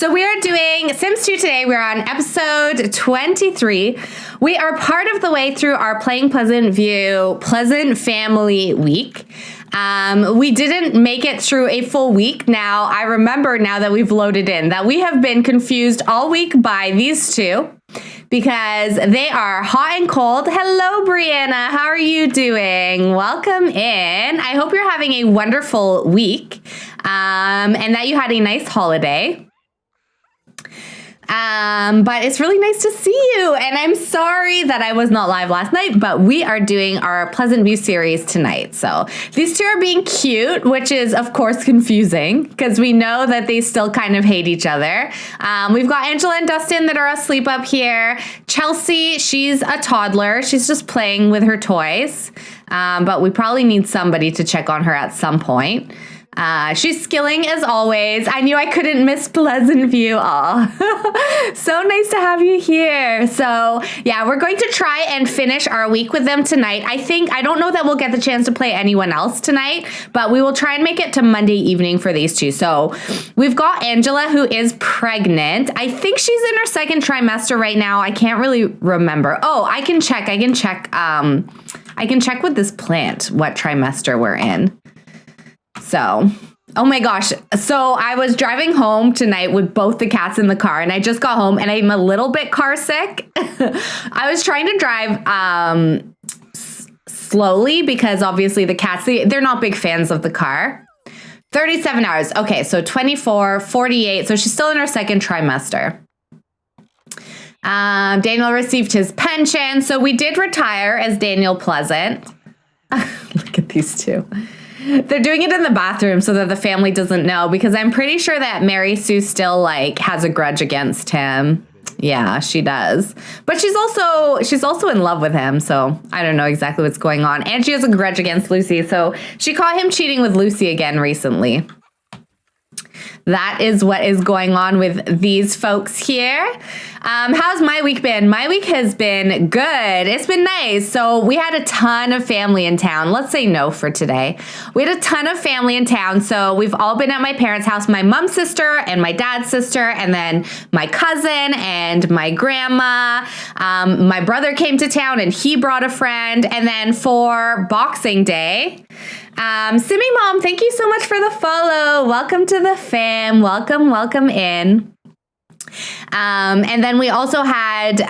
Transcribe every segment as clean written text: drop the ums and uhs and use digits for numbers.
So we are doing Sims 2 today. We're on episode 23. We are part of the way through our Playing Pleasantview Pleasant Family Week. We didn't make it through a full week. Now, I remember now that we've loaded in that we have been confused all week by these two because they are hot and cold. Hello, Brianna. How are you doing? Welcome in. I hope you're having a wonderful week and that you had a nice holiday. But it's really nice to see you. And I'm sorry that I was not live last night, but we are doing our Pleasantview series tonight. So these two are being cute, which is, of course, confusing because we know that they still kind of hate each other. We've got Angela and Dustin that are asleep up here. Chelsea, she's a toddler. She's just playing with her toys. But we probably need somebody to check on her at some point. She's skilling as always. I knew I couldn't miss Pleasantview. Aw. So nice to have you here. So yeah, we're going to try and finish our week with them tonight. I don't know that we'll get the chance to play anyone else tonight, but we will try and make it to Monday evening for these two. So we've got Angela, who is pregnant. I think she's in her second trimester right now. I can't really remember. Oh, I can check with this plant what trimester we're in. So, oh my gosh. So I was driving home tonight with both the cats in the car and I just got home and I'm a little bit car sick. I was trying to drive slowly because obviously the cats, they're not big fans of the car. 37 hours. Okay, so 24, 48. So she's still in her second trimester. Daniel received his pension. So we did retire as Daniel Pleasant. Look at these two. They're doing it in the bathroom so that the family doesn't know because I'm pretty sure that Mary Sue still has a grudge against him. Yeah, she does. But she's also in love with him, so I don't know exactly what's going on. And she has a grudge against Lucy, so she caught him cheating with Lucy again recently. That is what is going on with these folks here. How's my week been? My week has been good. It's been nice. So we had a ton of family in town. Let's say no for today. We had a ton of family in town. So we've all been at my parents' house, my mom's sister and my dad's sister, and then my cousin and my grandma. My brother came to town and he brought a friend. And then for Boxing Day, Simi Mom, thank you so much for the follow. Welcome to the fam. Welcome in. And then we also had,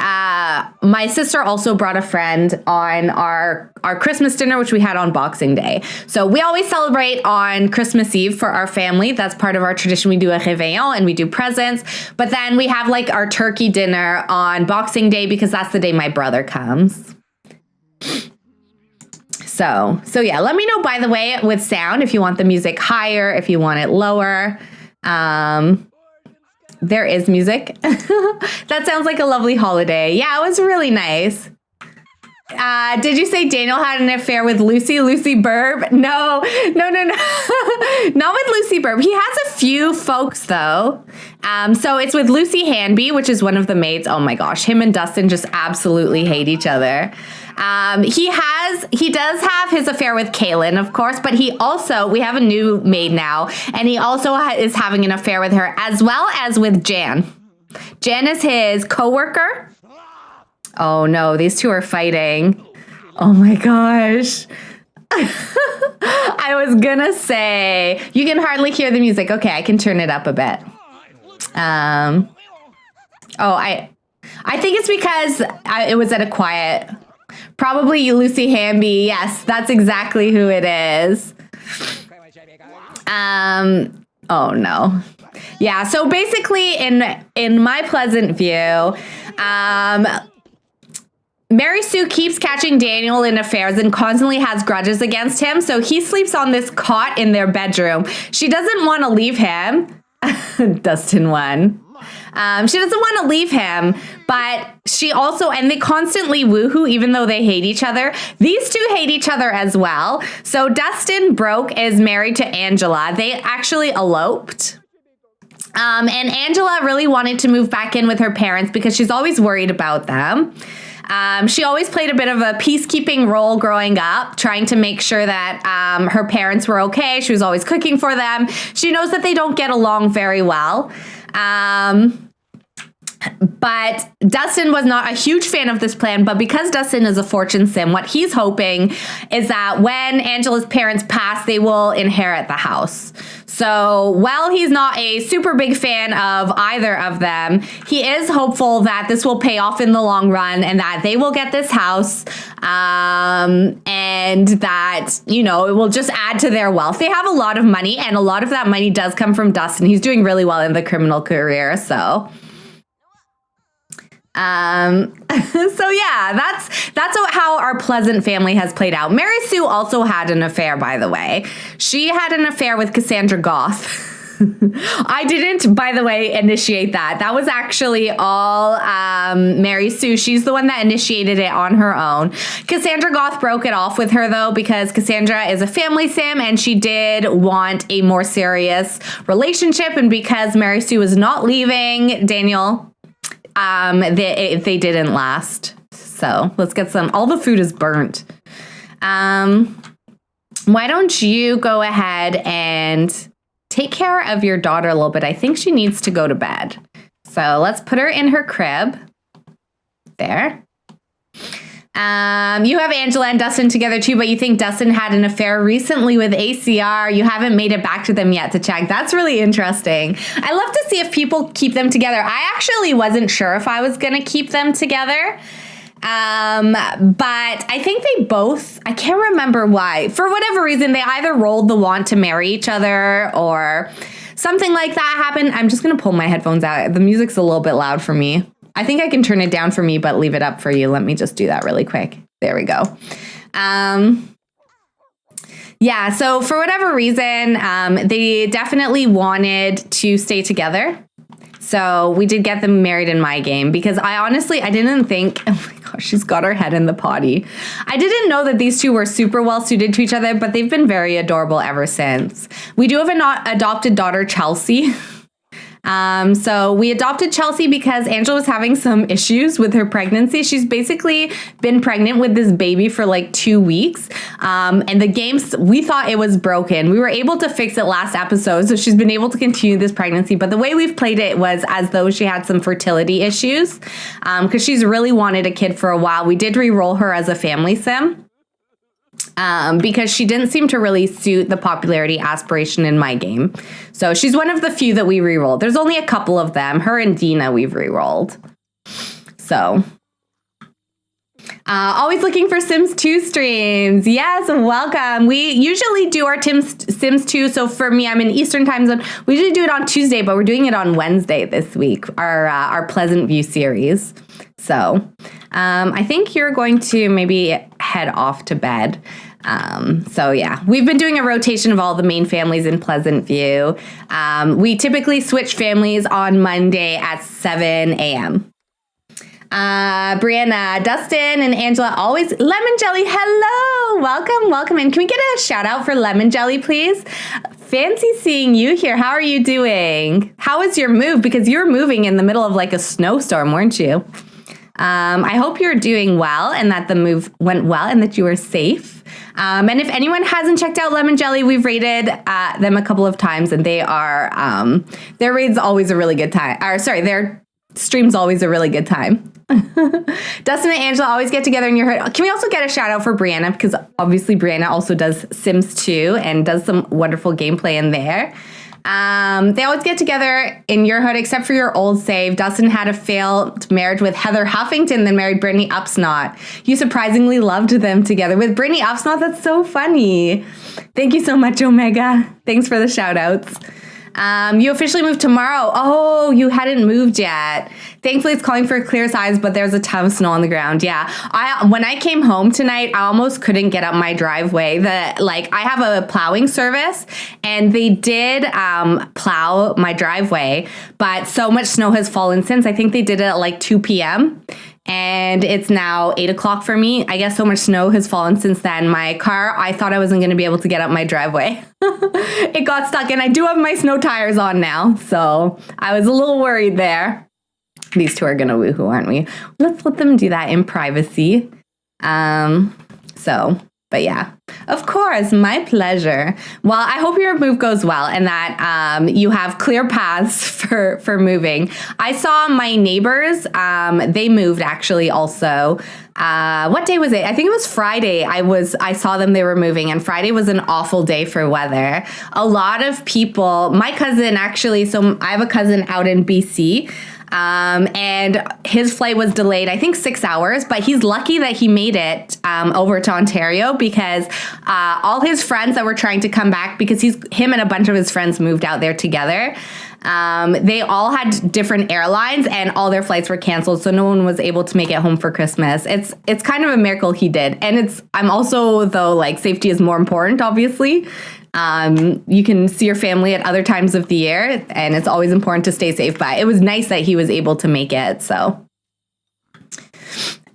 my sister also brought a friend on our Christmas dinner, which we had on Boxing Day. So we always celebrate on Christmas Eve for our family. That's part of our tradition. We do a réveillon and we do presents, but then we have our turkey dinner on Boxing Day because that's the day my brother comes. So yeah, let me know, by the way, with sound, if you want the music higher, if you want it lower. There is music. That sounds like a lovely holiday. Yeah, it was really nice. Did you say Daniel had an affair with Lucy Burb? No. Not with Lucy Burb. He has a few folks, though. So it's with Lucy Hanby, which is one of the maids. Oh, my gosh. Him and Dustin just absolutely hate each other. He does have his affair with Kaylin, of course, but we have a new maid now, and he also is having an affair with her, as well as with Jan. Jan is his coworker. Oh no, these two are fighting. Oh my gosh. I was gonna say, you can hardly hear the music. Okay, I can turn it up a bit. I think it's because it was at a quiet. Probably Lucy Hamby. Yes, that's exactly who it is. Oh no. Yeah, so basically in my Pleasantview, Mary Sue keeps catching Daniel in affairs and constantly has grudges against him. So he sleeps on this cot in their bedroom. She doesn't want to leave him. Dustin won. She doesn't want to leave him, but and they constantly woohoo, even though they hate each other. These two hate each other as well. So Dustin is married to Angela. They actually eloped. And Angela really wanted to move back in with her parents because she's always worried about them. She always played a bit of a peacekeeping role growing up, trying to make sure that her parents were okay. She was always cooking for them. She knows that they don't get along very well. But Dustin was not a huge fan of this plan, but because Dustin is a fortune sim, what he's hoping is that when Angela's parents pass, they will inherit the house. So while he's not a super big fan of either of them, he is hopeful that this will pay off in the long run and that they will get this house, and that, you know, it will just add to their wealth. They have a lot of money, and a lot of that money does come from Dustin. He's doing really well in the criminal career, so... so yeah, that's how our Pleasant family has played out. Mary Sue also had an affair, by the way. She had an affair with Cassandra Goth. I didn't, by the way, initiate that. That was actually all Mary Sue. She's the one that initiated it on her own. Cassandra Goth broke it off with her, though, because Cassandra is a family sim and she did want a more serious relationship. And because Mary Sue was not leaving Daniel, they didn't last. So let's get some. All the food is burnt. Why don't you go ahead and take care of your daughter a little bit? I think she needs to go to bed. So let's put her in her crib. There. You have Angela and Dustin together too, but you think Dustin had an affair recently with ACR. You haven't made it back to them yet to check. That's really interesting. I love to see if people keep them together. I actually wasn't sure if I was going to keep them together. But I think they both, I can't remember why. For whatever reason, they either rolled the want to marry each other or something like that happened. I'm just going to pull my headphones out. The music's a little bit loud for me. I think I can turn it down for me, but leave it up for you. Let me just do that really quick. There we go. Yeah, so for whatever reason, they definitely wanted to stay together. So we did get them married in my game because I didn't think, oh my gosh, she's got her head in the potty. I didn't know that these two were super well suited to each other, but they've been very adorable ever since. We do have an adopted daughter, Chelsea. So we adopted Chelsea because Angela was having some issues with her pregnancy. She's basically been pregnant with this baby for like 2 weeks. And the games, we thought it was broken. We were able to fix it last episode. So she's been able to continue this pregnancy. But the way we've played it was as though she had some fertility issues. Because she's really wanted a kid for a while. We did re-roll her as a family sim. Because she didn't seem to really suit the popularity aspiration in my game. So she's one of the few that we re-rolled. There's only a couple of them. Her and Dina we've re-rolled. So, always looking for Sims 2 streams. Yes, welcome. We usually do our Sims 2. So for me, I'm in Eastern time zone. We usually do it on Tuesday, but we're doing it on Wednesday this week, our Pleasantview series. So I think you're going to maybe head off to bed. So yeah, we've been doing a rotation of all the main families in Pleasantview. We typically switch families on Monday at 7 a.m. Brianna, Dustin, and Angela always Lemon Jelly. Hello, welcome. And can we get a shout out for Lemon Jelly, please? Fancy seeing you here. How are you doing? How was your move? Because you were moving in the middle of like a snowstorm, weren't you? I hope you're doing well and that the move went well and that you were safe. And if anyone hasn't checked out Lemon Jelly, we've rated them a couple of times and they are, their raid's always a really good time. Their stream's always a really good time. Dustin and Angela always get together in your hood. Can we also get a shout out for Brianna? Because obviously Brianna also does Sims 2 and does some wonderful gameplay in there. They always get together in your hood, except for your old save. Dustin had a failed marriage with Heather Huffington, then married Brittany Upsnot. You surprisingly loved them together with Brittany Upsnot. That's so funny. Thank you so much, Omega. Thanks for the shout outs. You officially moved tomorrow. Oh, you hadn't moved yet. Thankfully, it's calling for clear skies, but there's a ton of snow on the ground. Yeah, when I came home tonight, I almost couldn't get up my driveway. I have a plowing service, and they did plow my driveway, but so much snow has fallen since. I think they did it at like 2 p.m., and it's now 8 o'clock for me. I guess so much snow has fallen since then. My car, I thought I wasn't going to be able to get up my driveway. It got stuck, and I do have my snow tires on now, so I was a little worried there. These two are going to woohoo, aren't we? Let's let them do that in privacy. So But yeah, of course, my pleasure. Well, I hope your move goes well and that you have clear paths for moving. I saw my neighbors, they moved actually also. What day was it? I think it was Friday. I saw them, they were moving, and Friday was an awful day for weather. A lot of people, my cousin actually, so I have a cousin out in BC. And his flight was delayed, I think 6 hours, but he's lucky that he made it over to Ontario because all his friends that were trying to come back, because him and a bunch of his friends moved out there together. They all had different airlines and all their flights were canceled, so no one was able to make it home for Christmas. It's kind of a miracle he did. And I'm also, though, like, safety is more important, obviously. You can see your family at other times of the year, and it's always important to stay safe, but it was nice that he was able to make it, so.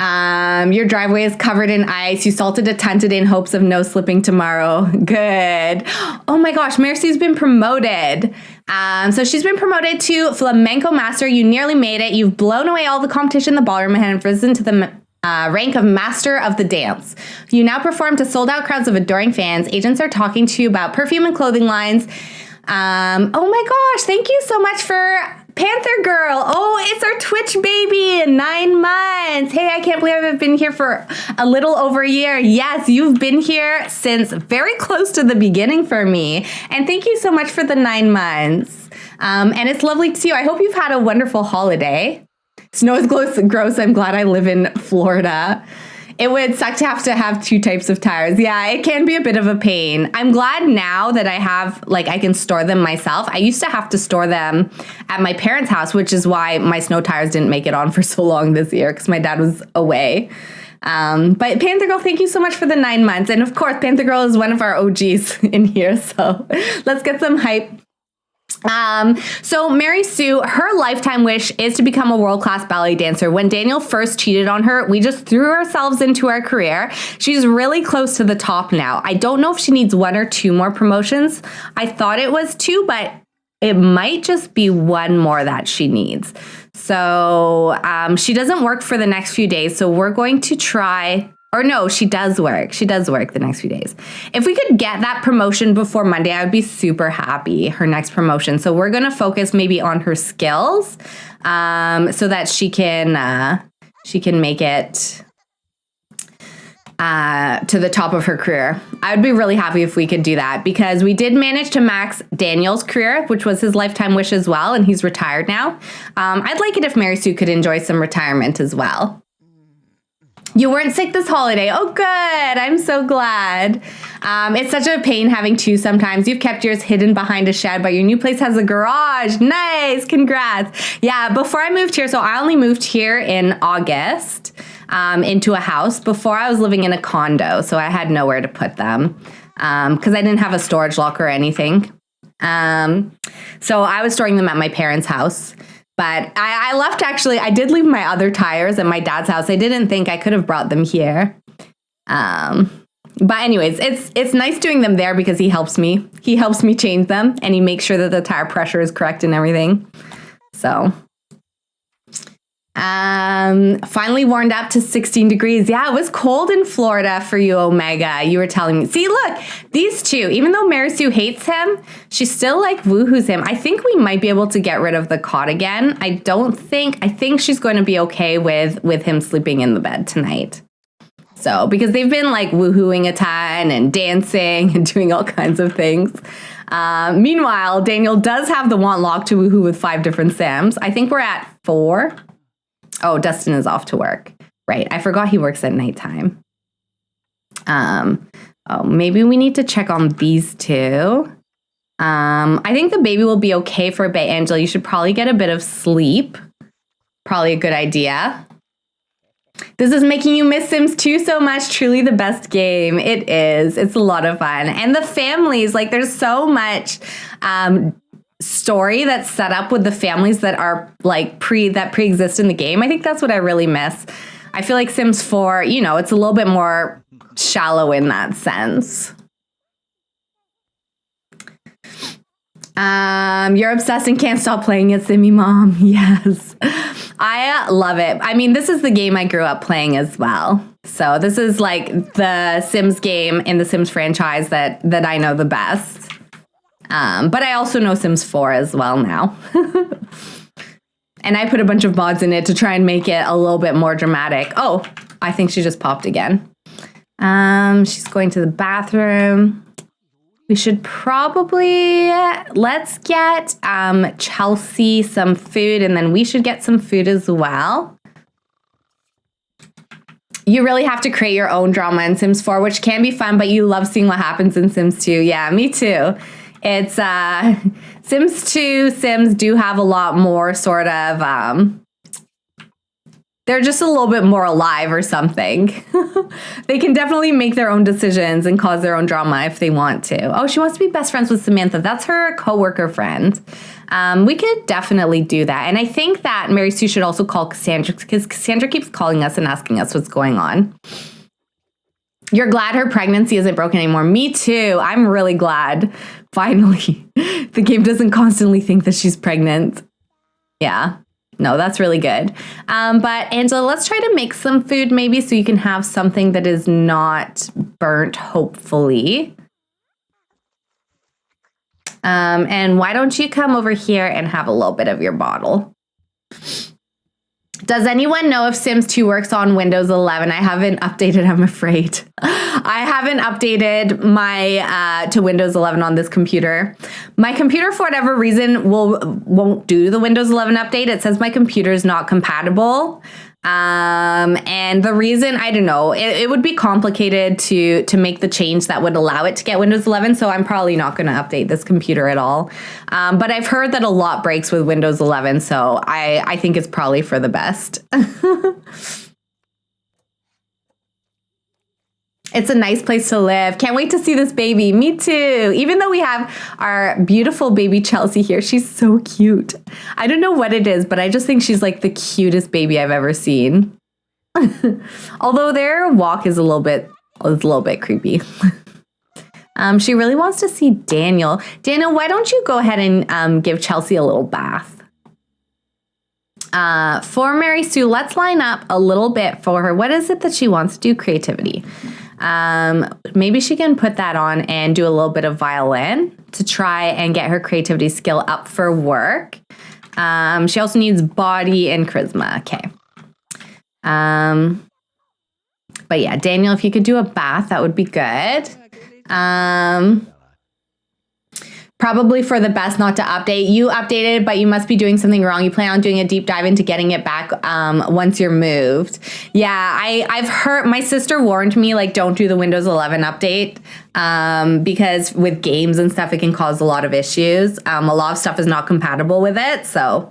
Your driveway is covered in ice. You salted a ton today in hopes of no slipping tomorrow. Good. Oh my gosh, Mercy's been promoted. So she's been promoted to Flamenco Master. You nearly made it. You've blown away all the competition in the ballroom and have risen to the rank of Master of the Dance. You now perform to sold-out crowds of adoring fans. Agents are talking to you about perfume and clothing lines. Oh my gosh, thank you so much for Panther Girl. Oh, it's our Twitch baby in 9 months. Hey, I can't believe I've been here for a little over a year. Yes, you've been here since very close to the beginning for me. And thank you so much for the 9 months. And it's lovely to see you. I hope you've had a wonderful holiday. Snow is gross. I'm glad I live in Florida. It would suck to have 2 types of tires. Yeah, it can be a bit of a pain. I'm glad now that I can store them myself. I used to have to store them at my parents' house, which is why my snow tires didn't make it on for so long this year because my dad was away. But Panther Girl, thank you so much for the 9 months. And of course, Panther Girl is one of our OGs in here. So let's get some hype. So Mary Sue, her lifetime wish is to become a world-class ballet dancer. When Daniel first cheated on her, we just threw ourselves into our career. She's really close to the top now. I don't know if she needs 1 or 2 more promotions. I thought it was 2, but it might just be 1 more that she needs. So she doesn't work for the next few days. So we're going to try. Or no, she does work. She does work the next few days. If we could get that promotion before Monday, I would be super happy, her next promotion. So we're going to focus maybe on her skills so that she can make it to the top of her career. I would be really happy if we could do that because we did manage to max Daniel's career, which was his lifetime wish as well, and he's retired now. I'd like it if Mary Sue could enjoy some retirement as well. You weren't sick this holiday. Oh, good. I'm so glad. It's such a pain having 2 sometimes. You've kept yours hidden behind a shed, but your new place has a garage. Nice. Congrats. Yeah, before I moved here, so I only moved here in August into a house. Before I was living in a condo, so I had nowhere to put them because I didn't have a storage locker or anything. So I was storing them at my parents' house. But I left, actually, I did leave my other tires at my dad's house. I didn't think I could have brought them here. But anyways, it's nice doing them there because he helps me. He helps me change them and he makes sure that the tire pressure is correct and everything. So finally warmed up to 16 degrees. Yeah, it was cold in Florida for you, Omega. You were telling me. See, look, these 2, even though Mary Sue hates him, she still like woohoos him. I think we might be able to get rid of the cot again. I think she's going to be okay with him sleeping in the bed tonight. So, because they've been like woohooing a ton and dancing and doing all kinds of things. Meanwhile, Daniel does have the want lock to woohoo with 5 different Sams. I think we're at 4. Oh, Dustin is off to work. Right. I forgot he works at nighttime. Maybe we need to check on these 2. I think the baby will be okay for a bit, Angela. You should probably get a bit of sleep. Probably a good idea. This is making you miss Sims 2 so much. Truly the best game. It is. It's a lot of fun. And the families, like there's so much story that's set up with the families that are like pre-exist in the game. I think that's what I really miss. I feel like Sims 4, it's a little bit more shallow in that sense. You're obsessed and can't stop playing it, Simmy Mom. Yes. I love it. I mean, this is the game I grew up playing as well. So this is like the Sims game in the Sims franchise that I know the best. But I also know Sims 4 as well now. And I put a bunch of mods in it to try and make it a little bit more dramatic. Oh, I think she just popped again. She's going to the bathroom. We should probably, let's get Chelsea some food, and then we should get some food as well. You really have to create your own drama in Sims 4, which can be fun, but you love seeing what happens in Sims 2. Yeah, me too. It's Sims 2 Sims do have a lot more sort of, they're just a little bit more alive or something. They can definitely make their own decisions and cause their own drama if they want to. Oh, she wants to be best friends with Samantha. That's her coworker friend. We could definitely do that. And I think that Mary Sue should also call Cassandra, because Cassandra keeps calling us and asking us what's going on. You're glad her pregnancy isn't broken anymore. Me too. I'm really glad. Finally, the game doesn't constantly think that she's pregnant. Yeah. No, that's really good. But Angela, let's try to make some food maybe so you can have something that is not burnt, hopefully. And why don't you come over here and have a little bit of your bottle? Does anyone know if Sims 2 works on Windows 11? I haven't updated, I'm afraid. I haven't updated my to Windows 11 on this computer. My computer, for whatever reason, won't do the Windows 11 update. It says my computer is not compatible. And the reason, I don't know, it would be complicated to make the change that would allow it to get Windows 11, so I'm probably not going to update this computer at all. But I've heard that a lot breaks with Windows 11, so I think it's probably for the best. It's a nice place to live. Can't wait to see this baby. Me too. Even though we have our beautiful baby Chelsea here, she's so cute. I don't know what it is, but I just think she's like the cutest baby I've ever seen. Although their walk is a little bit creepy. She really wants to see Daniel. Daniel, why don't you go ahead and give Chelsea a little bath? For Mary Sue, let's line up a little bit for her. What is it that she wants to do? Creativity. Maybe she can put that on and do a little bit of violin to try and get her creativity skill up for work. She also needs body and charisma. Okay. But yeah, Daniel, if you could do a bath, that would be good. Probably for the best not to update. You updated, but you must be doing something wrong. You plan on doing a deep dive into getting it back once you're moved. Yeah, I've heard, my sister warned me, like, don't do the Windows 11 update because with games and stuff, it can cause a lot of issues. A lot of stuff is not compatible with it, so.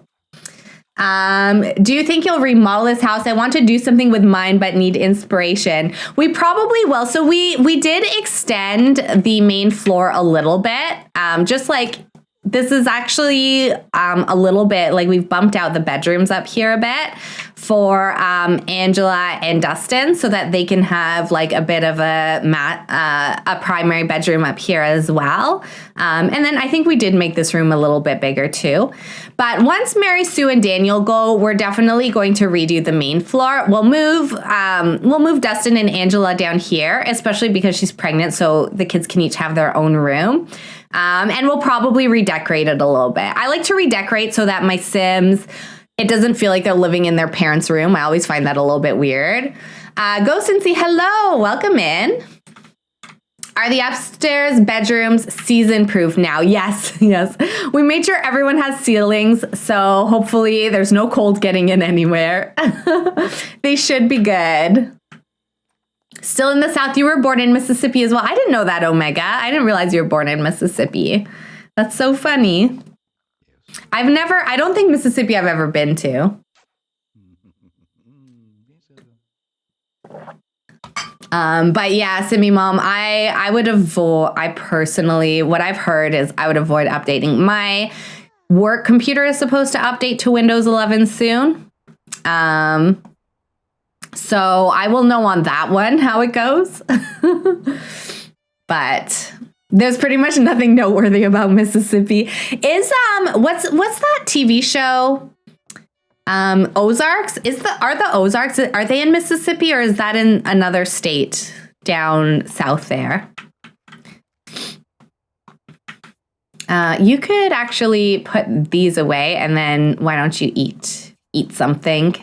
Do you think you'll remodel this house? I want to do something with mine, but need inspiration. We probably will. So we did extend the main floor a little bit. Just like this is actually a little bit like we've bumped out the bedrooms up here a bit for Angela and Dustin so that they can have like a bit of a primary bedroom up here as well. And then I think we did make this room a little bit bigger too. But once Mary Sue and Daniel go, we're definitely going to redo the main floor. We'll move Dustin and Angela down here, especially because she's pregnant, so the kids can each have their own room. And we'll probably redecorate it a little bit. I like to redecorate so that my Sims, it doesn't feel like they're living in their parents' room. I always find that a little bit weird. Go Cincy, hello, welcome in. Are the upstairs bedrooms season-proof now? Yes, yes. We made sure everyone has ceilings, so hopefully there's no cold getting in anywhere. They should be good. Still in the South. You were born in Mississippi as well. I didn't know that, Omega. I didn't realize you were born in Mississippi. That's so funny. I don't think Mississippi I've ever been to. But yeah, Simi Mom, I would avoid, I personally, what I've heard is I would avoid updating. My work computer is supposed to update to Windows 11 soon. So I will know on that one how it goes. But there's pretty much nothing noteworthy about Mississippi. Is what's that TV show? Ozarks, are the Ozarks, are they in Mississippi or is that in another state down south there? You could actually put these away and then why don't you eat something?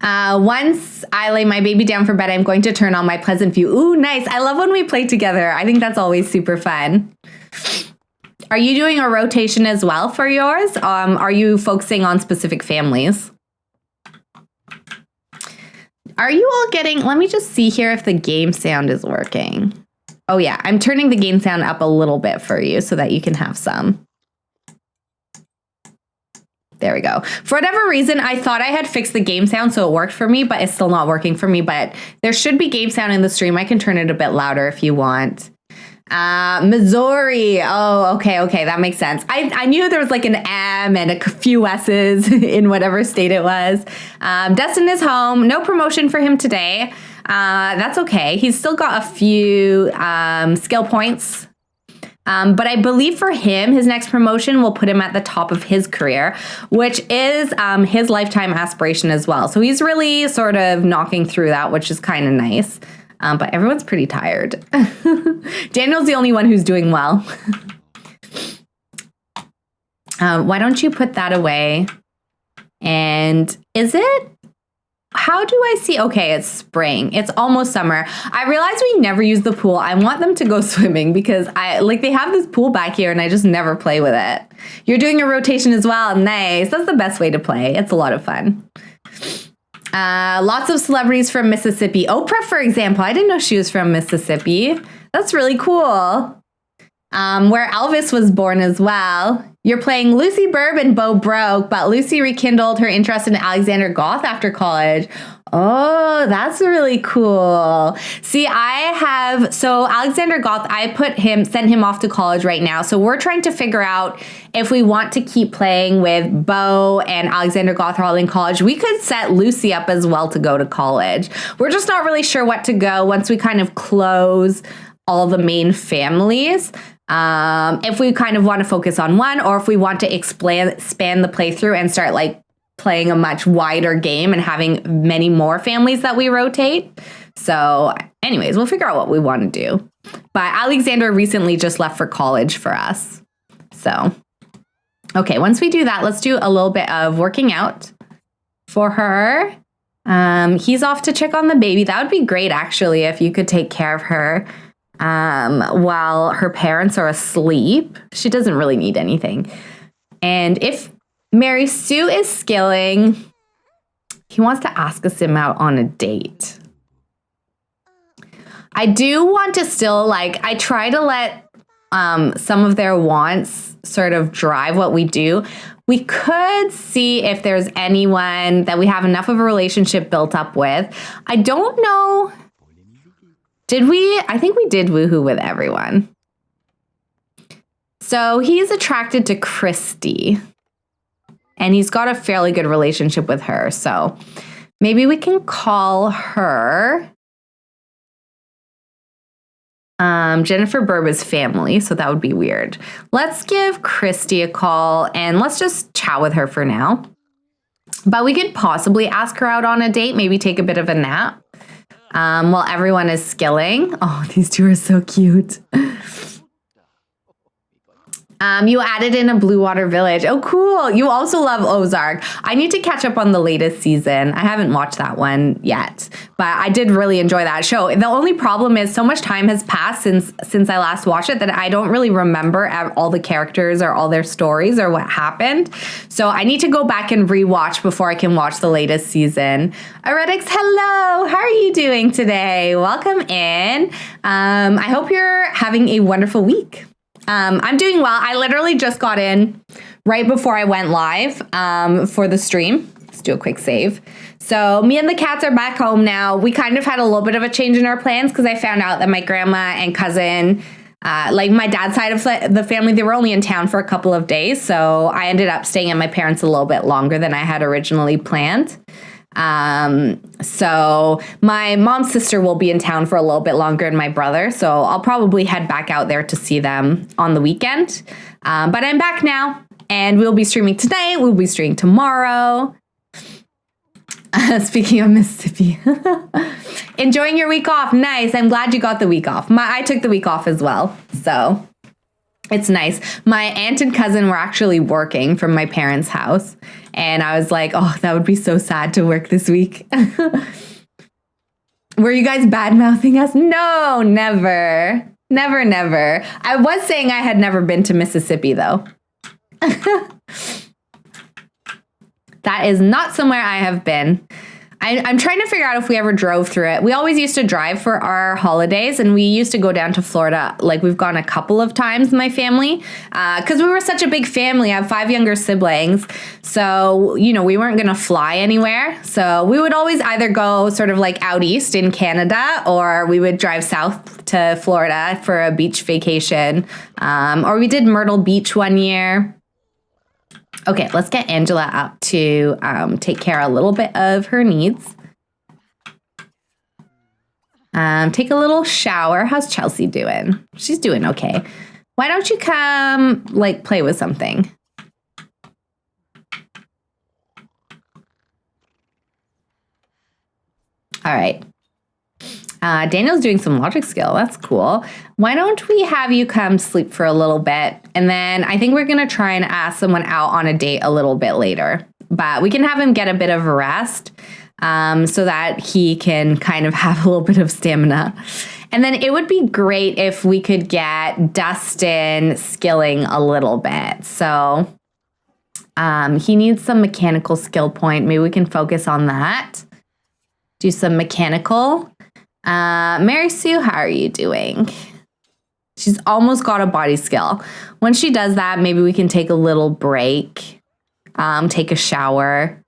Once I lay my baby down for bed, I'm going to turn on my Pleasantview. Ooh, nice. I love when we play together. I think that's always super fun. Are you doing a rotation as well for yours? Are you focusing on specific families? Are you all getting, let me just see here if the game sound is working. Oh yeah, I'm turning the game sound up a little bit for you so that you can have some. There we go. For whatever reason, I thought I had fixed the game sound so it worked for me, but it's still not working for me. But there should be game sound in the stream. I can turn it a bit louder if you want. Missouri. Oh, okay. That makes sense. I knew there was like an M and a few S's in whatever state it was. Dustin is home. No promotion for him today. That's okay. He's still got a few skill points. But I believe for him, his next promotion will put him at the top of his career, which is his lifetime aspiration as well. So he's really sort of knocking through that, which is kind of nice. But everyone's pretty tired. Daniel's the only one who's doing well. Why don't you put that away? And is it? How do I see? Okay, it's spring. It's almost summer. I realize we never use the pool. I want them to go swimming because they have this pool back here and I just never play with it. You're doing a rotation as well. Nice. That's the best way to play. It's a lot of fun. Lots of celebrities from Mississippi. Oprah, for example. I didn't know she was from Mississippi. That's really cool. Where Elvis was born as well. You're playing Lucy Burb and Bo Broke, but Lucy rekindled her interest in Alexander Goth after college. Oh, that's really cool. See, so Alexander Goth, sent him off to college right now. So we're trying to figure out if we want to keep playing with Bo and Alexander Goth are all in college. We could set Lucy up as well to go to college. We're just not really sure what to go once we kind of close all the main families. If we kind of want to focus on one or if we want to expand the playthrough and start like playing a much wider game and having many more families that we rotate. So anyways, we'll figure out what we want to do. But Alexander recently just left for college for us. So, okay, once we do that, let's do a little bit of working out for her. He's off to check on the baby. That would be great, actually, if you could take care of her while her parents are asleep. She doesn't really need anything. And if Mary Sue is skilling, he wants to ask us him out on a date. I do want to still, I try to let some of their wants sort of drive what we do. We could see if there's anyone that we have enough of a relationship built up with. I don't know. Did we? I think we did woohoo with everyone. So he's attracted to Christy. And he's got a fairly good relationship with her. So maybe we can call her Jennifer Burba's family. So that would be weird. Let's give Christy a call and let's just chat with her for now. But we could possibly ask her out on a date, maybe take a bit of a nap while everyone is skilling. Oh, these two are so cute. You added in a Blue Water Village. Oh, cool. You also love Ozark. I need to catch up on the latest season. I haven't watched that one yet, but I did really enjoy that show. The only problem is so much time has passed since I last watched it that I don't really remember all the characters or all their stories or what happened. So I need to go back and rewatch before I can watch the latest season. Aretix, hello. How are you doing today? Welcome in. I hope you're having a wonderful week. I'm doing well. I literally just got in right before I went live for the stream. Let's do a quick save. So me and the cats are back home now. We kind of had a little bit of a change in our plans because I found out that my grandma and cousin, my dad's side of the family, they were only in town for a couple of days. So I ended up staying at my parents' a little bit longer than I had originally planned. So my mom's sister will be in town for a little bit longer and my brother. So I'll probably head back out there to see them on the weekend. But I'm back now. And we'll be streaming tonight. We'll be streaming tomorrow. Speaking of Mississippi. Enjoying your week off. Nice. I'm glad you got the week off. I took the week off as well. So it's nice. My aunt and cousin were actually working from my parents' house. And I was like, oh, that would be so sad to work this week. Were you guys bad-mouthing us? No, never. Never, never. I was saying I had never been to Mississippi, though. That is not somewhere I have been. I'm trying to figure out if we ever drove through it. We always used to drive for our holidays, and we used to go down to Florida. Like, we've gone a couple of times, my family, because we were such a big family. I have 5 younger siblings. So, you know, we weren't going to fly anywhere. So we would always either go sort of like out east in Canada, or we would drive south to Florida for a beach vacation. Or we did Myrtle Beach one year. Okay, let's get Angela up to take care a little bit of her needs. Take a little shower. How's Chelsea doing? She's doing okay. Why don't you come, like, play with something? All right. Daniel's doing some logic skill. That's cool. Why don't we have you come sleep for a little bit? And then I think we're going to try and ask someone out on a date a little bit later. But we can have him get a bit of a rest so that he can kind of have a little bit of stamina. And then it would be great if we could get Dustin skilling a little bit. So he needs some mechanical skill point. Maybe we can focus on that. Do some mechanical. Mary Sue, how are you doing? She's almost got a body skill. When she does that, maybe we can take a little break, take a shower,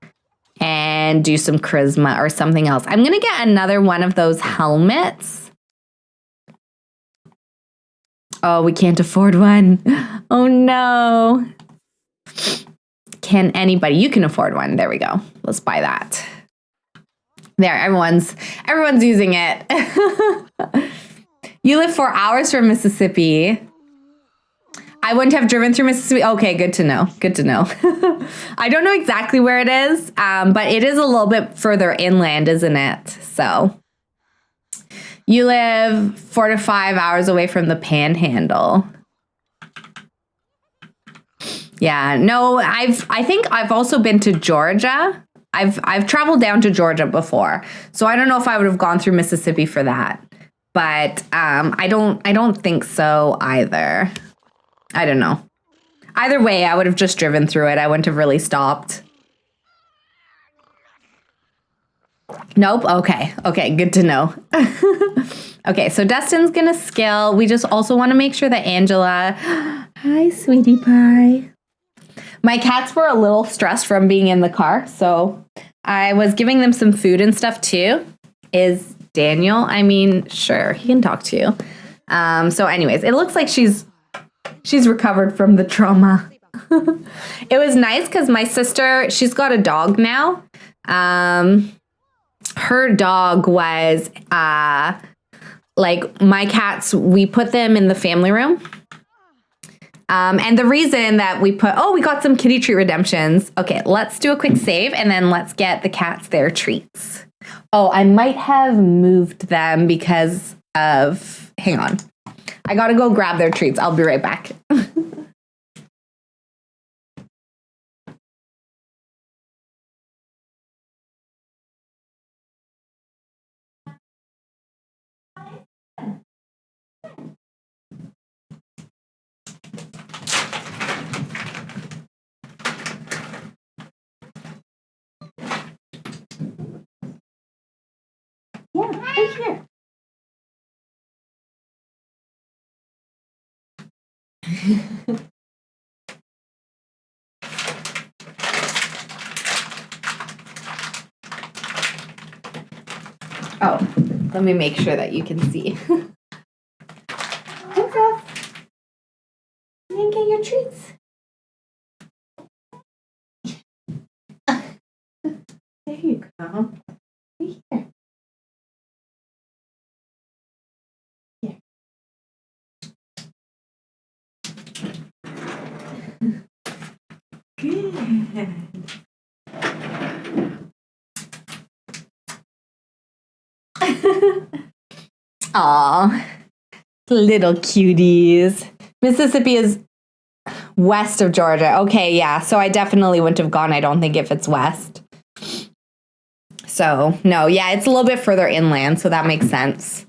and do some charisma or something else. I'm going to get another one of those helmets. Oh, we can't afford one. Oh, no. Can anybody? You can afford one. There we go. Let's buy that. There, everyone's using it. You live 4 hours from Mississippi. I wouldn't have driven through Mississippi. Okay, good to know. Good to know. I don't know exactly where it is, but it is a little bit further inland, isn't it? So you live 4 to 5 hours away from the Panhandle. Yeah, no, I think I've also been to Georgia. I've traveled down to Georgia before, so I don't know if I would have gone through Mississippi for that. But I don't think so either. I don't know. Either way, I would have just driven through it. I wouldn't have really stopped. Nope. Okay. Okay. Good to know. Okay. So Dustin's going to skill. We just also want to make sure that Angela. Hi, sweetie pie. My cats were a little stressed from being in the car. So I was giving them some food and stuff too. Is Daniel? I mean, sure. He can talk to you. So anyways, it looks like she's recovered from the trauma. It was nice because my sister, she's got a dog now. Her dog was like my cats, we put them in the family room. And the reason that we got some kitty treat redemptions. Okay, let's do a quick save and then let's get the cats their treats. Oh, I might have moved them because of, hang on. I gotta go grab their treats. I'll be right back. Yeah, right here. Oh, let me make sure that you can see. Joseph, you didn't get your treats. There you go. Right here. Here. Aw, little cuties. Mississippi is west of Georgia. Okay, yeah. So I definitely wouldn't have gone, I don't think, if it's west. So, no, yeah, it's a little bit further inland, so that makes sense.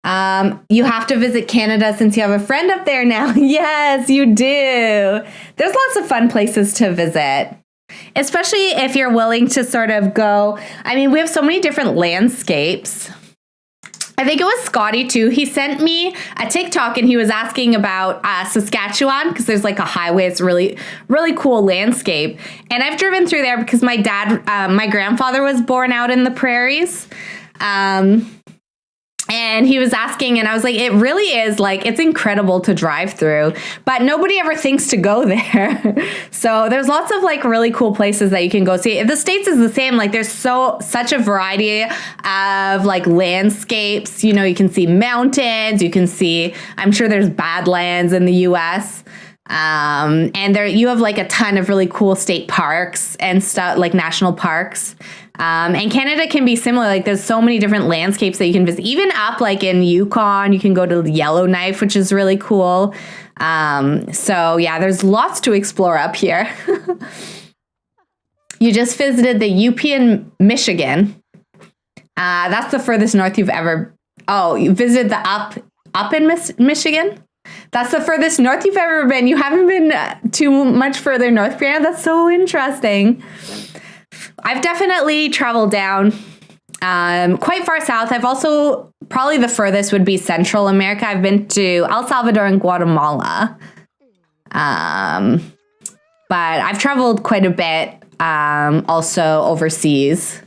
You have to visit Canada since you have a friend up there now. Yes, you do. There's lots of fun places to visit, especially if you're willing to sort of go. I mean, we have so many different landscapes. I think it was Scotty too. He sent me a TikTok and he was asking about Saskatchewan because there's like a highway. It's really, really cool landscape. And I've driven through there because my grandfather was born out in the prairies. And he was asking, and I was like, it really is like, it's incredible to drive through, but nobody ever thinks to go there. So there's lots of like really cool places that you can go see. The States is the same. Like there's such a variety of like landscapes. You know, you can see mountains, you can see, I'm sure there's badlands in the US. And there you have like a ton of really cool state parks and stuff, like national parks. And Canada can be similar. Like there's so many different landscapes that you can visit. Even up like in Yukon, you can go to Yellowknife, which is really cool. So yeah, there's lots to explore up here. You just visited the UP in Michigan. That's the furthest north you've ever. Oh, you visited the up in Michigan? That's the furthest north you've ever been. You haven't been too much further north, Brianna. That's so interesting. I've definitely traveled down quite far south. I've also, probably the furthest would be Central America. I've been to El Salvador and Guatemala. But I've traveled quite a bit also overseas.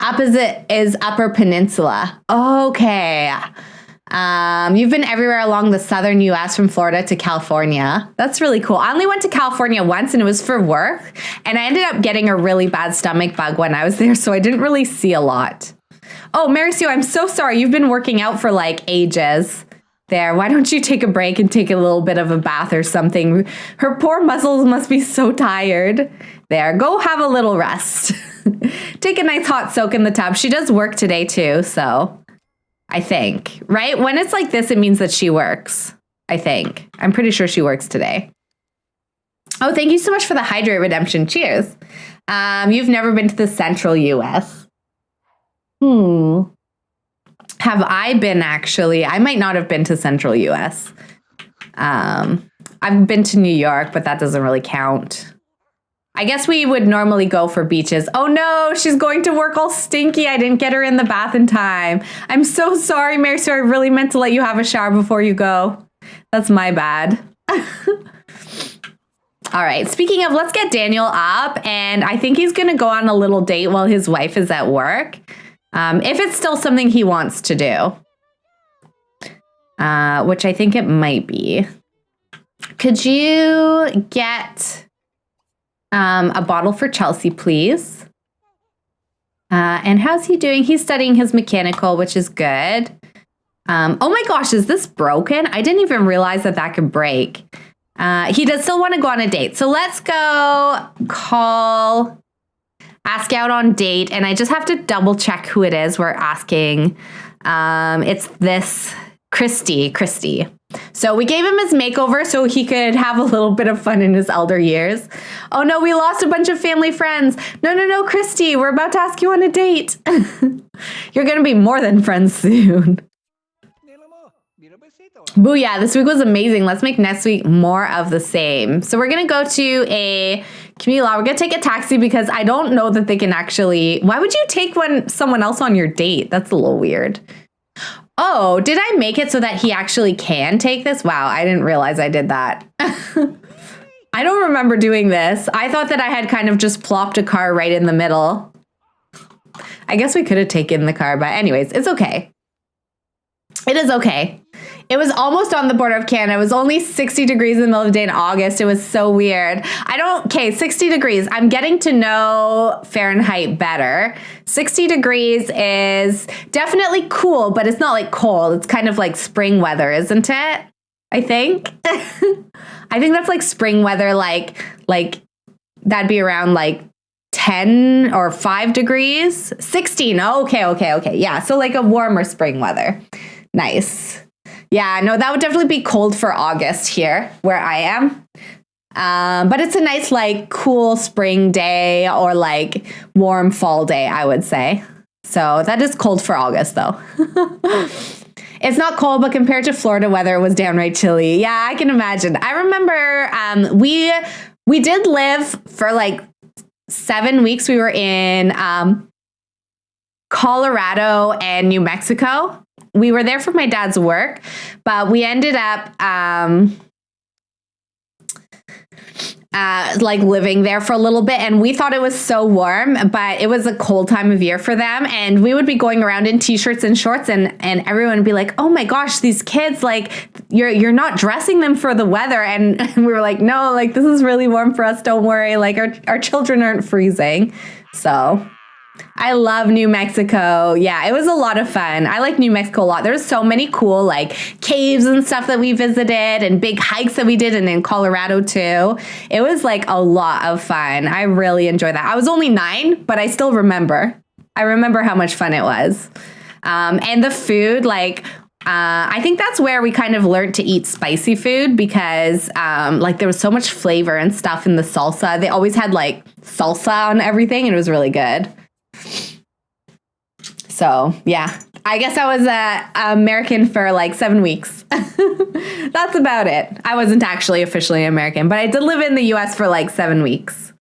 Opposite is Upper Peninsula. Okay. You've been everywhere along the southern U.S. from Florida to California. That's really cool. I only went to California once and it was for work. And I ended up getting a really bad stomach bug when I was there. So I didn't really see a lot. Oh, Mary Sue, I'm so sorry. You've been working out for like ages there. Why don't you take a break and take a little bit of a bath or something? Her poor muscles must be so tired. There, go have a little rest. Take a nice hot soak in the tub. She does work today too, so... I think, right? When it's like this, it means that she works, I think. I'm pretty sure she works today. Oh, thank you so much for the hydrate redemption. Cheers. You've never been to the central US. Have I been actually? I might not have been to central US. I've been to New York, but that doesn't really count. I guess we would normally go for beaches. Oh no, she's going to work all stinky. I didn't get her in the bath in time. I'm so sorry, Mary Sue. I really meant to let you have a shower before you go. That's my bad. All right, speaking of, let's get Daniel up. And I think he's going to go on a little date while his wife is at work. If it's still something he wants to do. Which I think it might be. Could you get... a bottle for Chelsea, please. And how's he doing? He's studying his mechanical, which is good. Oh my gosh, is this broken? I didn't even realize that could break. He does still want to go on a date. So let's go ask out on date. And I just have to double check who it is we're asking. It's this Christy. So we gave him his makeover so he could have a little bit of fun in his elder years. Oh no, we lost a bunch of family friends. No, Christy, we're about to ask you on a date. You're going to be more than friends soon. Booyah, this week was amazing. Let's make next week more of the same. So we're going to go to a community law. We're going to take a taxi because I don't know that they can actually... Why would you take someone else on your date? That's a little weird. Oh, did I make it so that he actually can take this? Wow, I didn't realize I did that. I don't remember doing this. I thought that I had kind of just plopped a car right in the middle. I guess we could have taken the car, but anyways, it's okay. It is okay. It was almost on the border of Canada. It was only 60 degrees in the middle of the day in August. It was so weird. 60 degrees. I'm getting to know Fahrenheit better. 60 degrees is definitely cool, but it's not like cold. It's kind of like spring weather, isn't it? I think. I think that's like spring weather, like that'd be around like 10 or 5 degrees. 16. Okay. Yeah. So like a warmer spring weather. Nice. Yeah, no, that would definitely be cold for August here where I am. But it's a nice, like, cool spring day or like warm fall day, I would say. So that is cold for August, though. It's not cold, but compared to Florida weather, it was downright chilly. Yeah, I can imagine. I remember we did live for like 7 weeks. We were in Colorado and New Mexico. We were there for my dad's work, but we ended up like living there for a little bit, and we thought it was so warm, but it was a cold time of year for them, and we would be going around in t-shirts and shorts, and everyone would be like, oh my gosh, these kids, like you're not dressing them for the weather. And we were like, no, like this is really warm for us, don't worry, like our children aren't freezing. So I love New Mexico. Yeah, it was a lot of fun. I like New Mexico a lot. There's so many cool like caves and stuff that we visited and big hikes that we did, and in Colorado too. It was like a lot of fun. I really enjoyed that. I was only 9, but I still remember. I remember how much fun it was. And the food, like I think that's where we kind of learned to eat spicy food because like there was so much flavor and stuff in the salsa. They always had like salsa on everything, and it was really good. So, yeah, I guess I was American for like 7 weeks. That's about it. I wasn't actually officially American, but I did live in the US for like 7 weeks.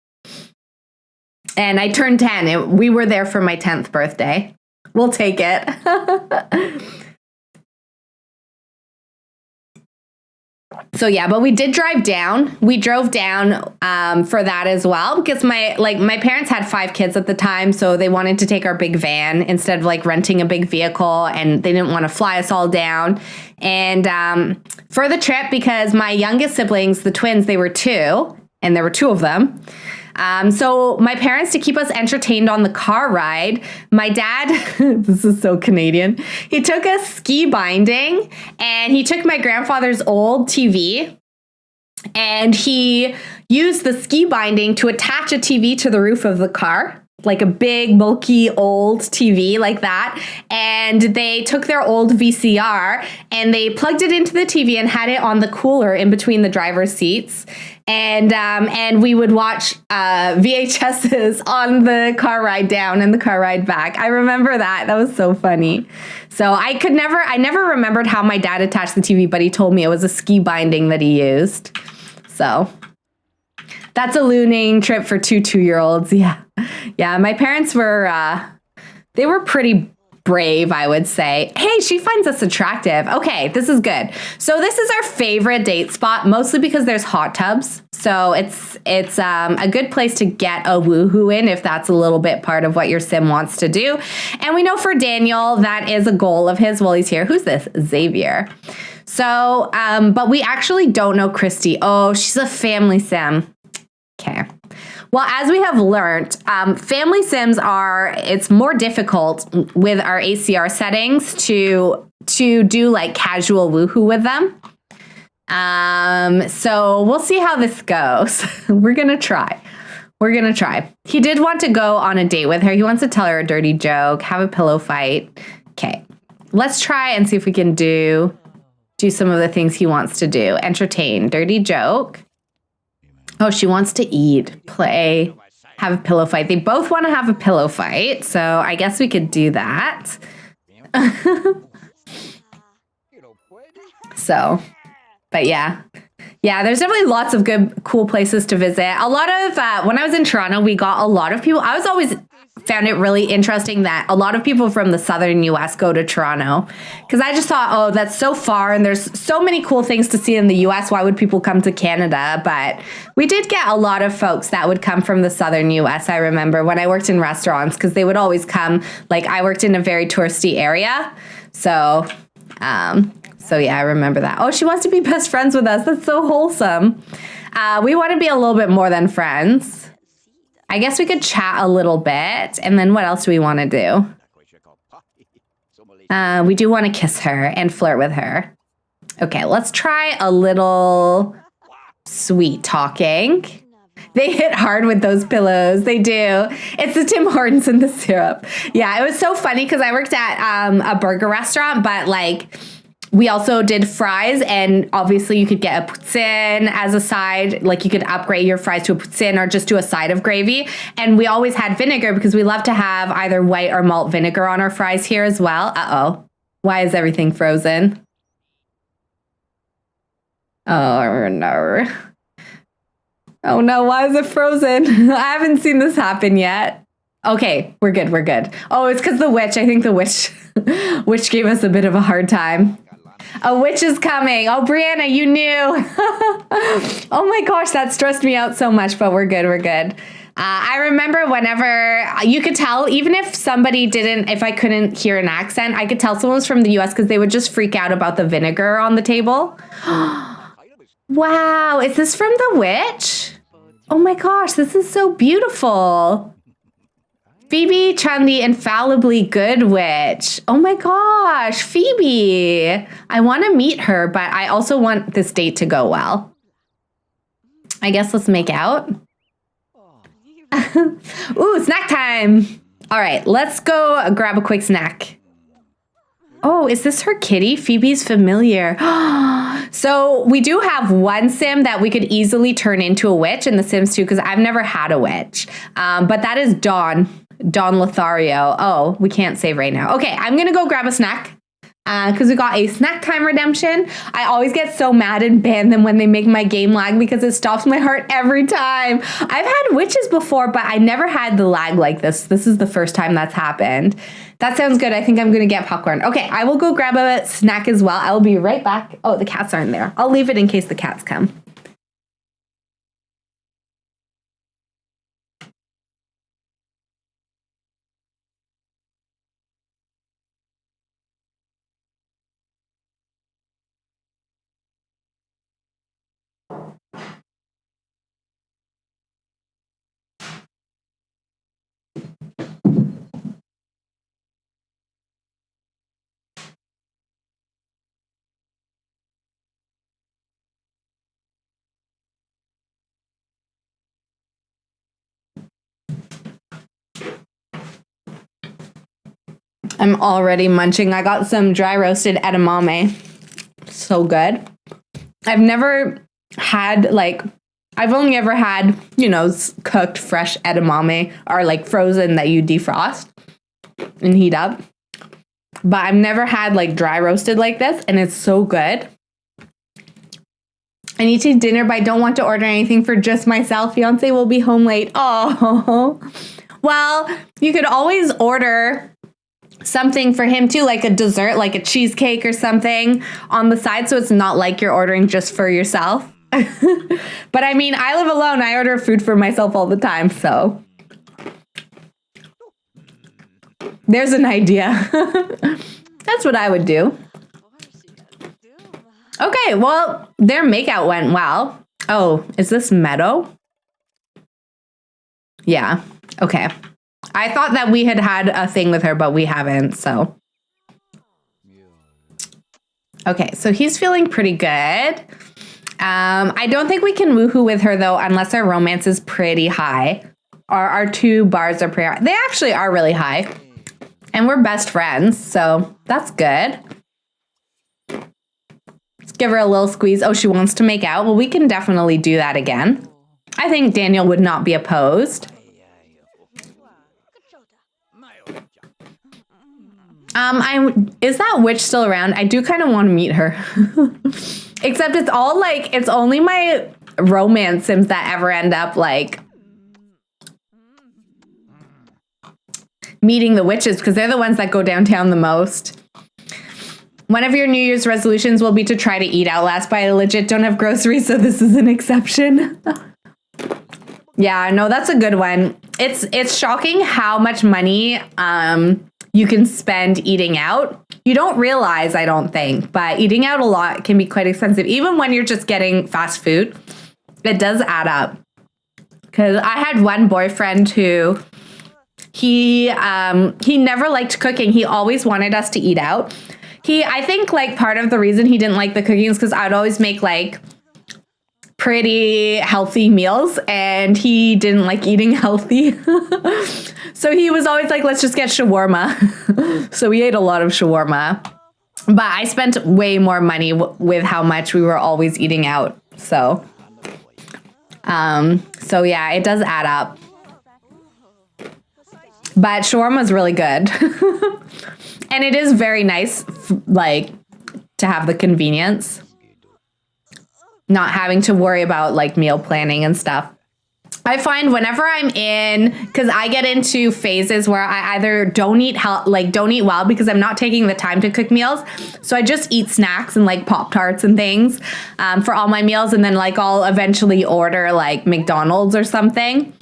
And I turned 10. We were there for my 10th birthday. We'll take it. So yeah, but we did drive down. We drove down for that as well because my parents had 5 kids at the time, so they wanted to take our big van instead of like renting a big vehicle, and they didn't want to fly us all down. And for the trip, because my youngest siblings, the twins, they were 2, and there were 2 of them. So my parents, to keep us entertained on the car ride, my dad, this is so Canadian, he took us ski binding, and he took my grandfather's old TV, and he used the ski binding to attach a TV to the roof of the car, like a big, bulky, old TV like that. And they took their old VCR and they plugged it into the TV and had it on the cooler in between the driver's seats. And we would watch VHSs on the car ride down and the car ride back. I remember that. That was so funny. So I never remembered how my dad attached the TV, but he told me it was a ski binding that he used. So that's a looning trip for 2 2-year-olds. Yeah. Yeah. My parents were, they were pretty brave, I would say. Hey, she finds us attractive. Okay, this is good. So this is our favorite date spot, mostly because there's hot tubs. So it's a good place to get a woohoo in if that's a little bit part of what your sim wants to do. And we know for Daniel, that is a goal of his. Well, he's here. Who's this? Xavier. So, but we actually don't know Christy. Oh, she's a family sim. Okay. Well, as we have learned, family sims it's more difficult with our ACR settings to do like casual woohoo with them. So we'll see how this goes. We're going to try. He did want to go on a date with her. He wants to tell her a dirty joke, have a pillow fight. Okay. Let's try and see if we can do some of the things he wants to do. Entertain, dirty joke. Oh, she wants to eat, play, have a pillow fight. They both want to have a pillow fight, so I guess we could do that. So, but yeah. Yeah, there's definitely lots of good, cool places to visit. A lot of, when I was in Toronto, we got a lot of people. I was always found it really interesting that a lot of people from the southern US go to Toronto, because I just thought, oh, that's so far and there's so many cool things to see in the US. Why would people come to Canada? But we did get a lot of folks that would come from the southern US. I remember when I worked in restaurants, because they would always come, like I worked in a very touristy area. So yeah, I remember that. Oh, she wants to be best friends with us. That's so wholesome. We want to be a little bit more than friends. I guess we could chat a little bit. And then what else do we want to do? We do want to kiss her and flirt with her. Okay, let's try a little sweet talking. They hit hard with those pillows. They do. It's the Tim Hortons and the syrup. Yeah, it was so funny because I worked at a burger restaurant, but like we also did fries, and obviously you could get a poutine as a side. Like you could upgrade your fries to a poutine or just do a side of gravy. And we always had vinegar because we love to have either white or malt vinegar on our fries here as well. Uh-oh. Why is everything frozen? Oh, no. Oh no, why is it frozen? I haven't seen this happen yet. Okay, we're good, we're good. Oh, it's because the witch. I think the witch gave us a bit of a hard time. A witch is coming. Oh, Brianna, you knew. Oh my gosh, that stressed me out so much, but we're good, we're good. I remember whenever you could tell, even if somebody didn't, if I couldn't hear an accent, I could tell someone was from the US because they would just freak out about the vinegar on the table. Wow, is this from the witch? Oh my gosh, this is so beautiful. Phoebe Chun, the infallibly good witch. Oh my gosh, Phoebe. I want to meet her, but I also want this date to go well. I guess let's make out. Ooh, snack time. All right, let's go grab a quick snack. Oh, is this her kitty? Phoebe's familiar. So we do have one sim that we could easily turn into a witch in The Sims 2 because I've never had a witch. But that is Dawn Lothario. Oh, we can't save right now. Okay, I'm going to go grab a snack because we got a snack time redemption. I always get so mad and ban them when they make my game lag because it stops my heart every time. I've had witches before, but I never had the lag like this. This is the first time that's happened. That sounds good. I think I'm going to get popcorn. Okay, I will go grab a snack as well. I will be right back. Oh, the cats aren't there. I'll leave it in case the cats come. I'm already munching. I got some dry roasted edamame. So good. I've never had I've only ever had, you know, cooked fresh edamame or like frozen that you defrost and heat up. But I've never had like dry roasted like this, and it's so good. I need to eat dinner, but I don't want to order anything for just myself. Fiance will be home late. Oh, well, you could always order something for him too, like a dessert, like a cheesecake or something on the side, so it's not like you're ordering just for yourself. But I mean, I live alone. I order food for myself all the time, so there's an idea. That's what I would do. Okay, well, their makeout went well. Oh, is this Meadow? Yeah, okay. I thought that we had a thing with her, but we haven't, so. Okay, so he's feeling pretty good. I don't think we can woohoo with her, though, unless our romance is pretty high. Our 2 bars are pretty high. They actually are really high. And we're best friends, so that's good. Let's give her a little squeeze. Oh, she wants to make out? Well, we can definitely do that again. I think Daniel would not be opposed. Is that witch still around? I do kind of want to meet her. Except it's all like, it's only my romance sims that ever end up like meeting the witches because they're the ones that go downtown the most. One of your New Year's resolutions will be to try to eat out less, but I legit don't have groceries, so this is an exception. Yeah, no, that's a good one. It's shocking how much money you can spend eating out. You don't realize, I don't think, but eating out a lot can be quite expensive. Even when you're just getting fast food, it does add up. Because I had one boyfriend who he never liked cooking. He always wanted us to eat out. I think like part of the reason he didn't like the cooking is because I'd always make like pretty healthy meals, and he didn't like eating healthy. So he was always like, let's just get shawarma. So we ate a lot of shawarma. But I spent way more money with how much we were always eating out. So yeah, it does add up. But shawarma is really good. And it is very nice, like, to have the convenience. Not having to worry about, like, meal planning and stuff. I find whenever I'm because I get into phases where I either don't eat well because I'm not taking the time to cook meals. So I just eat snacks and like Pop-Tarts and things for all my meals. And then like I'll eventually order like McDonald's or something.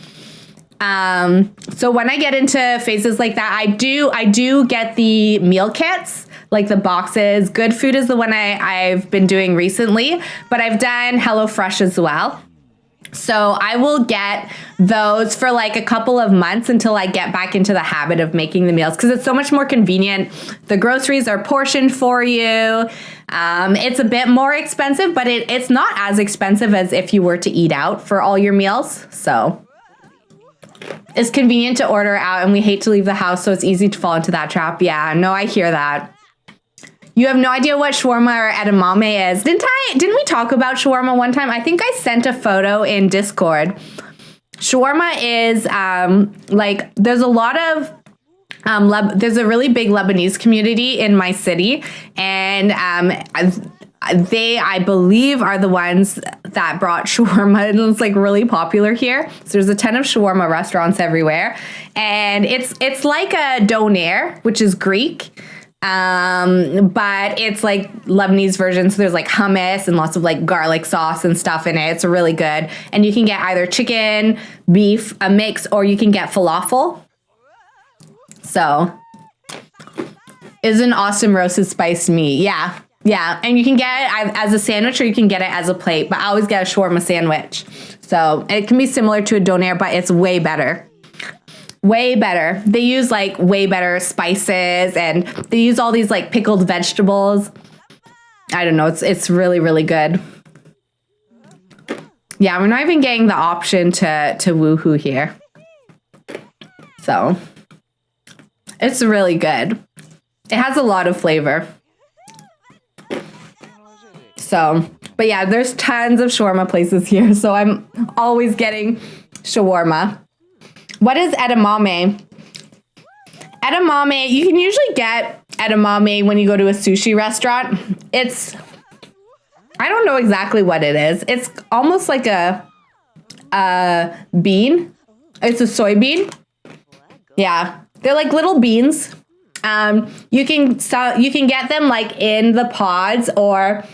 So when I get into phases like that, I do get the meal kits, like the boxes. Good Food is the one I've been doing recently, but I've done HelloFresh as well. So I will get those for like a couple of months until I get back into the habit of making the meals, because it's so much more convenient. The groceries are portioned for you. It's a bit more expensive, but it's not as expensive as if you were to eat out for all your meals. So it's convenient to order out, and we hate to leave the house, so it's easy to fall into that trap. Yeah, no, I hear that. You have no idea what shawarma or edamame is. Didn't we talk about shawarma one time? I think I sent a photo in Discord. Shawarma is like, there's a lot of there's a really big Lebanese community in my city, and they, I believe, are the ones that brought shawarma, and it's like really popular here. So there's a ton of shawarma restaurants everywhere, and it's like a doner, which is Greek. But it's like Lebanese version. So there's like hummus and lots of like garlic sauce and stuff in it. It's really good. And you can get either chicken, beef, a mix, or you can get falafel. So it's an awesome roasted spiced meat. Yeah. Yeah. And you can get it as a sandwich, or you can get it as a plate, but I always get a shawarma sandwich. So it can be similar to a doner, but it's way better. Way better. They use like way better spices, and they use all these like pickled vegetables. I don't know. It's really, really good. Yeah, we're not even getting the option to woohoo here. So it's really good. It has a lot of flavor. So, but yeah, there's tons of shawarma places here. So I'm always getting shawarma. What is edamame? Edamame, you can usually get edamame when you go to a sushi restaurant. I don't know exactly what it is. It's almost like a bean. It's a soybean. Yeah, they're like little beans. You can get them like in the pods, or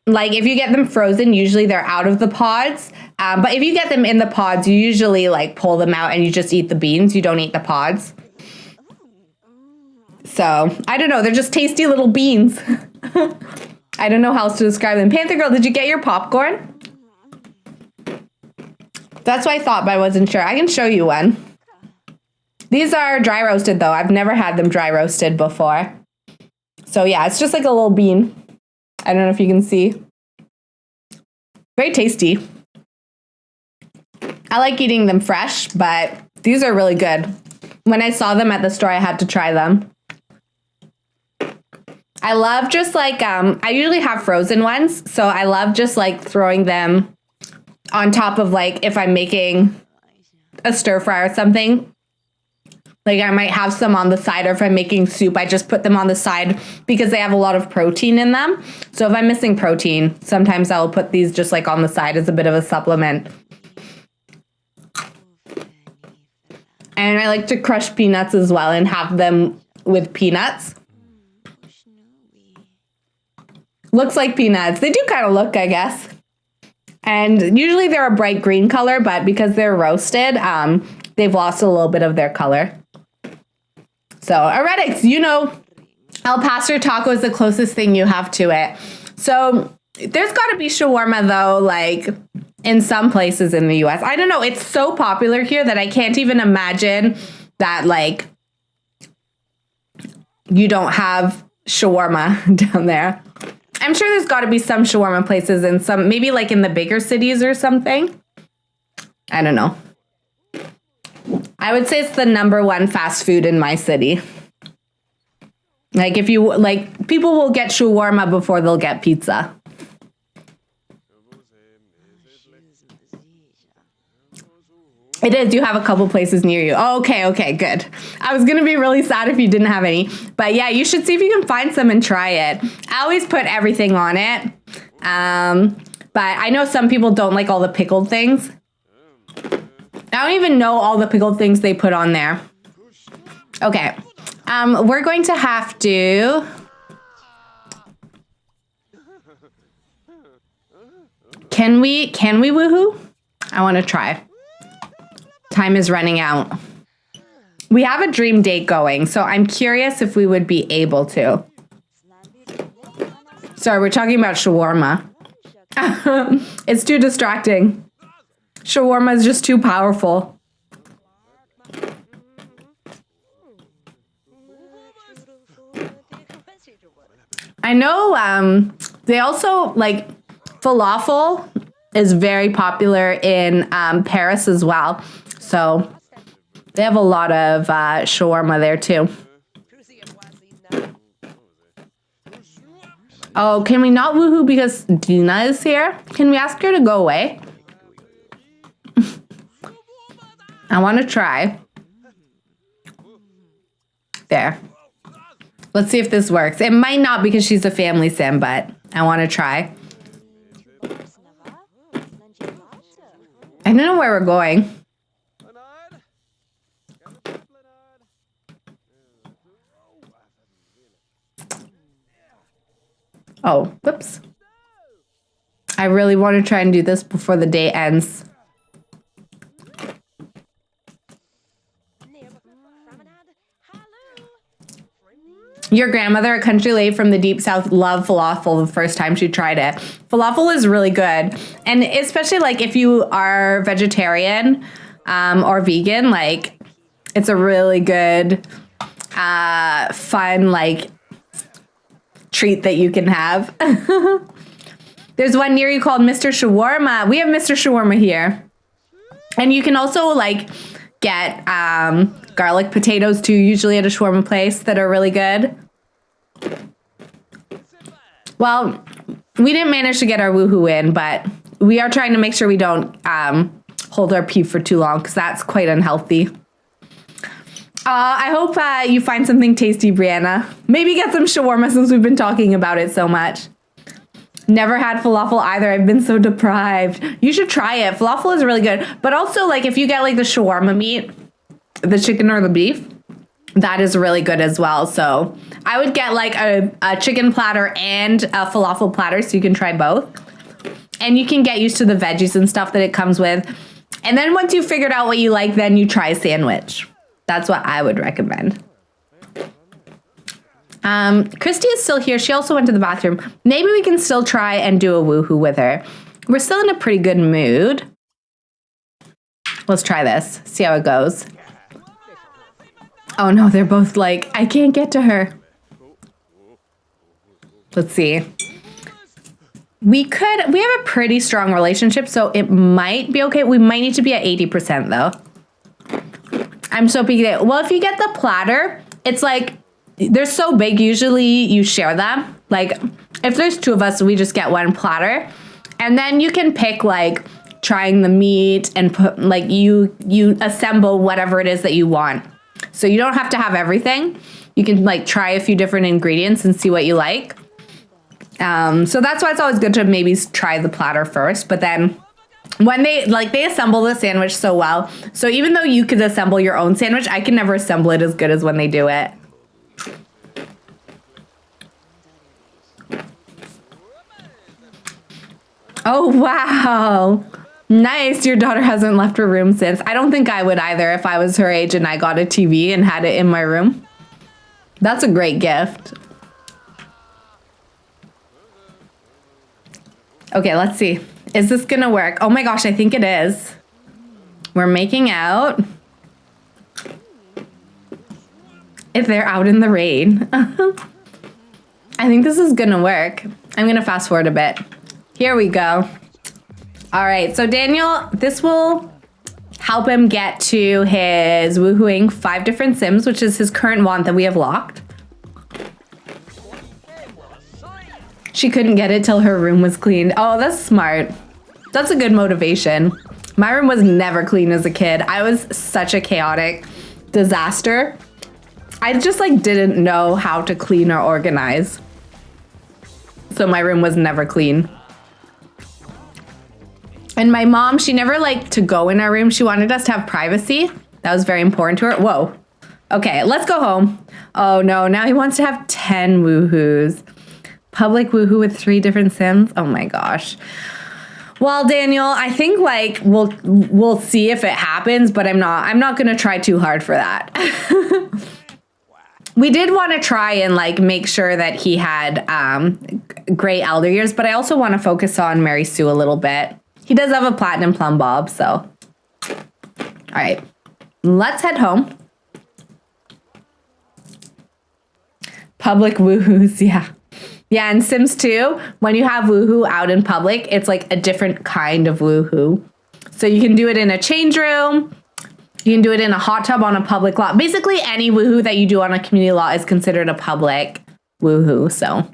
like if you get them frozen, usually they're out of the pods. But if you get them in the pods, you usually like pull them out and you just eat the beans. You don't eat the pods. So I don't know. They're just tasty little beans. I don't know how else to describe them. Panther Girl, did you get your popcorn? That's what I thought, but I wasn't sure. I can show you one. These are dry roasted though. I've never had them dry roasted before. So yeah, it's just like a little bean. I don't know if you can see. Very tasty. I like eating them fresh, but these are really good. When I saw them at the store, I had to try them. I love just like, I usually have frozen ones. So I love just like throwing them on top of like, if I'm making a stir fry or something. Like I might have some on the side, or if I'm making soup, I just put them on the side because they have a lot of protein in them. So if I'm missing protein, sometimes I'll put these just like on the side as a bit of a supplement. And I like to crush peanuts as well and have them with peanuts. Looks like peanuts. They do kind of look, I guess. And usually they're a bright green color, but because they're roasted, they've lost a little bit of their color. So, Aretics, you know, El Pastor taco is the closest thing you have to it. So, there's got to be shawarma, though, like, in some places in the U.S. I don't know. It's so popular here that I can't even imagine that, like, you don't have shawarma down there. I'm sure there's got to be some shawarma places in some, maybe like in the bigger cities or something. I don't know. I would say it's the #1 fast food in my city. Like if you, like, people will get shawarma before they'll get pizza. It is. You have a couple places near you. Oh, okay, good. I was going to be really sad if you didn't have any. But yeah, you should see if you can find some and try it. I always put everything on it. But I know some people don't like all the pickled things. I don't even know all the pickled things they put on there. Okay. We're going to have to... Can we woohoo? I want to try. Time is running out. We have a dream date going, so I'm curious if we would be able to. Sorry, we're talking about shawarma. It's too distracting. Shawarma is just too powerful. I know they also, like, falafel is very popular in Paris as well. So they have a lot of shawarma there too. Oh, can we not woohoo because Dina is here? Can we ask her to go away? I want to try. There. Let's see if this works. It might not because she's a family sim, but I want to try. I don't know where we're going. Oh, whoops. I really want to try and do this before the day ends. Your grandmother, a country lady from the deep south, loved falafel the first time she tried it. Falafel is really good. And especially like if you are vegetarian or vegan, like it's a really good, fun, like treat that you can have. There's one near you called Mr. Shawarma. We have Mr. Shawarma here. And you can also like get garlic potatoes too, usually at a shawarma place that are really good. Well, we didn't manage to get our woohoo in, but we are trying to make sure we don't hold our pee for too long because that's quite unhealthy. I hope you find something tasty, Brianna. Maybe get some shawarma since we've been talking about it so much. Never had falafel either. I've been so deprived. You should try it. Falafel is really good. But also, like, if you get, like, the shawarma meat, the chicken or the beef, that is really good as well. So I would get, like, a chicken platter and a falafel platter so you can try both. And you can get used to the veggies and stuff that it comes with. And then once you've figured out what you like, then you try a sandwich. That's what I would recommend. Christy is still here. She also went to the bathroom. Maybe we can still try and do a woohoo with her. We're still in a pretty good mood. Let's try this. See how it goes. Oh no, they're both like, I can't get to her. Let's see. We have a pretty strong relationship, so it might be okay. We might need to be at 80% though. I'm so picky. Well, if you get the platter, it's like, they're so big, usually you share them. Like, if there's two of us, we just get one platter. And then you can pick, like, trying the meat and put, like, you assemble whatever it is that you want. So you don't have to have everything. You can, like, try a few different ingredients and see what you like. So that's why it's always good to maybe try the platter first. But then when they assemble the sandwich so well. So even though you could assemble your own sandwich, I can never assemble it as good as when they do it. Oh, wow. Nice. Your daughter hasn't left her room since. I don't think I would either if I was her age and I got a TV and had it in my room. That's a great gift. Okay, let's see. Is this gonna work? Oh my gosh, I think it is. We're making out. If they're out in the rain. I think this is gonna work. I'm going to fast forward a bit. Here we go. All right, so Daniel, this will help him get to his woohooing 5 different Sims, which is his current want that we have locked. She couldn't get it till her room was cleaned. Oh, that's smart. That's a good motivation. My room was never clean as a kid. I was such a chaotic disaster. I just like didn't know how to clean or organize. So my room was never clean. And my mom, she never liked to go in our room. She wanted us to have privacy. That was very important to her. Whoa. Okay, let's go home. Oh no, now he wants to have 10 woohoos. Public woohoo with 3 different Sims. Oh my gosh. Well, Daniel, I think like we'll see if it happens, but I'm not gonna try too hard for that. We did want to try and like make sure that he had great elder years, but I also want to focus on Mary Sue a little bit. He does have a platinum plum bob, so. All right, let's head home. Public woohoos, yeah. Yeah, in Sims 2, when you have woohoo out in public, it's like a different kind of woohoo. So you can do it in a change room. You can do it in a hot tub on a public lot. Basically, any woohoo that you do on a community lot is considered a public woohoo, so.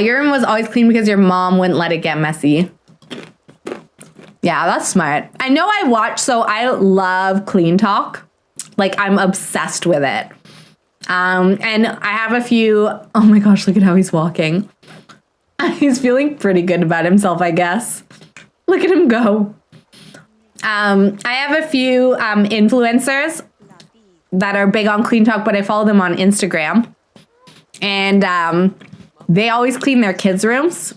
Your room was always clean because your mom wouldn't let it get messy. Yeah, that's smart. I know I watch, so I love Clean Talk. Like, I'm obsessed with it. And I have a few, oh my gosh, look at how he's walking. He's feeling pretty good about himself, I guess. Look at him go. I have a few influencers that are big on Clean Talk, but I follow them on Instagram. And they always clean their kids' rooms.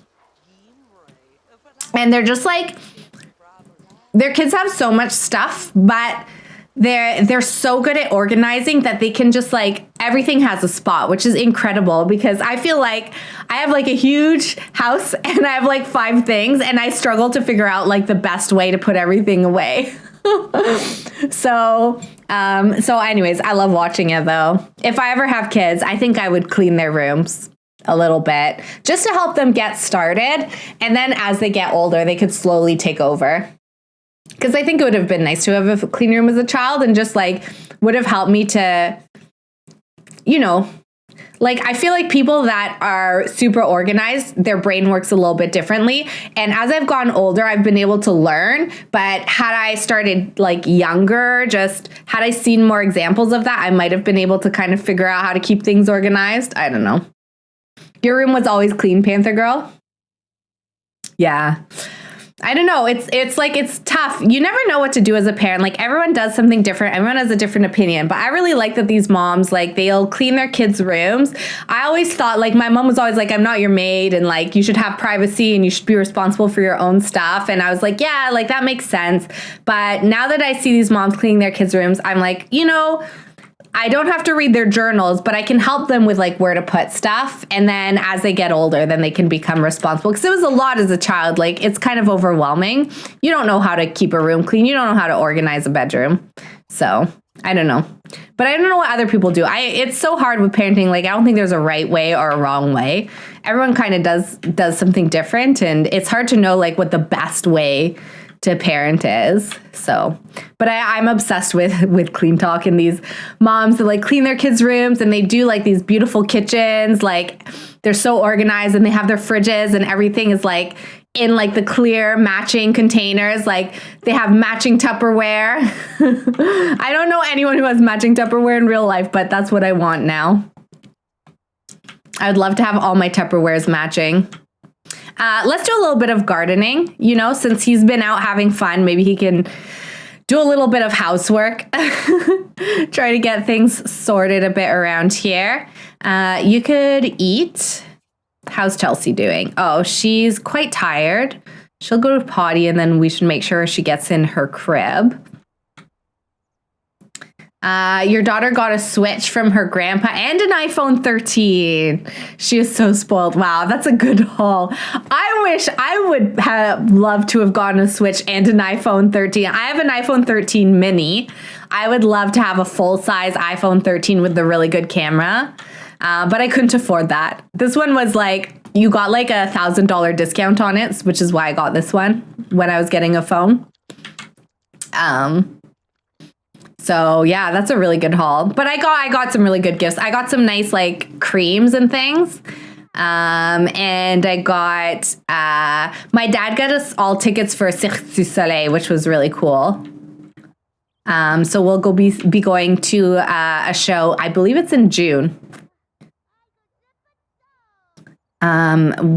And they're just like, their kids have so much stuff, but they're so good at organizing that they can just like, everything has a spot, which is incredible because I feel like I have like a huge house and I have like 5 things and I struggle to figure out like the best way to put everything away. So anyways, I love watching it though. If I ever have kids, I think I would clean their rooms a little bit just to help them get started. And then as they get older, they could slowly take over. Because I think it would have been nice to have a clean room as a child and just like would have helped me to, you know, like I feel like people that are super organized, their brain works a little bit differently. And as I've gotten older, I've been able to learn. But had I started like younger, just had I seen more examples of that, I might have been able to kind of figure out how to keep things organized. I don't know. Your room was always clean, Panther Girl? Yeah. I don't know. It's like, it's tough. You never know what to do as a parent. Like everyone does something different. Everyone has a different opinion, but I really like that these moms, like they'll clean their kids' rooms. I always thought like my mom was always like, I'm not your maid and like you should have privacy and you should be responsible for your own stuff. And I was like, yeah, like that makes sense. But now that I see these moms cleaning their kids' rooms, I'm like, you know, I don't have to read their journals, but I can help them with like where to put stuff. And then as they get older, then they can become responsible. Because it was a lot as a child. Like it's kind of overwhelming. You don't know how to keep a room clean. You don't know how to organize a bedroom. So I don't know. But I don't know what other people do. It's so hard with parenting. Like I don't think there's a right way or a wrong way. Everyone kind of does something different. And it's hard to know like what the best way to parent is. So, but I'm obsessed with Clean Talk and these moms that like clean their kids' rooms and they do like these beautiful kitchens. Like they're so organized and they have their fridges and everything is like in like the clear matching containers. Like they have matching Tupperware. I don't know anyone who has matching Tupperware in real life, but that's what I want now. I would love to have all my Tupperwares matching. Let's do a little bit of gardening, you know, since he's been out having fun, maybe he can do a little bit of housework, try to get things sorted a bit around here. You could eat. How's Chelsea doing? Oh, she's quite tired. She'll go to potty and then we should make sure she gets in her crib. Your daughter got a Switch from her grandpa and an iPhone 13. She is so spoiled. Wow, that's a good haul. I wish I would have loved to have gotten a Switch and an iPhone 13. I have an iPhone 13 mini. I would love to have a full-size iPhone 13 with the really good camera. but I couldn't afford that. This one was like, you got like $1,000 discount on it, which is why I got this one when I was getting a phone. So yeah, that's a really good haul. But I got some really good gifts. I got some nice like creams and things. And I got, my dad got us all tickets for Cirque du Soleil, which was really cool. So we'll be going to a show. I believe it's in June.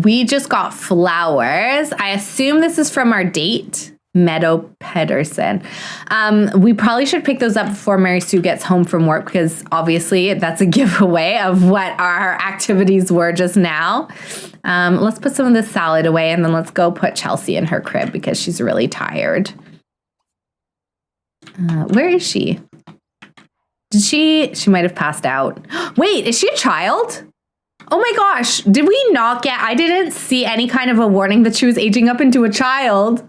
We just got flowers. I assume this is from our date, Meadow Pedersen. We probably should pick those up before Mary Sue gets home from work, because obviously that's a giveaway of what our activities were just now. Let's put some of this salad away, and then let's go put Chelsea in her crib because she's really tired. Where is she? She might have passed out. Wait, is she a child? Oh my gosh, did we not get, I didn't see any kind of a warning that she was aging up into a child.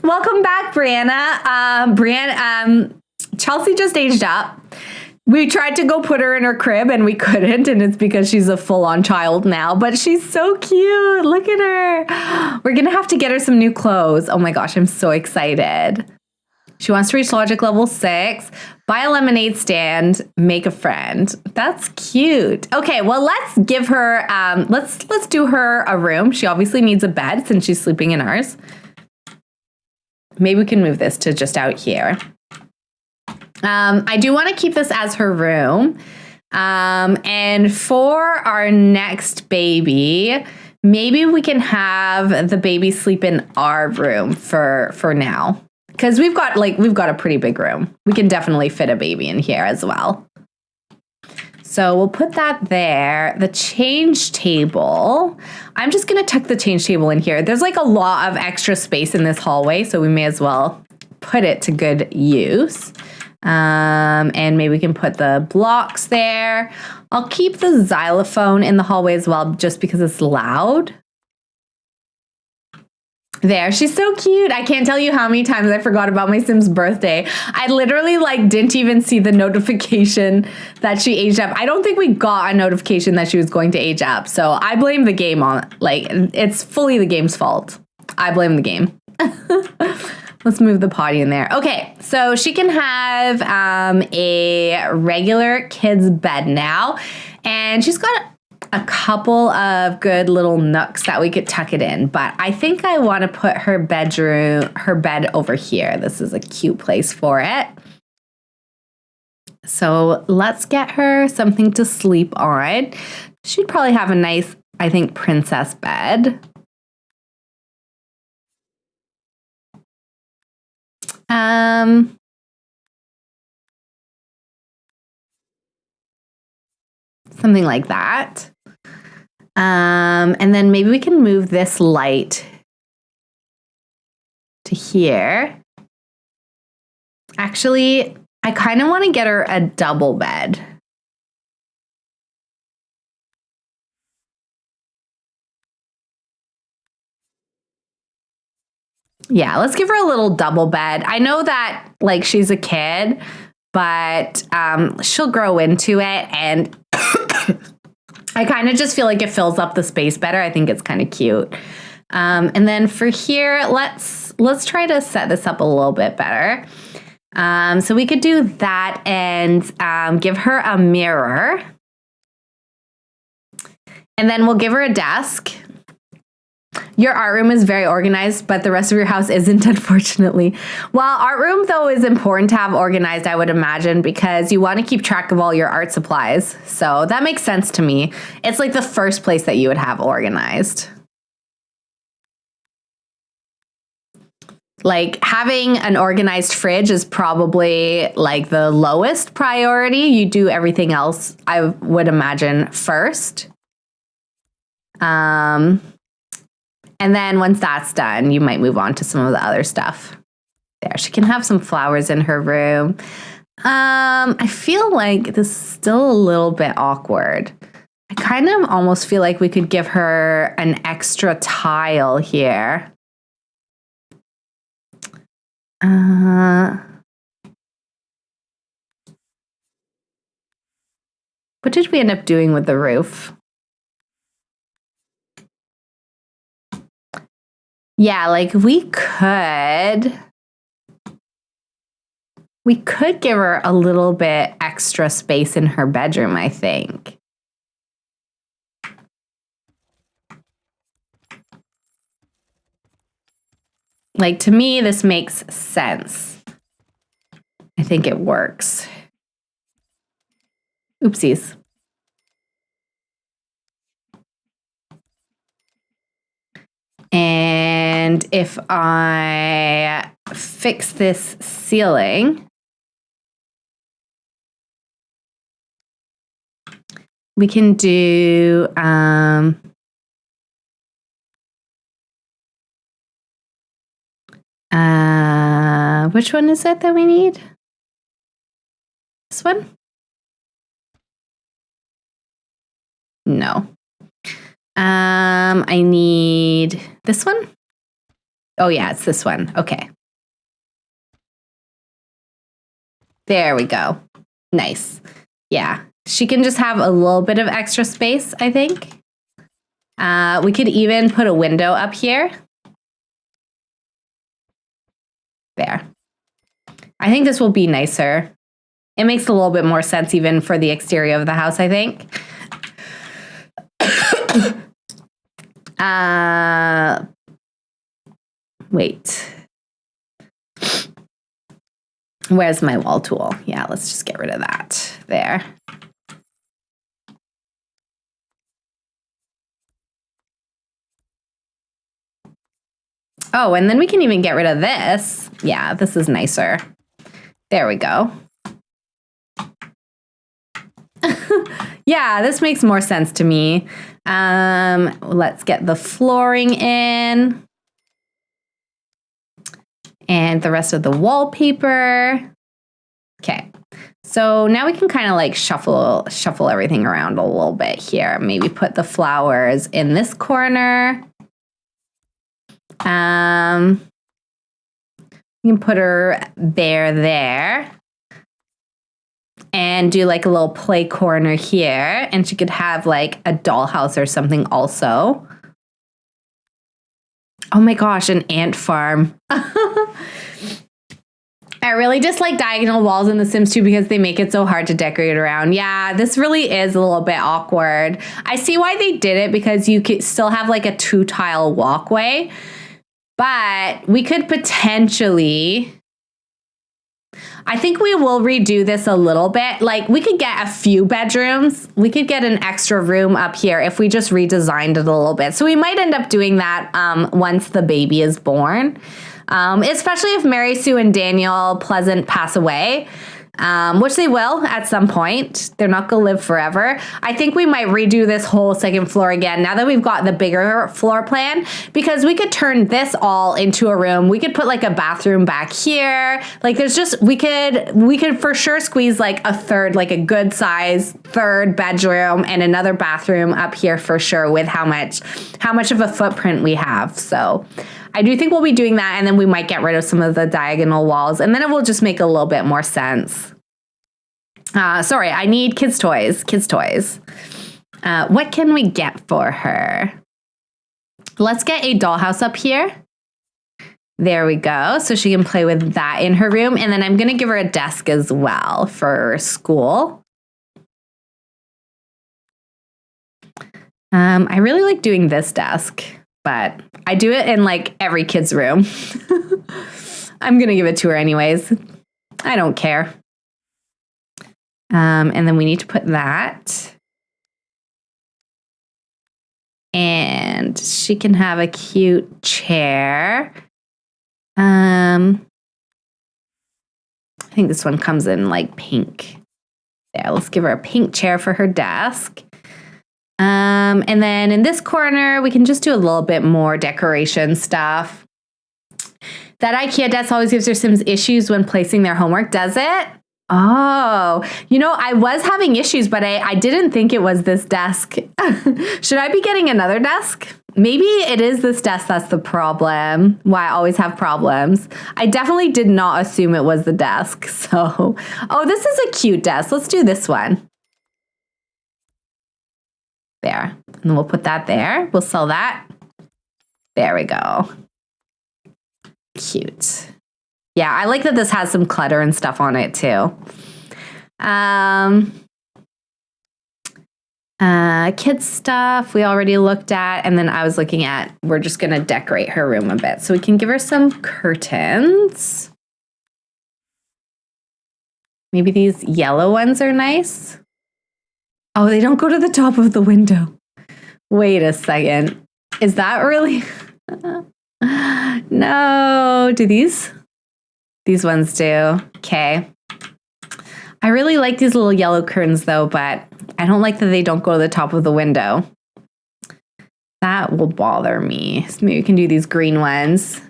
Welcome back, Brianna. Chelsea just aged up. We tried to go put her in her crib and we couldn't, and it's because she's a full-on child now, but she's so cute. Look at her. We're gonna have to get her some new clothes. Oh my gosh, I'm so excited. She wants to reach logic level 6, buy a lemonade stand, make a friend. That's cute. Okay, well, let's give her, let's do her a room. She obviously needs a bed since she's sleeping in ours. Maybe we can move this to just out here. I do want to keep this as her room. And for our next baby, maybe we can have the baby sleep in our room for now. Because we've got a pretty big room. We can definitely fit a baby in here as well. So we'll put that there. The change table. I'm just going to tuck the change table in here. There's like a lot of extra space in this hallway, so we may as well put it to good use. And maybe we can put the blocks there. I'll keep the xylophone in the hallway as well, just because it's loud. There, she's so cute. I can't tell you how many times I forgot about my Sim's birthday. I literally didn't even see the notification that she aged up. I don't think we got a notification that she was going to age up. So I blame the game on, it's fully the game's fault. I blame the game. Let's move the potty in there. Okay, so she can have a regular kid's bed now. And she's got a couple of good little nooks that we could tuck it in, but I think I want to put her bed over here. This is a cute place for it. So let's get her something to sleep on. She'd probably have a nice, I think, princess bed. Something like that. And then maybe we can move this light to here. Actually, I kind of want to get her a double bed. Yeah, let's give her a little double bed. I know that she's a kid, but she'll grow into it, and I kind of just feel like it fills up the space better. I think it's kind of cute. And then for here, let's try to set this up a little bit better. So we could do that and give her a mirror. And then we'll give her a desk. Your art room is very organized, but the rest of your house isn't, unfortunately. Well, art room, though, is important to have organized, I would imagine, because you want to keep track of all your art supplies. So that makes sense to me. It's like the first place that you would have organized. Having an organized fridge is probably the lowest priority. You do everything else, I would imagine, first. And then once that's done, you might move on to some of the other stuff. There, she can have some flowers in her room. I feel like this is still a little bit awkward. I kind of almost feel like we could give her an extra tile here. What did we end up doing with the roof? Yeah, like we could give her a little bit extra space in her bedroom, I think. Like, to me, this makes sense. I think it works. Oopsies. And if I fix this ceiling, we can do which one is it that we need? This one? No. I need this one. Oh yeah, it's this one. Okay. There we go. Nice. Yeah. She can just have a little bit of extra space, I think. We could even put a window up here. There. I think this will be nicer. It makes a little bit more sense even for the exterior of the house, I think. Wait. Where's my wall tool? Yeah, let's just get rid of that. There. Oh, and then we can even get rid of this. Yeah, this is nicer. There we go. Yeah, this makes more sense to me. Let's get the flooring in. And the rest of the wallpaper. Okay. So now we can kind of like shuffle everything around a little bit here. Maybe put the flowers in this corner. You can put her bear there. And do like a little play corner here. And she could have like a dollhouse or something also. Oh my gosh, an ant farm. I really dislike diagonal walls in The Sims 2 because they make it so hard to decorate around. Yeah, this really is a little bit awkward. I see why they did it because you could still have like a 2-tile walkway. But we could potentially... I think we will redo this a little bit. Like, we could get a few bedrooms. We could get an extra room up here if we just redesigned it a little bit. So we might end up doing that once the baby is born. Especially if Mary Sue and Daniel Pleasant pass away. Which they will at some point. They're not going to live forever. I think we might redo this whole second floor again now that we've got the bigger floor plan, because we could turn this all into a room. We could put like a bathroom back here. Like there's just, we could for sure squeeze like a third, like a good size third bedroom and another bathroom up here for sure with how much of a footprint we have. So I do think we'll be doing that, and then we might get rid of some of the diagonal walls, and then it will just make a little bit more sense. Sorry, I need kids' toys. What can we get for her? Let's get a dollhouse up here. There we go. So she can play with that in her room, and then I'm going to give her a desk as well for school. I really like doing this desk, but I do it in like every kid's room. I'm going to give it to her anyways. I don't care. And then we need to put that. And she can have a cute chair. I think this one comes in like pink. Yeah, let's give her a pink chair for her desk. And then in this corner, we can just do a little bit more decoration stuff. That IKEA desk always gives their Sims issues when placing their homework, does it? Oh, you know, I was having issues, but I didn't think it was this desk. Should I be getting another desk? Maybe it is this desk that's the problem, why I always have problems. I definitely did not assume it was the desk. So, oh, this is a cute desk. Let's do this one. There. And then we'll put that there. We'll sell that. There we go. Cute. Yeah, I like that this has some clutter and stuff on it too. Kids stuff we already looked at, and then I was looking at, we're just gonna decorate her room a bit. So we can give her some curtains. Maybe these yellow ones are nice. Oh, they don't go to the top of the window. Wait a second. Is that really? No. Do these ones do? Okay. I really like these little yellow curtains though, but I don't like that they don't go to the top of the window. That will bother me. So maybe we can do these green ones.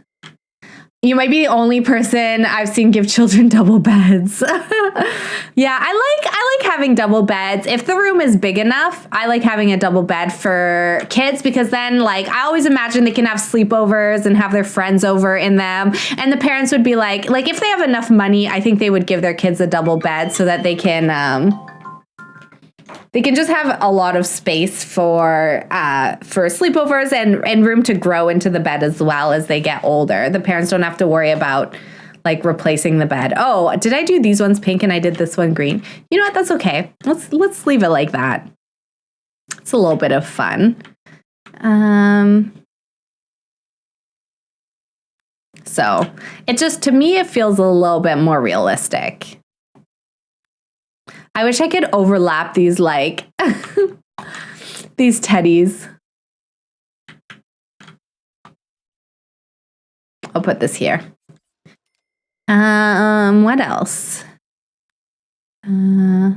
You might be the only person I've seen give children double beds. Yeah, I like having double beds. If the room is big enough, I like having a double bed for kids, because then like I always imagine they can have sleepovers and have their friends over in them. And the parents would be like if they have enough money, I think they would give their kids a double bed so that they can just have a lot of space for sleepovers and room to grow into the bed as well as they get older. The parents don't have to worry about like replacing the bed. Oh, did I do these ones pink and I did this one green? You know what? That's okay. Let's leave it like that. It's a little bit of fun. So it just, to me, it feels a little bit more realistic. I wish I could overlap these like these teddies. I'll put this here. What else? A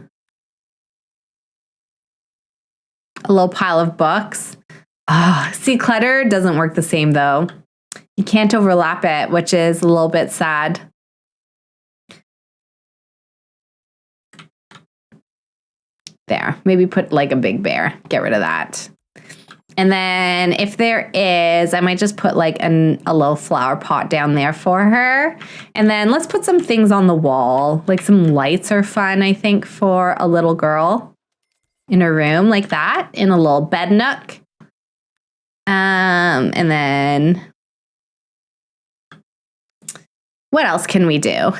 little pile of books. Oh, see, clutter doesn't work the same though. You can't overlap it, which is a little bit sad. There, maybe put like a big bear, get rid of that. And then if there is, I might just put like a little flower pot down there for her. And then let's put some things on the wall, like some lights are fun, I think, for a little girl in her room like that, in a little bed nook. And then what else can we do?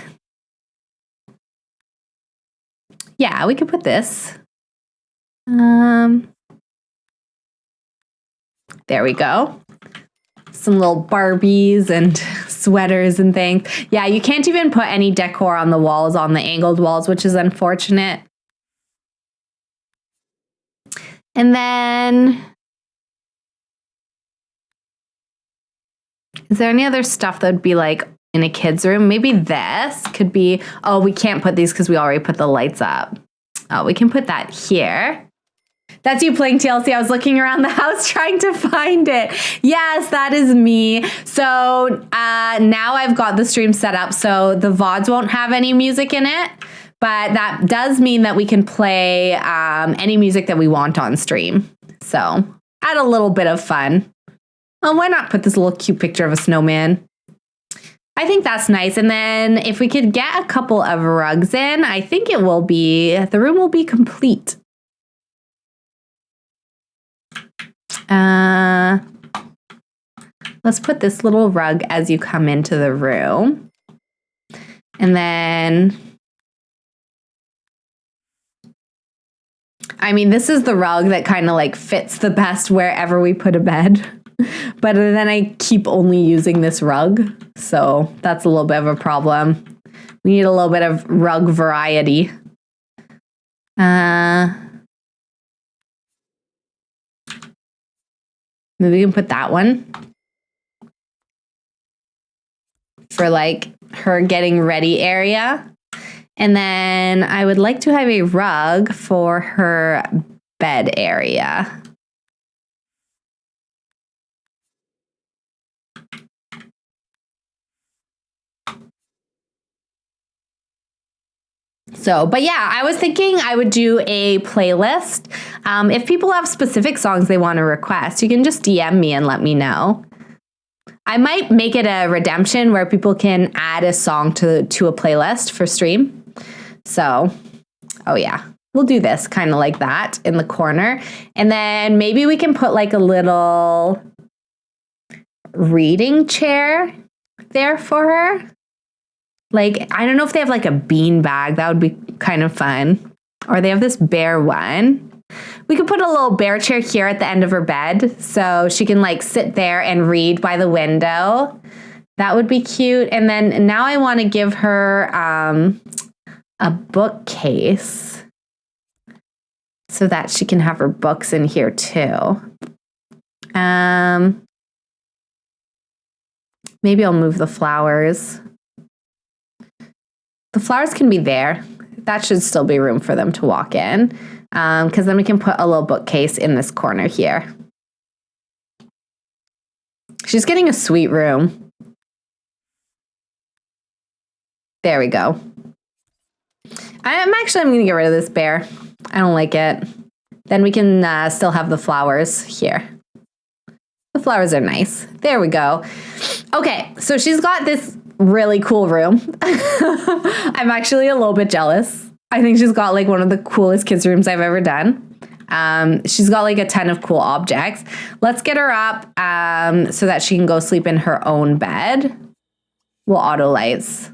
Yeah, we could put this. There we go. Some little Barbies and sweaters and things. Yeah, you can't even put any decor on the walls, on the angled walls, which is unfortunate. And then, is there any other stuff that would be like in a kid's room? Maybe this could be, oh, we can't put these because we already put the lights up. Oh, we can put that here. That's you playing TLC. I was looking around the house trying to find it. Yes, that is me. So now I've got the stream set up so the VODs won't have any music in it, but that does mean that we can play any music that we want on stream. So add a little bit of fun. Well, why not put this little cute picture of a snowman? I think that's nice. And then if we could get a couple of rugs in, I think the room will be complete. Let's put this little rug as you come into the room. And then, I mean, this is the rug that kind of like fits the best wherever we put a bed. But then I keep only using this rug. So that's a little bit of a problem. We need a little bit of rug variety. Maybe we can put that one for like her getting ready area. And then I would like to have a rug for her bed area. So, but yeah, I was thinking I would do a playlist. If people have specific songs they want to request, you can just DM me and let me know. I might make it a redemption where people can add a song to a playlist for stream. So, oh yeah, we'll do this kind of like that in the corner. And then maybe we can put like a little reading chair there for her. Like, I don't know if they have like a bean bag. That would be kind of fun. Or they have this bear one. We could put a little bear chair here at the end of her bed so she can like sit there and read by the window. That would be cute. And then now I want to give her a bookcase so that she can have her books in here too. Maybe I'll move the flowers. The flowers can be there. That should still be room for them to walk in. Because then we can put a little bookcase in this corner here. She's getting a sweet room. There we go. I'm going to get rid of this bear. I don't like it. Then we can still have the flowers here. The flowers are nice. There we go. Okay, so she's got this really cool room. I'm actually a little bit jealous. I think she's got like one of the coolest kids' rooms I've ever done. She's got like a ton of cool objects. Let's get her up so that she can go sleep in her own bed. We'll auto lights.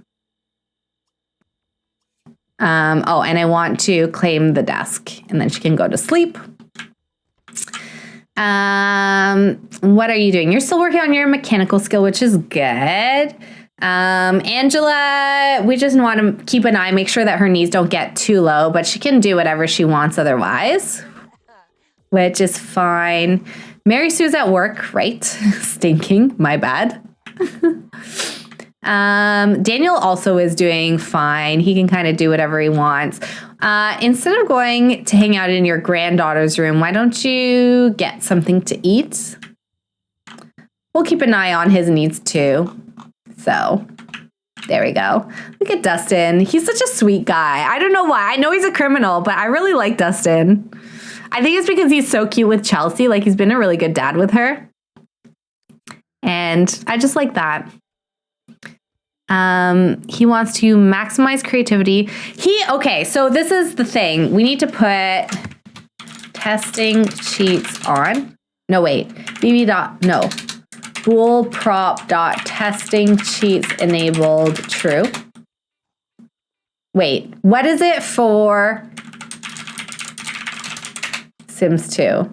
Oh, and I want to claim the desk and then she can go to sleep. What are you doing? You're still working on your mechanical skill, which is good. Angela, we just want to keep an eye, make sure that her knees don't get too low, but she can do whatever she wants otherwise, which is fine. Mary Sue's at work, right? Stinking, my bad. Daniel also is doing fine. He can kind of do whatever he wants. Instead of going to hang out in your granddaughter's room, why don't you get something to eat? We'll keep an eye on his needs too. So there we go. Look at Dustin. He's such a sweet guy. I don't know why. I know he's a criminal, but I really like Dustin. I think it's because he's so cute with Chelsea. Like, he's been a really good dad with her. And I just like that. He wants to maximize creativity. Okay, so this is the thing. We need to put testing cheats on. No, wait. No. Bool prop dot testing cheats enabled true. Wait, what is it for Sims 2?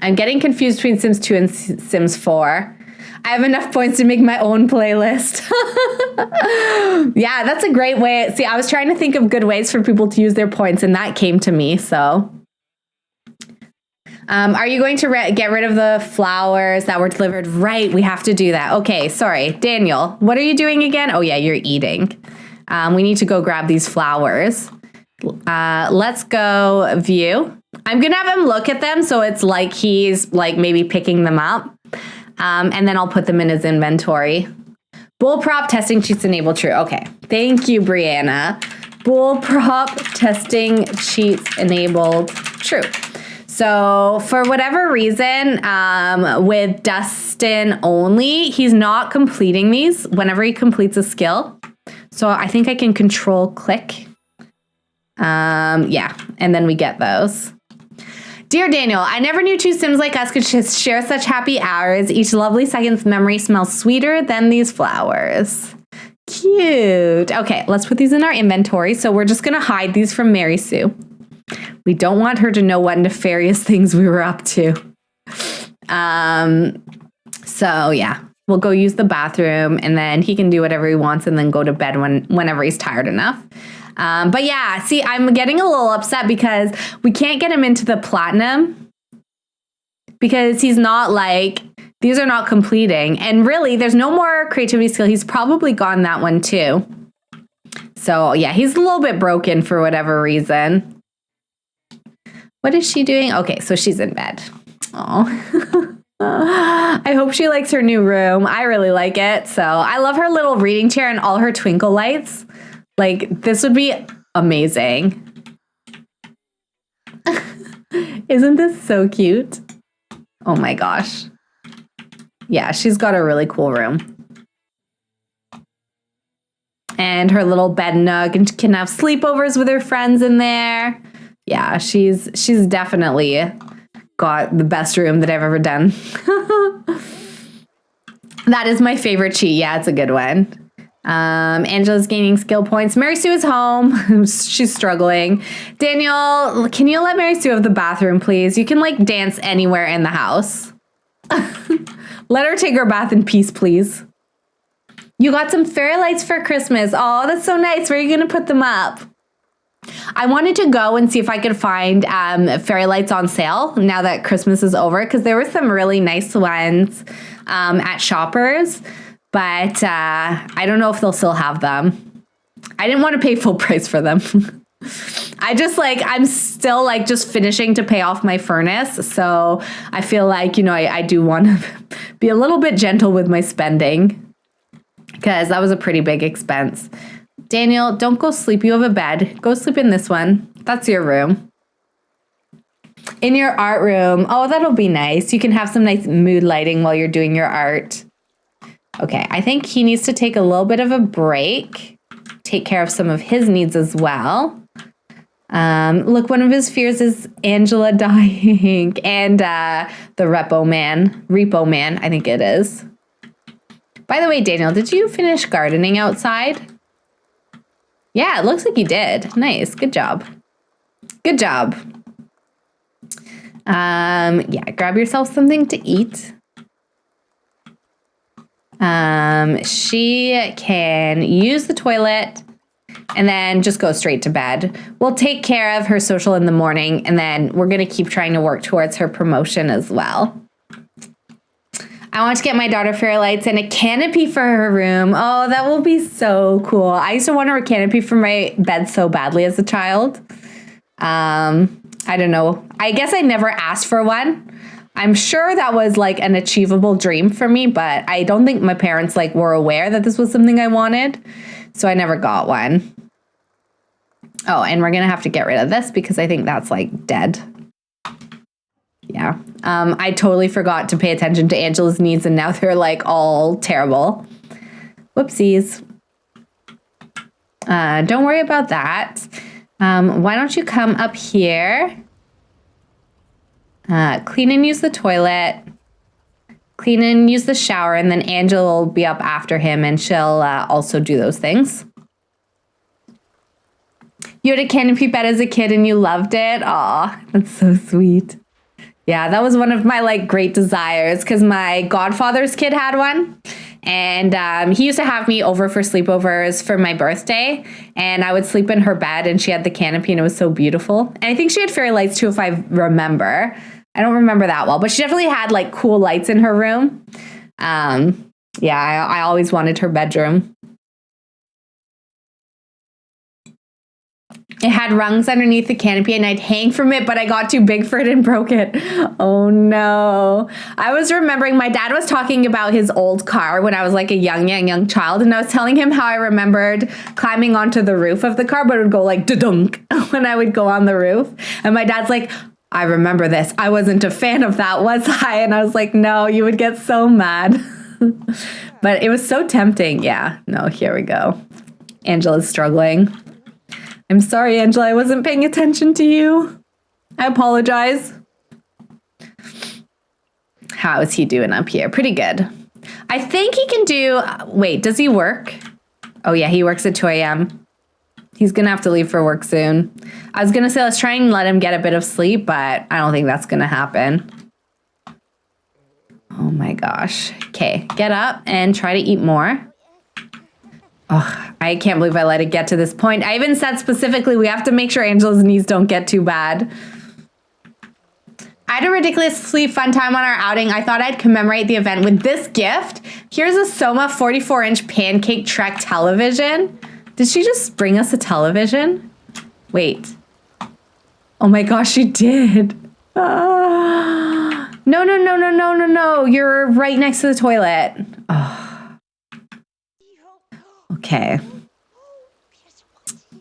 I'm getting confused between Sims 2 and Sims 4. I have enough points to make my own playlist. Yeah, that's a great way. See, I was trying to think of good ways for people to use their points, and that came to me, so. Are you going to get rid of the flowers that were delivered? Right, we have to do that. Okay, sorry. Daniel, what are you doing again? Oh, yeah, you're eating. We need to go grab these flowers. Let's go view. I'm going to have him look at them so it's like he's like maybe picking them up. And then I'll put them in his inventory. Bool prop testing cheats enable true. Okay, thank you, Brianna. Bool prop testing cheats enabled true. So for whatever reason, with Dustin only, he's not completing these whenever he completes a skill. So I think I can control click. Yeah, and then we get those. Dear Daniel, I never knew two Sims like us could share such happy hours. Each lovely second's memory smells sweeter than these flowers. Cute. Okay, let's put these in our inventory. So we're just going to hide these from Mary Sue. We don't want her to know what nefarious things we were up to. So yeah, we'll go use the bathroom and then he can do whatever he wants and then go to bed whenever he's tired enough. But yeah, see, I'm getting a little upset because we can't get him into the platinum because he's not like, these are not completing. And really, there's no more creativity skill. He's probably gone that one too. So yeah, he's a little bit broken for whatever reason. What is she doing? Okay, so she's in bed. Oh. I hope she likes her new room. I really like it. So I love her little reading chair and all her twinkle lights. Like, this would be amazing. Isn't this so cute? Oh my gosh. Yeah, she's got a really cool room. and her little bed nook, and she can have sleepovers with her friends in there. Yeah, she's definitely got the best room that I've ever done. That is my favorite cheat. Yeah, it's a good one. Angela's gaining skill points. Mary Sue is home. She's struggling. Daniel, can you let Mary Sue have the bathroom, please? You can like dance anywhere in the house. Let her take her bath in peace, please. You got some fairy lights for Christmas. Oh, that's so nice. Where are you going to put them up? I wanted to go and see if I could find fairy lights on sale now that Christmas is over, because there were some really nice ones at Shoppers, but I don't know if they'll still have them. I didn't want to pay full price for them. I'm still like just finishing to pay off my furnace, so I feel like, you know, I do want to be a little bit gentle with my spending, because that was a pretty big expense. Daniel, don't go sleep. You have a bed. Go sleep in this one. That's your room. In your art room. Oh, that'll be nice. You can have some nice mood lighting while you're doing your art. Okay, I think he needs to take a little bit of a break. Take care of some of his needs as well. Look, one of his fears is Angela dying. And the Repo Man, I think it is. By the way, Daniel, did you finish gardening outside? Yeah, it looks like you did. Nice. Good job. Good job. Yeah, grab yourself something to eat. She can use the toilet and then just go straight to bed. We'll take care of her social in the morning, and then we're going to keep trying to work towards her promotion as well. I want to get my daughter fairy lights and a canopy for her room. Oh, that will be so cool. I used to want a canopy for my bed so badly as a child. I don't know. I guess I never asked for one. I'm sure that was like an achievable dream for me, but I don't think my parents like were aware that this was something I wanted. So I never got one. Oh, and we're going to have to get rid of this because I think that's like dead. Yeah. I totally forgot to pay attention to Angela's needs, and now they're like all terrible. Whoopsies. Don't worry about that. Why don't you come up here? Clean and use the toilet. Clean and use the shower, and then Angela will be up after him, and she'll also do those things. You had a canopy bed as a kid and you loved it? Aw, that's so sweet. Yeah, that was one of my like great desires, because my godfather's kid had one, and he used to have me over for sleepovers for my birthday, and I would sleep in her bed, and she had the canopy, and it was so beautiful. And I think she had fairy lights too, if I remember. I don't remember that well, but she definitely had like cool lights in her room. Yeah, I always wanted her bedroom. It had rungs underneath the canopy, and I'd hang from it, but I got too big for it and broke it. Oh no. I was remembering my dad was talking about his old car when I was like a young child, and I was telling him how I remembered climbing onto the roof of the car, but it would go like da-dunk when I would go on the roof. And my dad's like, I remember this. I wasn't a fan of that, was I? And I was like, no, you would get so mad. But it was so tempting. Yeah, no, here we go. Angela's struggling. I'm sorry, Angela, I wasn't paying attention to you. I apologize. How is he doing up here? Pretty good. I think he can do, wait, does he work? Oh yeah, he works at 2 a.m. He's gonna have to leave for work soon. I was gonna say, let's try and let him get a bit of sleep, but I don't think that's gonna happen. Oh my gosh. Okay, get up and try to eat more. Oh, I can't believe I let it get to this point. I even said specifically we have to make sure Angela's knees don't get too bad. I had a ridiculously fun time on our outing. I thought I'd commemorate the event with this gift. Here's a Soma 44-inch pancake Trek television. Did she just bring us a television? Wait. Oh my gosh, she did. No. You're right next to the toilet. Oh. Okay.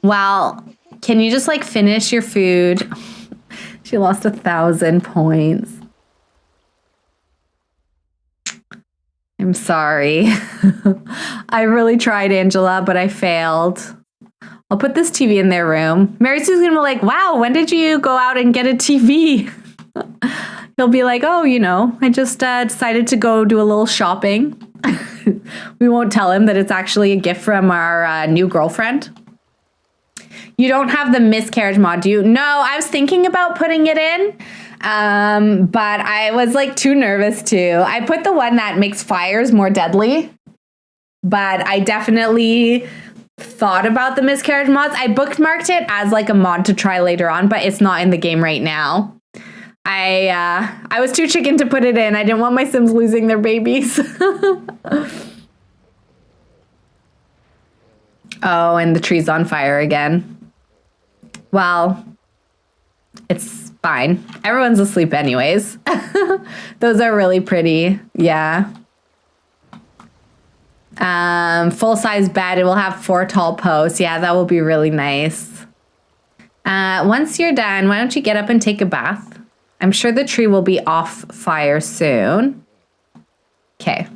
Well, can you just like finish your food? She lost 1,000 points. I'm sorry. I really tried, Angela, but I failed. I'll put this TV in their room. Mary Sue's gonna be like, wow, when did you go out and get a TV? He'll be like, oh, I just decided to go do a little shopping. We won't tell him that it's actually a gift from our new girlfriend. You don't have the miscarriage mod, do you? No, I was thinking about putting it in, but I was like too nervous to. I put the one that makes fires more deadly, but I definitely thought about the miscarriage mods. I bookmarked it as like a mod to try later on, but it's not in the game right now. I was too chicken to put it in. I didn't want my Sims losing their babies. Oh, and the tree's on fire again. Well, it's fine. Everyone's asleep anyways. Those are really pretty. Yeah. Full-size bed. It will have 4 tall posts. Yeah, that will be really nice. Once you're done, why don't you get up and take a bath? I'm sure the tree will be off fire soon. Okay.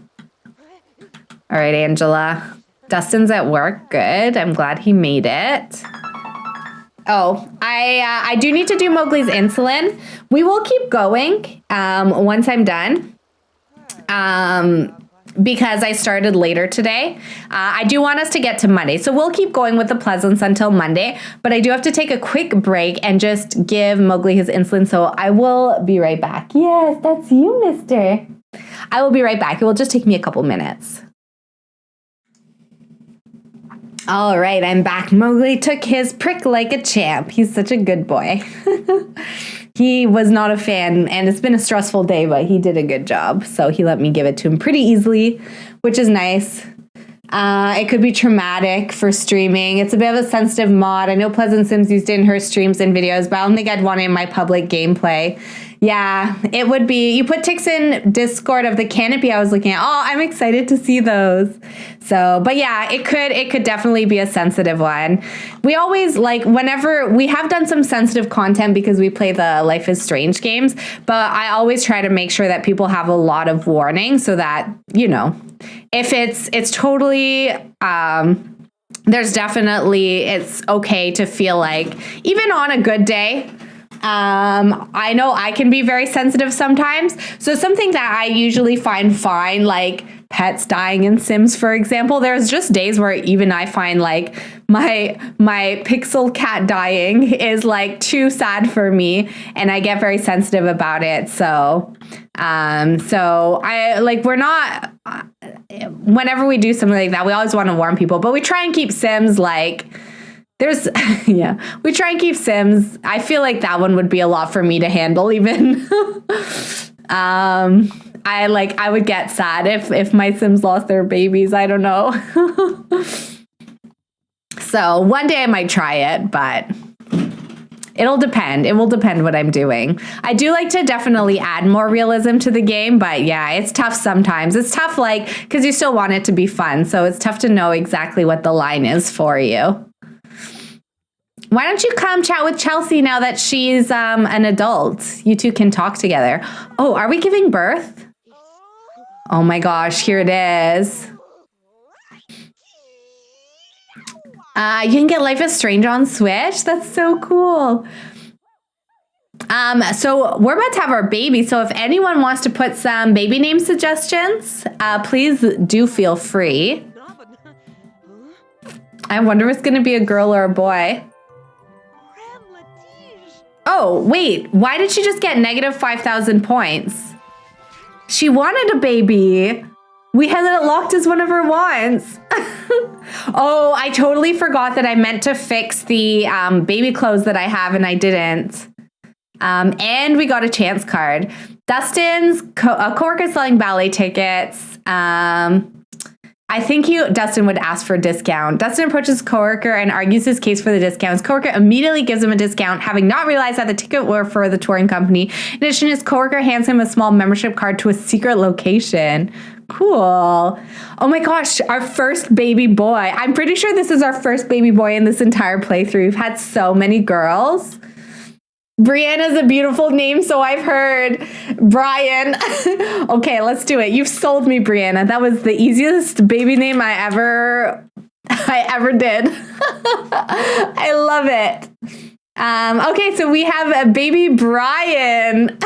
All right, Angela. Dustin's at work. Good. I'm glad he made it. Oh, I do need to do Mowgli's insulin. We will keep going once I'm done. Because I started later today. I do want us to get to Monday. So we'll keep going with the Pleasance until Monday. But I do have to take a quick break and just give Mowgli his insulin. So I will be right back. Yes, that's you, mister. I will be right back. It will just take me a couple minutes. All right, I'm back. Mowgli took his prick like a champ. He's such a good boy. He was not a fan, and it's been a stressful day, but he did a good job. So he let me give it to him pretty easily, which is nice. It could be traumatic for streaming. It's a bit of a sensitive mod. I know Pleasant Sims used it in her streams and videos, but I don't think I'd want it in my public gameplay. Yeah, it would be. You put ticks in Discord of the canopy I was looking at. Oh, I'm excited to see those. So, but yeah, it could definitely be a sensitive one. We always whenever we have done some sensitive content because we play the Life is Strange games, but I always try to make sure that people have a lot of warning so that, if it's totally, there's definitely, it's okay to feel like, even on a good day, I know I can be very sensitive sometimes. So something that I usually find fine, like pets dying in Sims, for example, there's just days where even I find like my pixel cat dying is like too sad for me, and I get very sensitive about it. So we're not, whenever we do something like that, we always want to warn people, but we try and keep Sims we try and keep Sims. I feel like that one would be a lot for me to handle even. I would get sad if my Sims lost their babies. I don't know. So one day I might try it, but it'll depend. It will depend what I'm doing. I do like to definitely add more realism to the game, but yeah, it's tough sometimes. It's tough because you still want it to be fun. So it's tough to know exactly what the line is for you. Why don't you come chat with Chelsea now that she's an adult? You two can talk together. Oh, are we giving birth? Oh my gosh, here it is. You can get Life is Strange on Switch. That's so cool. So we're about to have our baby. So if anyone wants to put some baby name suggestions, please do feel free. I wonder if it's going to be a girl or a boy. Oh, wait. Why did she just get negative 5,000 points? She wanted a baby. We had it locked as one of her wants. Oh, I totally forgot that I meant to fix the baby clothes that I have, and I didn't. And we got a chance card. Dustin's a coworker selling ballet tickets. I think Dustin would ask for a discount. Dustin approaches his coworker and argues his case for the discount. His coworker immediately gives him a discount, having not realized that the ticket were for the touring company. In addition, his coworker hands him a small membership card to a secret location. Cool. Oh my gosh, our first baby boy. I'm pretty sure this is our first baby boy in this entire playthrough. We've had so many girls. Brianna's a beautiful name, so I've heard. Brian. Okay, let's do it. You've sold me, Brianna. That was the easiest baby name I ever did. I love it. Okay, so we have a baby Brian.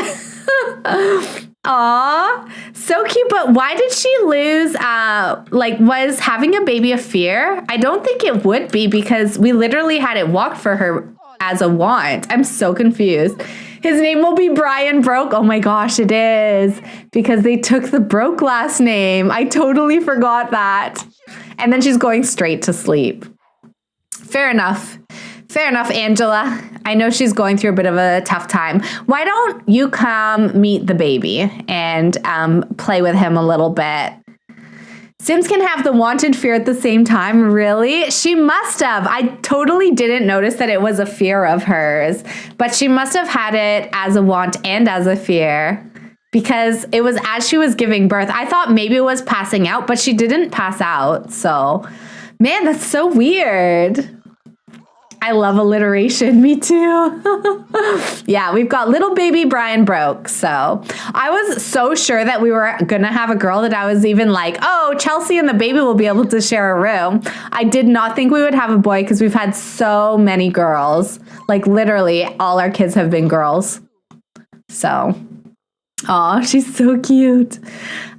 Aw, so cute. But why did she lose? Was having a baby a fear? I don't think it would be because we literally had it walk for her as a want. I'm so confused. His name will be Brian Broke. Oh my gosh, it is because they took the Broke last name. I totally forgot that. And then she's going straight to sleep. Fair enough. Fair enough, Angela. I know she's going through a bit of a tough time. Why don't you come meet the baby and play with him a little bit? Sims can have the wanted fear at the same time. Really? She must have. I totally didn't notice that it was a fear of hers, but she must have had it as a want and as a fear because it was as she was giving birth. I thought maybe it was passing out, but she didn't pass out. So, man, that's so weird. I love alliteration. Me too. Yeah, we've got little baby Brian Broke. So I was so sure that we were going to have a girl that I was even like, oh, Chelsea and the baby will be able to share a room. I did not think we would have a boy because we've had so many girls. Like literally all our kids have been girls. So, oh, she's so cute.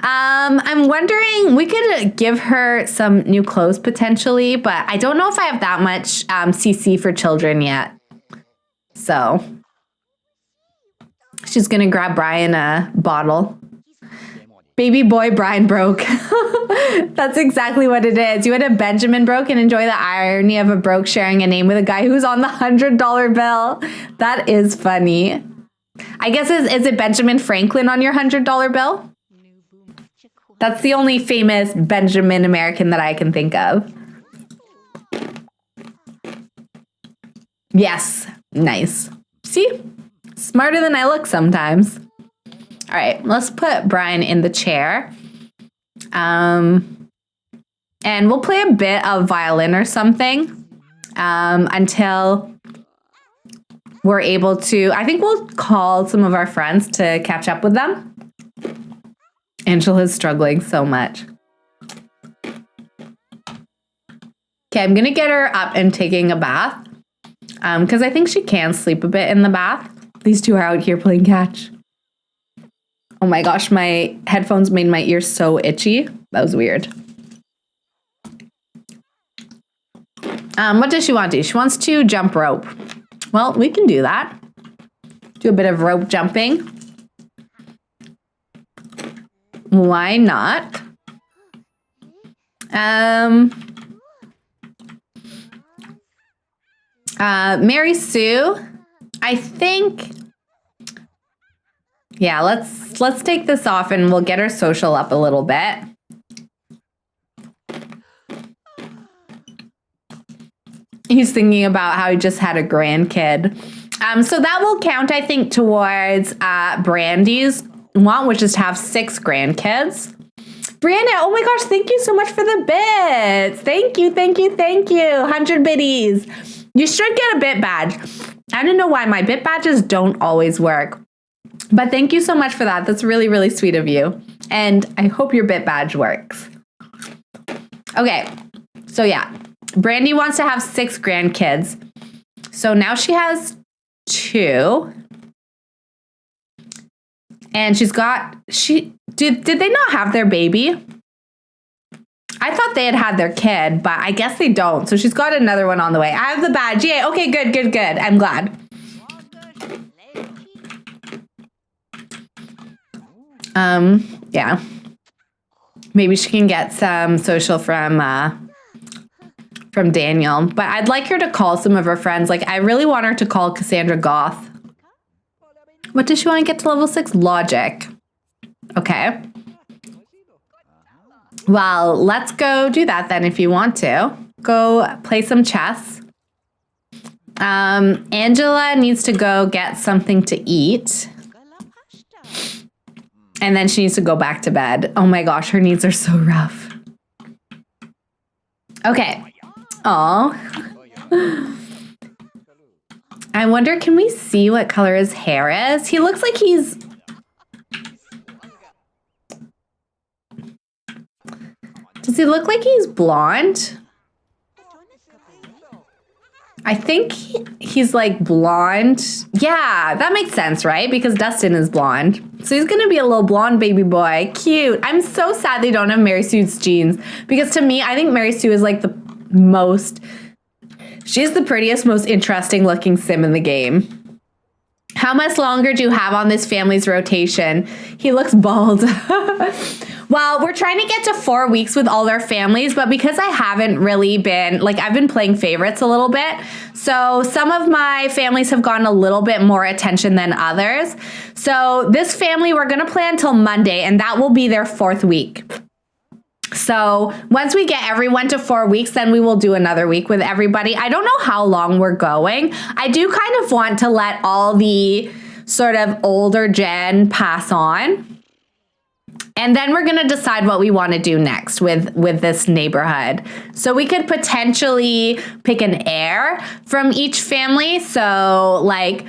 I'm wondering, we could give her some new clothes potentially, but I don't know if I have that much CC for children yet. So she's going to grab Brian a bottle. Baby boy Brian Broke. That's exactly what it is. You had a Benjamin Broke and enjoy the irony of a Broke sharing a name with a guy who's on the $100 bill. That is funny. I guess, is it Benjamin Franklin on your $100 bill? That's the only famous Benjamin American that I can think of. Yes. Nice. See? Smarter than I look sometimes. All right. Let's put Brian in the chair. And we'll play a bit of violin or something until we're able to, I think we'll call some of our friends to catch up with them. Angela's struggling so much. Okay, I'm going to get her up and taking a bath because I think she can sleep a bit in the bath. These two are out here playing catch. Oh my gosh, my headphones made my ears so itchy. That was weird. What does she want to do? She wants to jump rope. Well, we can do that. Do a bit of rope jumping. Why not? Mary Sue, I think. Yeah, let's take this off and we'll get her social up a little bit. He's thinking about how he just had a grandkid. So that will count, I think, towards Brandy's want, which is to have 6 grandkids. Brianna, oh my gosh, thank you so much for the bits. Thank you, thank you, thank you. 100 biddies. You should get a bit badge. I don't know why my bit badges don't always work. But thank you so much for that. That's really, really sweet of you. And I hope your bit badge works. Okay, so yeah. Brandy wants to have 6 grandkids. So now she has 2. And she's got, did they not have their baby? I thought they had their kid, but I guess they don't. So she's got another one on the way. I have the badge. Yay. Okay, good, good, good. I'm glad. Yeah. Maybe she can get some social from Daniel. But I'd like her to call some of her friends. Like, I really want her to call Cassandra Goth. What does she want to get to level 6? Logic. Okay. Well, let's go do that then if you want to. Go play some chess. Angela needs to go get something to eat. And then she needs to go back to bed. Oh my gosh, her needs are so rough. Okay. Oh. I wonder, can we see what color his hair is? He looks like he's... Does he look like he's blonde? I think he's like blonde. Yeah, that makes sense, right? Because Dustin is blonde. So he's gonna be a little blonde baby boy. Cute. I'm so sad they don't have Mary Sue's jeans. Because to me, I think Mary Sue is like the most... She's the prettiest, most interesting looking sim in the game. How much longer do you have on this family's rotation? He looks bald. Well, we're trying to get to 4 weeks with all our families, but because I haven't really been, like, I've been playing favorites a little bit. So some of my families have gotten a little bit more attention than others. So this family, we're going to play until Monday, and that will be their 4th week. So once we get everyone to 4 weeks, then we will do another week with everybody. I don't know how long we're going. I do kind of want to let all the sort of older gen pass on. And then we're going to decide what we want to do next with this neighborhood. So we could potentially pick an heir from each family. So like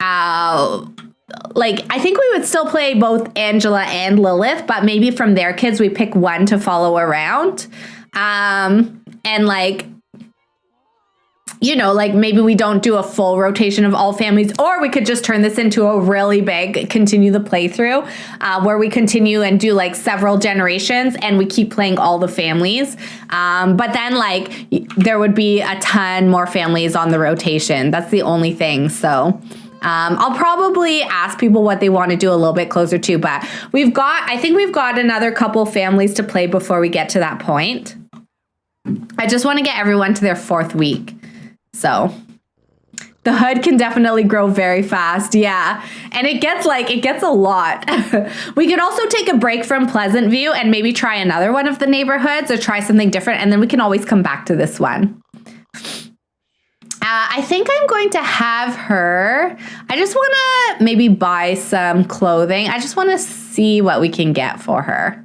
I think we would still play both Angela and Lilith, but maybe from their kids, we pick one to follow around. And like, you know, like maybe we don't do a full rotation of all families, or we could just turn this into a really big, continue the playthrough, where we continue and do like several generations and we keep playing all the families. But then like there would be a ton more families on the rotation. That's the only thing. So I'll probably ask people what they want to do a little bit closer to, but I think we've got another couple families to play before we get to that point. I just want to get everyone to their 4th week. So the hood can definitely grow very fast. Yeah. And it gets a lot. We could also take a break from Pleasantview and maybe try another one of the neighborhoods or try something different. And then we can always come back to this one. I think I'm going to have her. I just want to maybe buy some clothing. I just want to see what we can get for her.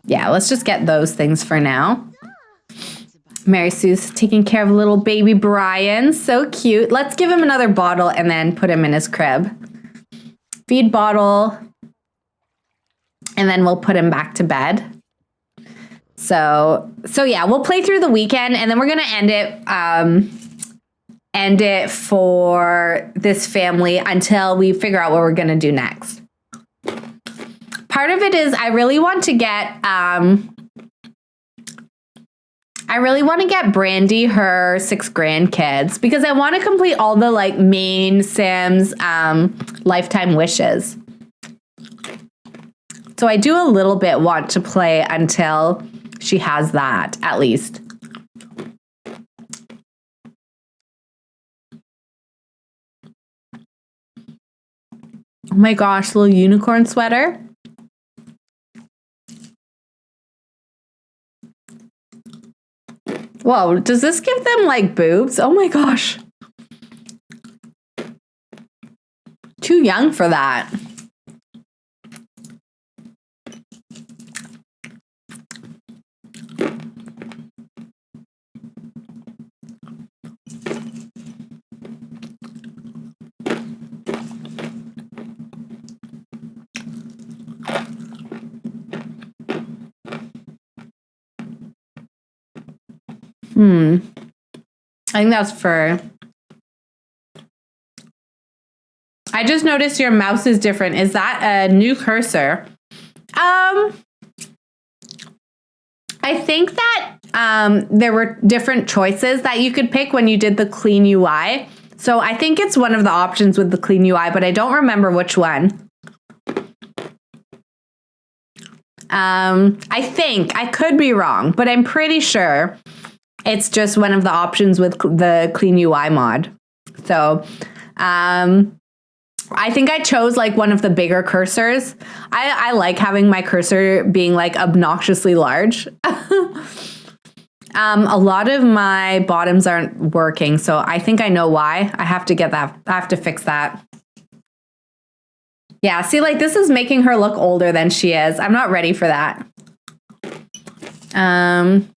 Yeah, let's just get those things for now. Mary Sue's taking care of little baby Brian. So cute. Let's give him another bottle and then put him in his crib. Feed bottle. And then we'll put him back to bed. So yeah, we'll play through the weekend and then we're going to end it for this family until we figure out what we're going to do next. Part of it is I really want to get Brandy her 6 grandkids because I want to complete all the like main Sims lifetime wishes. So I do a little bit want to play until she has that, at least. Oh my gosh, little unicorn sweater. Whoa, does this give them like boobs? Oh my gosh. Too young for that. I think that's fur. I just noticed your mouse is different. Is that a new cursor? I think that there were different choices that you could pick when you did the clean UI. So I think it's one of the options with the clean UI, but I don't remember which one. I think, I could be wrong, but I'm pretty sure it's just one of the options with the clean UI mod. So I think I chose like one of the bigger cursors. I like having my cursor being like obnoxiously large. A lot of my bottoms aren't working, so I think I know why. I have to get that. I have to fix that. Yeah, see, like this is making her look older than she is. I'm not ready for that. Um,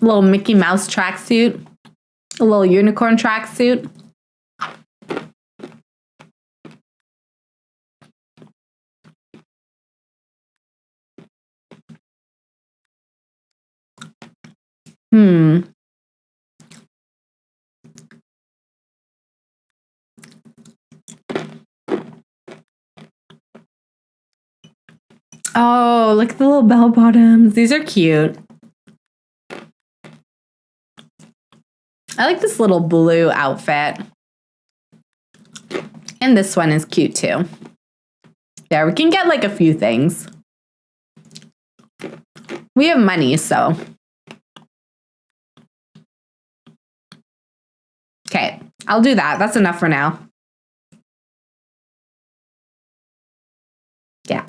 little Mickey Mouse tracksuit. A little unicorn tracksuit. Oh, look at the little bell bottoms. These are cute. I like this little blue outfit. And this one is cute too. Yeah, we can get like a few things. We have money, so. Okay, I'll do that. That's enough for now. Yeah.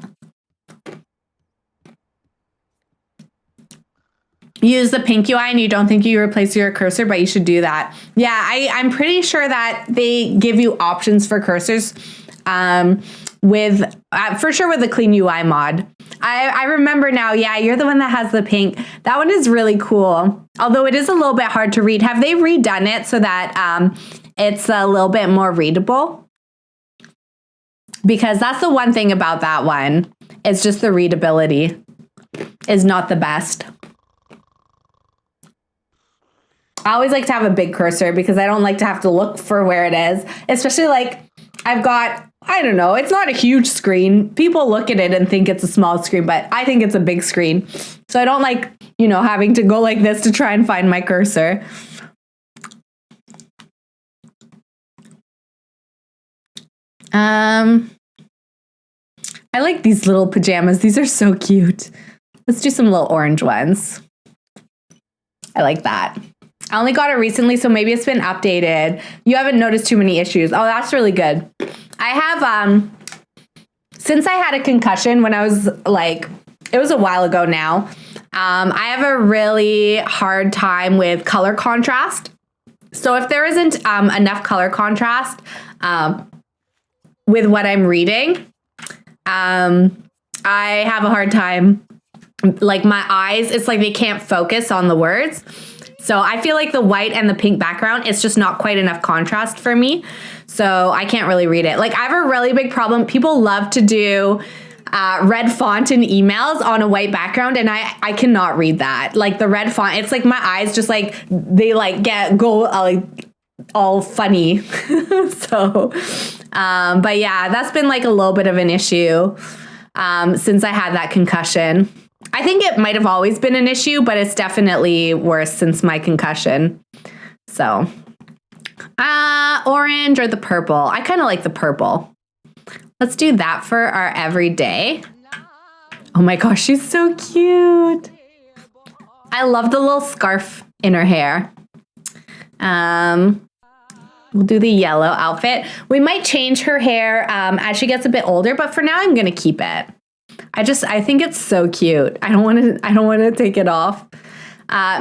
Use the pink UI and you don't think you replace your cursor, but you should do that. Yeah, I'm pretty sure that they give you options for cursors with, for sure with the clean UI mod. I remember now, yeah, you're the one that has the pink. That one is really cool, although it is a little bit hard to read. Have they redone it so that it's a little bit more readable? Because that's the one thing about that one. It's just the readability is not the best. I always like to have a big cursor because I don't like to have to look for where it is, especially like I've got, I don't know, it's not a huge screen. People look at it and think it's a small screen, but I think it's a big screen. So I don't like, you know, having to go like this to try and find my cursor. I like these little pajamas. These are so cute. Let's do some little orange ones. I like that. I only got it recently, so maybe it's been updated. You haven't noticed too many issues. Oh, that's really good. I have, since I had a concussion when I was like, it was a while ago now, I have a really hard time with color contrast. So if there isn't enough color contrast with what I'm reading, I have a hard time, like my eyes, it's like they can't focus on the words. So I feel like the white and the pink background, it's just not quite enough contrast for me. So I can't really read it. Like I have a really big problem. People love to do red font in emails on a white background, and I cannot read that. Like the red font, it's like my eyes just like, they like go all funny. So, but yeah, that's been like a little bit of an issue since I had that concussion. I think it might have always been an issue, but it's definitely worse since my concussion. So, orange or the purple? I kind of like the purple. Let's do that for our everyday. Oh my gosh, she's so cute. I love the little scarf in her hair. We'll do the yellow outfit. We might change her hair as she gets a bit older, but for now I'm gonna keep it. I think it's so cute. I don't want to take it off.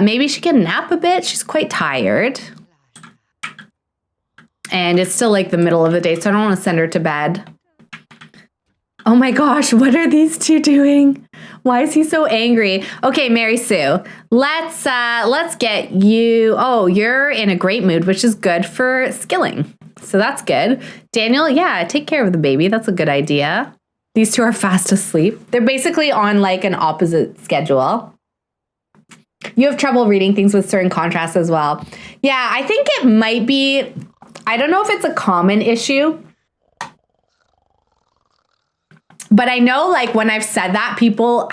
Maybe she can nap a bit. She's quite tired. And it's still like the middle of the day, so I don't want to send her to bed. Oh my gosh, what are these two doing? Why is he so angry? Okay, Mary Sue, let's get you. Oh, you're in a great mood, which is good for skilling. So that's good. Daniel, yeah, take care of the baby. That's a good idea. These two are fast asleep. They're basically on like an opposite schedule. You have trouble reading things with certain contrasts as well. Yeah, I think it might be, I don't know if it's a common issue, but I know like when I've said that, people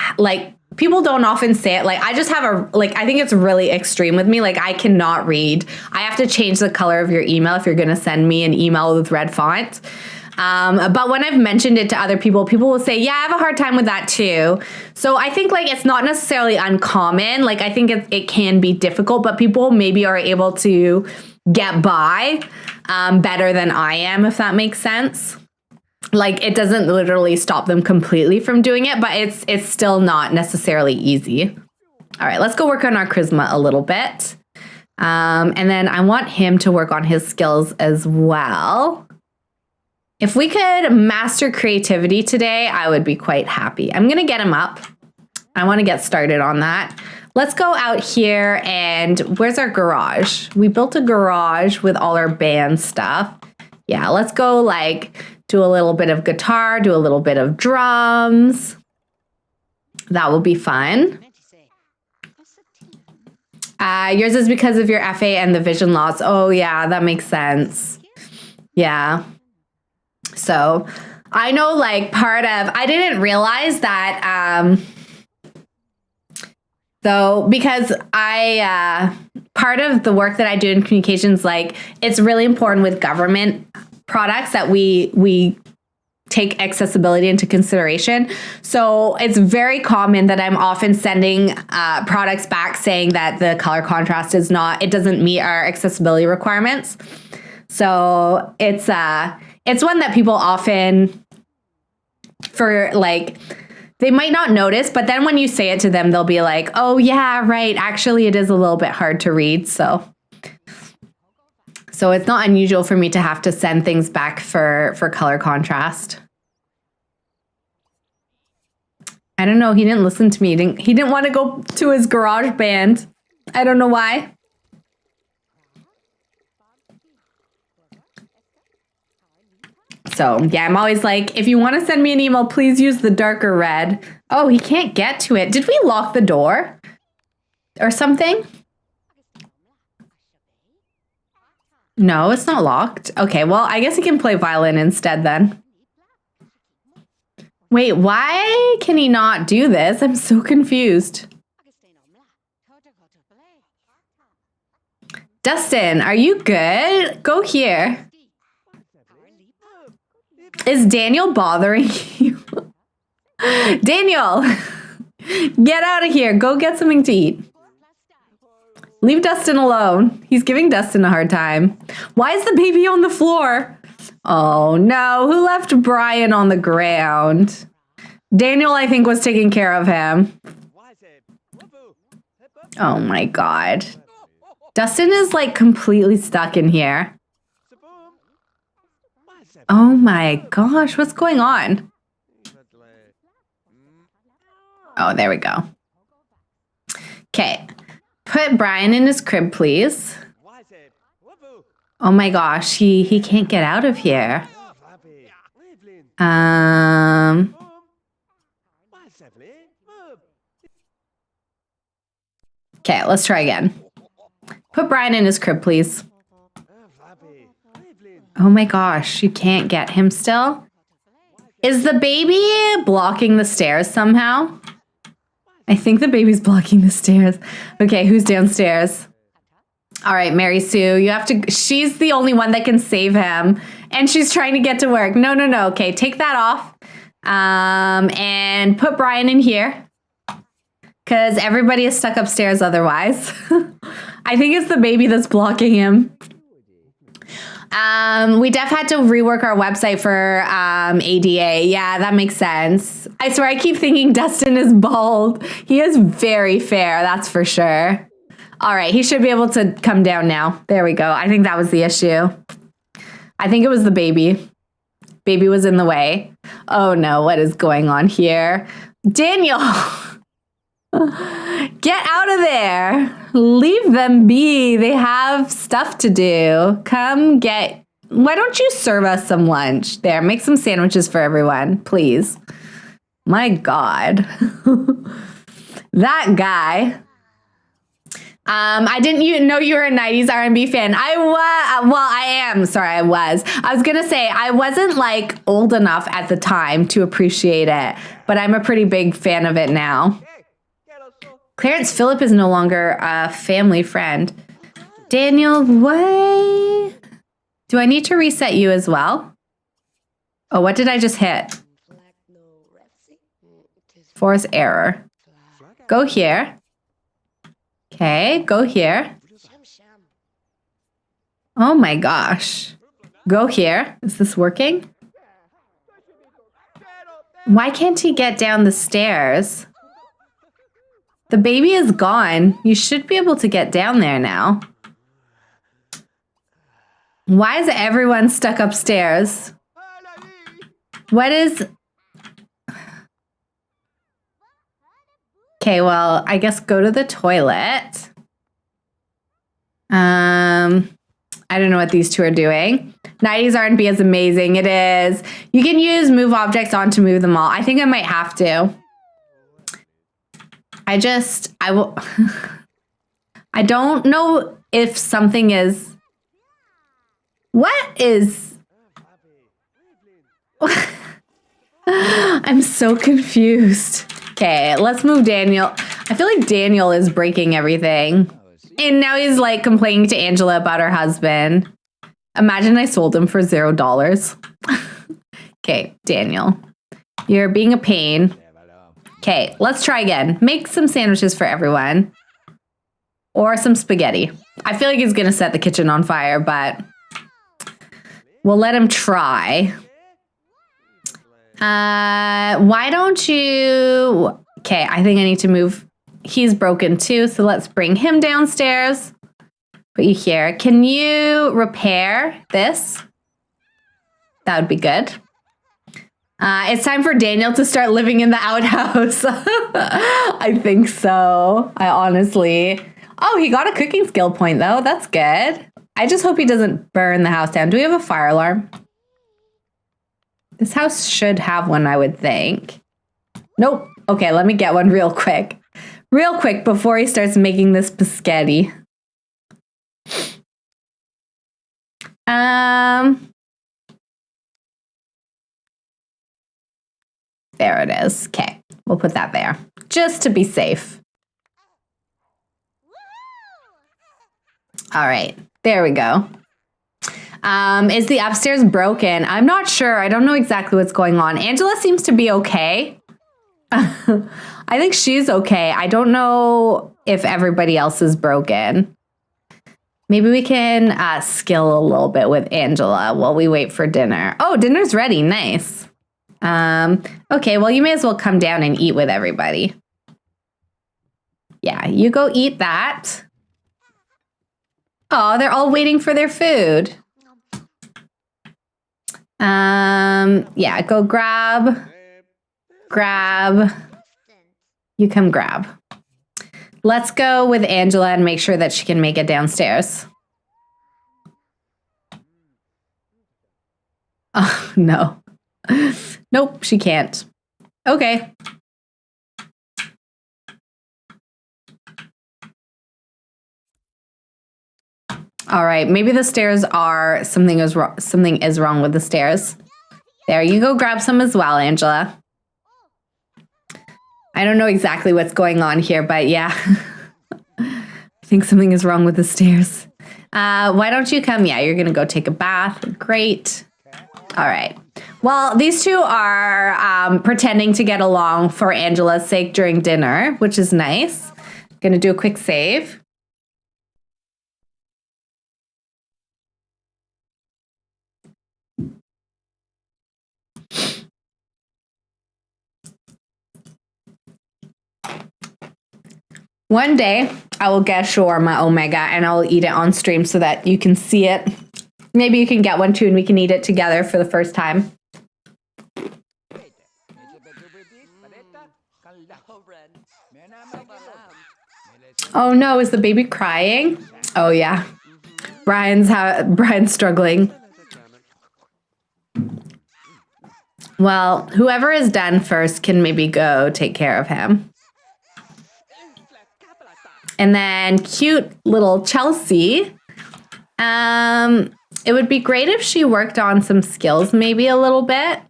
don't often say it. Like I just have I think it's really extreme with me. Like I cannot read. I have to change the color of your email if you're going to send me an email with red font. But when I've mentioned it to other people, people will say, yeah, I have a hard time with that too. So I think like it's not necessarily uncommon. Like I think it can be difficult, but people maybe are able to get by better than I am, if that makes sense. Like it doesn't literally stop them completely from doing it, but it's still not necessarily easy. All right, let's go work on our charisma a little bit. And then I want him to work on his skills as well. If we could master creativity today, I would be quite happy. I'm going to get him up. I want to get started on that. Let's go out here and where's our garage? We built a garage with all our band stuff. Yeah, let's go like do a little bit of guitar, do a little bit of drums. That will be fun. Yours is because of your FA and the vision loss. Oh yeah, that makes sense. Yeah. So I know like I didn't realize that, though, because part of the work that I do in communications, like it's really important with government products that we take accessibility into consideration. So it's very common that I'm often sending products back saying that the color contrast it doesn't meet our accessibility requirements. So it's one that people often, for like, they might not notice, but then when you say it to them, they'll be like, oh yeah, right. Actually, it is a little bit hard to read. So it's not unusual for me to have to send things back for color contrast. I don't know. He didn't listen to me. He didn't want to go to his garage band. I don't know why. So yeah, I'm always like, if you want to send me an email, please use the darker red. Oh, he can't get to it. Did we lock the door or something? No, it's not locked. Okay, well, I guess he can play violin instead then. Wait, why can he not do this? I'm so confused. Dustin, are you good? Go here. Is Daniel bothering you? Daniel, get out of here. Go get something to eat. Leave Dustin alone. He's giving Dustin a hard time. Why is the baby on the floor? Oh no, who left Brian on the ground? Daniel, I think, was taking care of him. Oh my God. Dustin is like completely stuck in here. Oh my gosh, what's going on? Oh, there we go. Okay, put Brian in his crib, please. Oh my gosh, he can't get out of here. Okay, let's try again. Put Brian in his crib, please. Oh my gosh, you can't get him still? Is the baby blocking the stairs somehow? I think the baby's blocking the stairs. Okay, who's downstairs? All right, Mary Sue, you have to, she's the only one that can save him. And she's trying to get to work. No. Okay, take that off. And put Brian in here. Because everybody is stuck upstairs otherwise. I think it's the baby that's blocking him. We def had to rework our website for ADA. Yeah, that makes sense. I swear I keep thinking Dustin is bald. He is very fair, that's for sure. All right, he should be able to come down now. There we go. I think that was the issue. I think it was the baby. Baby was in the way. Oh no, what is going on here? Daniel! Get out of there. Leave them be. They have stuff to do. Come get... Why don't you serve us some lunch? There, make some sandwiches for everyone, please. My God. That guy. I didn't know you were a 90s R&B fan. I was. Well, I am. Sorry, I was. I was going to say, I wasn't like old enough at the time to appreciate it, but I'm a pretty big fan of it now. Clarence Phillip is no longer a family friend. Daniel, what? Do I need to reset you as well? Oh, what did I just hit? Force error. Go here. Okay, go here. Oh my gosh. Go here. Is this working? Why can't he get down the stairs? The baby is gone. You should be able to get down there now. Why is everyone stuck upstairs? What is... Okay, well, I guess go to the toilet. I don't know what these two are doing. 90s R&B is amazing. It is. You can use move objects on to move them all. I think I might have to. I will. I don't know if something is. What is. I'm so confused. Okay, let's move Daniel. I feel like Daniel is breaking everything. And now he's like complaining to Angela about her husband. Imagine I sold him for $0. Okay, Daniel. You're being a pain. Okay, let's try again. Make some sandwiches for everyone. Or some spaghetti. I feel like he's going to set the kitchen on fire, but we'll let him try. Why don't you... Okay, I think I need to move... He's broken too, so let's bring him downstairs. Put you here. Can you repair this? That would be good. It's time for Daniel to start living in the outhouse. I think so. I honestly... Oh, he got a cooking skill point though. That's good. I just hope he doesn't burn the house down. Do we have a fire alarm? This house should have one, I would think. Nope. Okay, let me get one real quick. Real quick before he starts making this biscotti. There it is. Okay, we'll put that there. Just to be safe. All right, there we go. Is the upstairs broken? I'm not sure. I don't know exactly what's going on. Angela seems to be okay. I think she's okay. I don't know if everybody else is broken. Maybe we can skill a little bit with Angela while we wait for dinner. Oh, dinner's ready. Nice. Okay, well, you may as well come down and eat with everybody. Yeah, you go eat that. Oh, they're all waiting for their food. Yeah, go grab. You come grab. Let's go with Angela and make sure that she can make it downstairs. Oh, no. Nope, she can't. Okay. All right, maybe the stairs are something is wrong with the stairs. There, you go grab some as well, Angela. I don't know exactly what's going on here, but yeah. I think something is wrong with the stairs. Why don't you come? Yeah, you're going to go take a bath. Great. All right. Well, these two are pretending to get along for Angela's sake during dinner, which is nice. Going to do a quick save. One day, I will get shawarma omega and I will eat it on stream so that you can see it. Maybe you can get one too and we can eat it together for the first time. Oh no, is the baby crying? Oh yeah. Brian's struggling. Well, whoever is done first can maybe go take care of him. And then cute little Chelsea. It would be great if she worked on some skills maybe a little bit.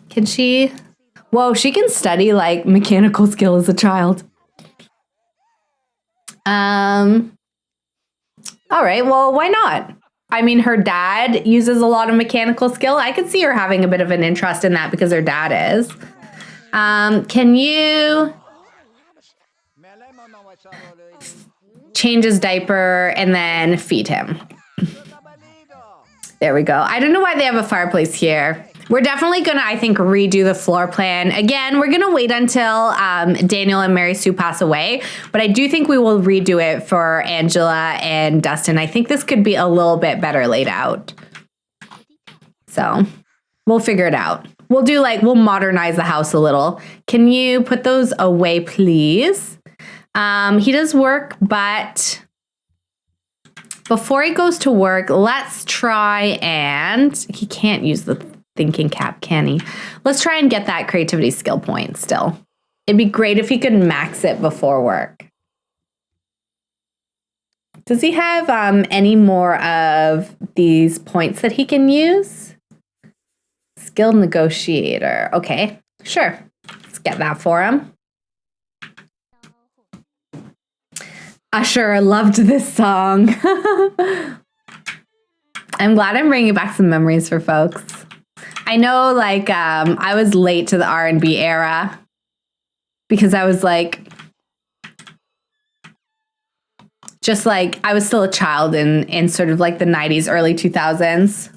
Can she? Whoa, she can study like mechanical skill as a child. All right, well, why not? I mean, her dad uses a lot of mechanical skill. I could see her having a bit of an interest in that because her dad is. Can you change his diaper and then feed him? There we go. I don't know why they have a fireplace here. We're definitely going to, I think, redo the floor plan. Again, we're going to wait until Daniel and Mary Sue pass away. But I do think we will redo it for Angela and Dustin. I think this could be a little bit better laid out. So, We'll figure it out. We'll modernize the house a little. Can you put those away, please? He does work, but before he goes to work, let's try and he can't use the thinking cap, can he? Let's try and get that creativity skill point still. It'd be great if he could max it before work. Does he have any more of these points that he can use? Skill negotiator. Okay, sure. Let's get that for him. Usher loved this song. I'm glad I'm bringing back some memories for folks. I know, like, I was late to the R&B era because I was like, just like, I was still a child in sort of like the 90s, early 2000s.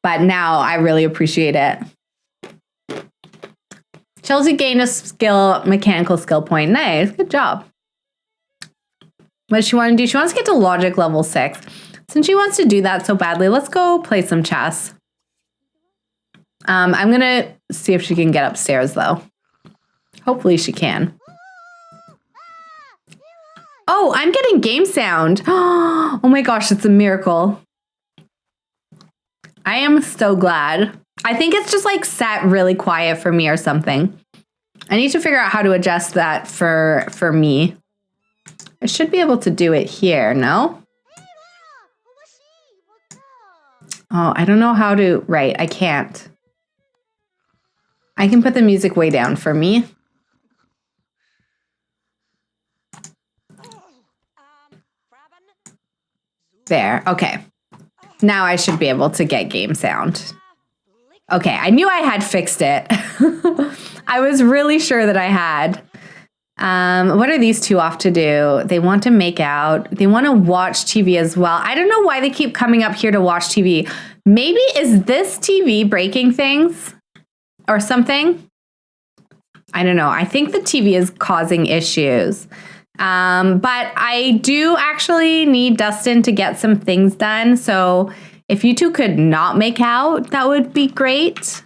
But now I really appreciate it. Chelsea gained a mechanical skill point. Nice, good job. What does she want to do? She wants to get to logic level 6. Since she wants to do that so badly, let's go play some chess. I'm going to see if she can get upstairs, though. Hopefully she can. Oh, I'm getting game sound. Oh my gosh, it's a miracle. I am so glad. I think it's just like set really quiet for me or something. I need to figure out how to adjust that for me. I should be able to do it here, no? Oh, I don't know how to, right, I can't. I can put the music way down for me. There, okay. Now I should be able to get game sound. Okay, I knew I had fixed it. I was really sure that I had. What are these two off to do? They want to make out. They want to watch TV as well. I don't know why they keep coming up here to watch TV. Maybe is this TV breaking things or something? I don't know. I think the TV is causing issues. But I do actually need Dustin to get some things done. So if you two could not make out, that would be great.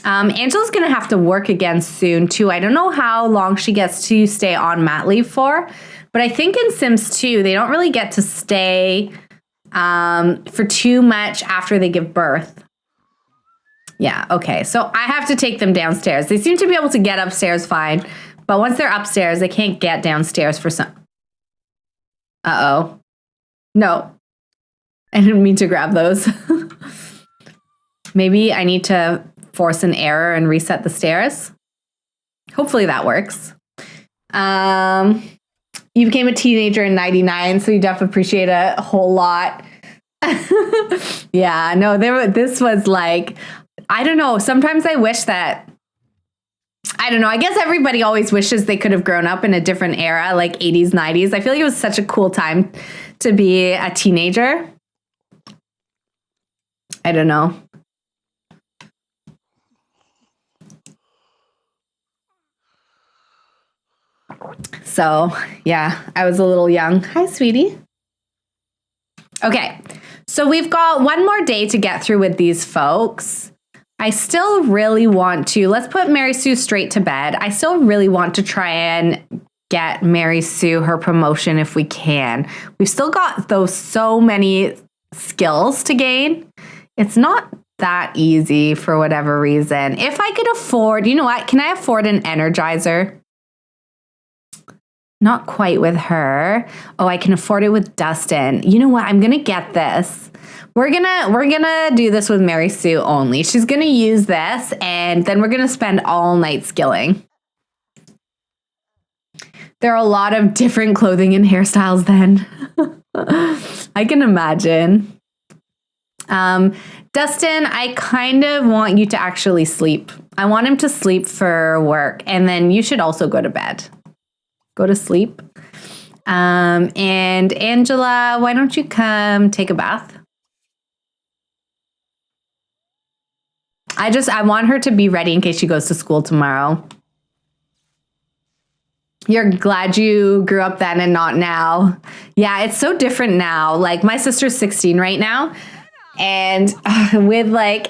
Angela's going to have to work again soon, too. I don't know how long she gets to stay on mat leave for, but I think in Sims 2, they don't really get to stay for too much after they give birth. Yeah, okay. So I have to take them downstairs. They seem to be able to get upstairs fine, but once they're upstairs, they can't get downstairs for some... Uh-oh. No. I didn't mean to grab those. Maybe I need to force an error and reset the stairs. Hopefully that works. You became a teenager in 99, so you definitely appreciate it a whole lot. Yeah, no, this was like, I don't know. Sometimes I wish that, I don't know. I guess everybody always wishes they could have grown up in a different era, like 80s, 90s. I feel like it was such a cool time to be a teenager. I don't know. So, yeah, I was a little young. Hi, sweetie. Okay, so we've got one more day to get through with these folks. I still really want to, let's put Mary Sue straight to bed. I still really want to try and get Mary Sue her promotion if we can. We've still got those so many skills to gain. It's not that easy for whatever reason. If I could afford, you know what, can I afford an energizer? Not quite with her. Oh, I can afford it with Dustin. You know what? I'm gonna get this. We're gonna do this with Mary Sue only. She's gonna use this, and then we're gonna spend all night skilling. There are a lot of different clothing and hairstyles then. I can imagine. Dustin, I kind of want you to actually sleep. I want him to sleep for work, and then you should also go to bed. Go to sleep. And Angela, why don't you come take a bath? I want her to be ready in case she goes to school tomorrow. You're glad you grew up then and not now. Yeah, it's so different now. Like, my sister's 16 right now. And with like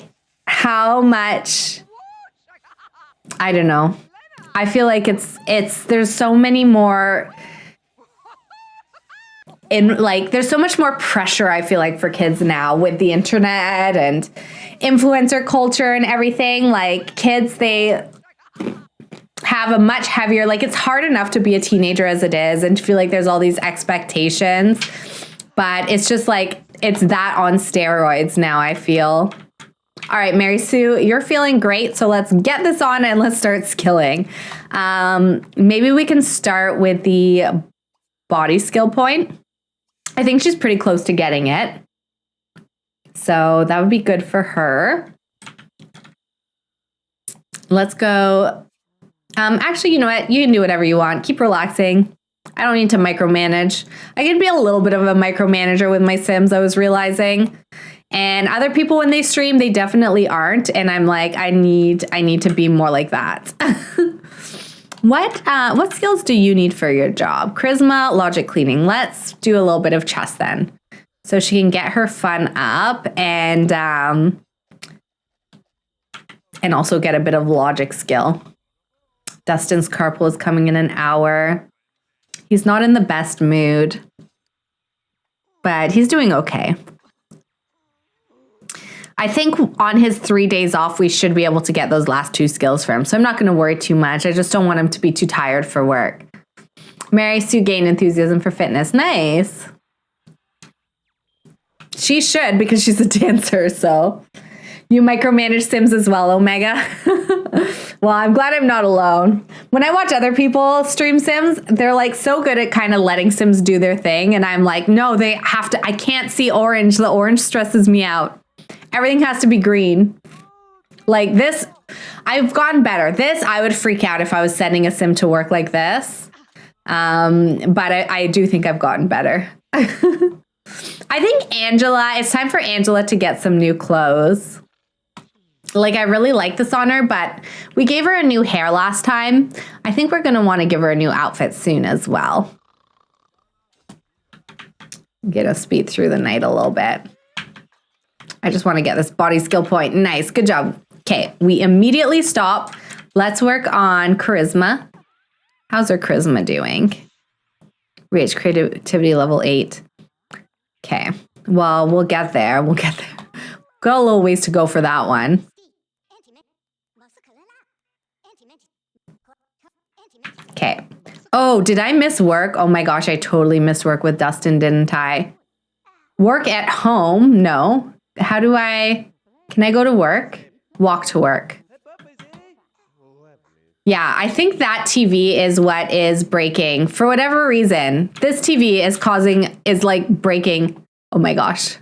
how much, I don't know. I feel like there's so many more there's so much more pressure, I feel like, for kids now with the internet and influencer culture and everything. Like kids, they have a much heavier, like it's hard enough to be a teenager as it is and to feel like there's all these expectations, but it's just like, it's that on steroids now, I feel. All right, Mary Sue, you're feeling great. So let's get this on and let's start skilling. Maybe we can start with the body skill point. I think she's pretty close to getting it. So that would be good for her. Let's go. Actually, you know what? You can do whatever you want. Keep relaxing. I don't need to micromanage. I can be a little bit of a micromanager with my Sims, I was realizing. And other people, when they stream, they definitely aren't. And I'm like, I need to be more like that. What skills do you need for your job? Charisma, logic, cleaning. Let's do a little bit of chess then. So she can get her fun up and also get a bit of logic skill. Dustin's carpool is coming in an hour. He's not in the best mood, but he's doing okay. I think on his 3 days off, we should be able to get those last 2 skills for him. So I'm not going to worry too much. I just don't want him to be too tired for work. Mary Sue gained enthusiasm for fitness. Nice. She should, because she's a dancer. So you micromanage Sims as well, Omega. Well, I'm glad I'm not alone. When I watch other people stream Sims, they're like so good at kind of letting Sims do their thing. And I'm like, no, they have to. I can't see orange. The orange stresses me out. Everything has to be green. Like this, I've gotten better. This, I would freak out if I was sending a Sim to work like this. But I do think I've gotten better. I think it's time for Angela to get some new clothes. Like, I really like this on her, but we gave her a new hair last time. I think we're going to want to give her a new outfit soon as well. Get us speed through the night a little bit. I just want to get this body skill point. Nice. Good job. Okay. We immediately stop. Let's work on charisma. How's her charisma doing? Reach creativity level 8. Okay. Well, we'll get there. Got a little ways to go for that one. Okay. Oh, did I miss work? Oh my gosh, I totally missed work with Dustin, didn't I? Work at home? No. Can I go to work? Walk to work. Yeah, I think that TV is what is breaking. For whatever reason, this TV is like breaking. Oh my gosh.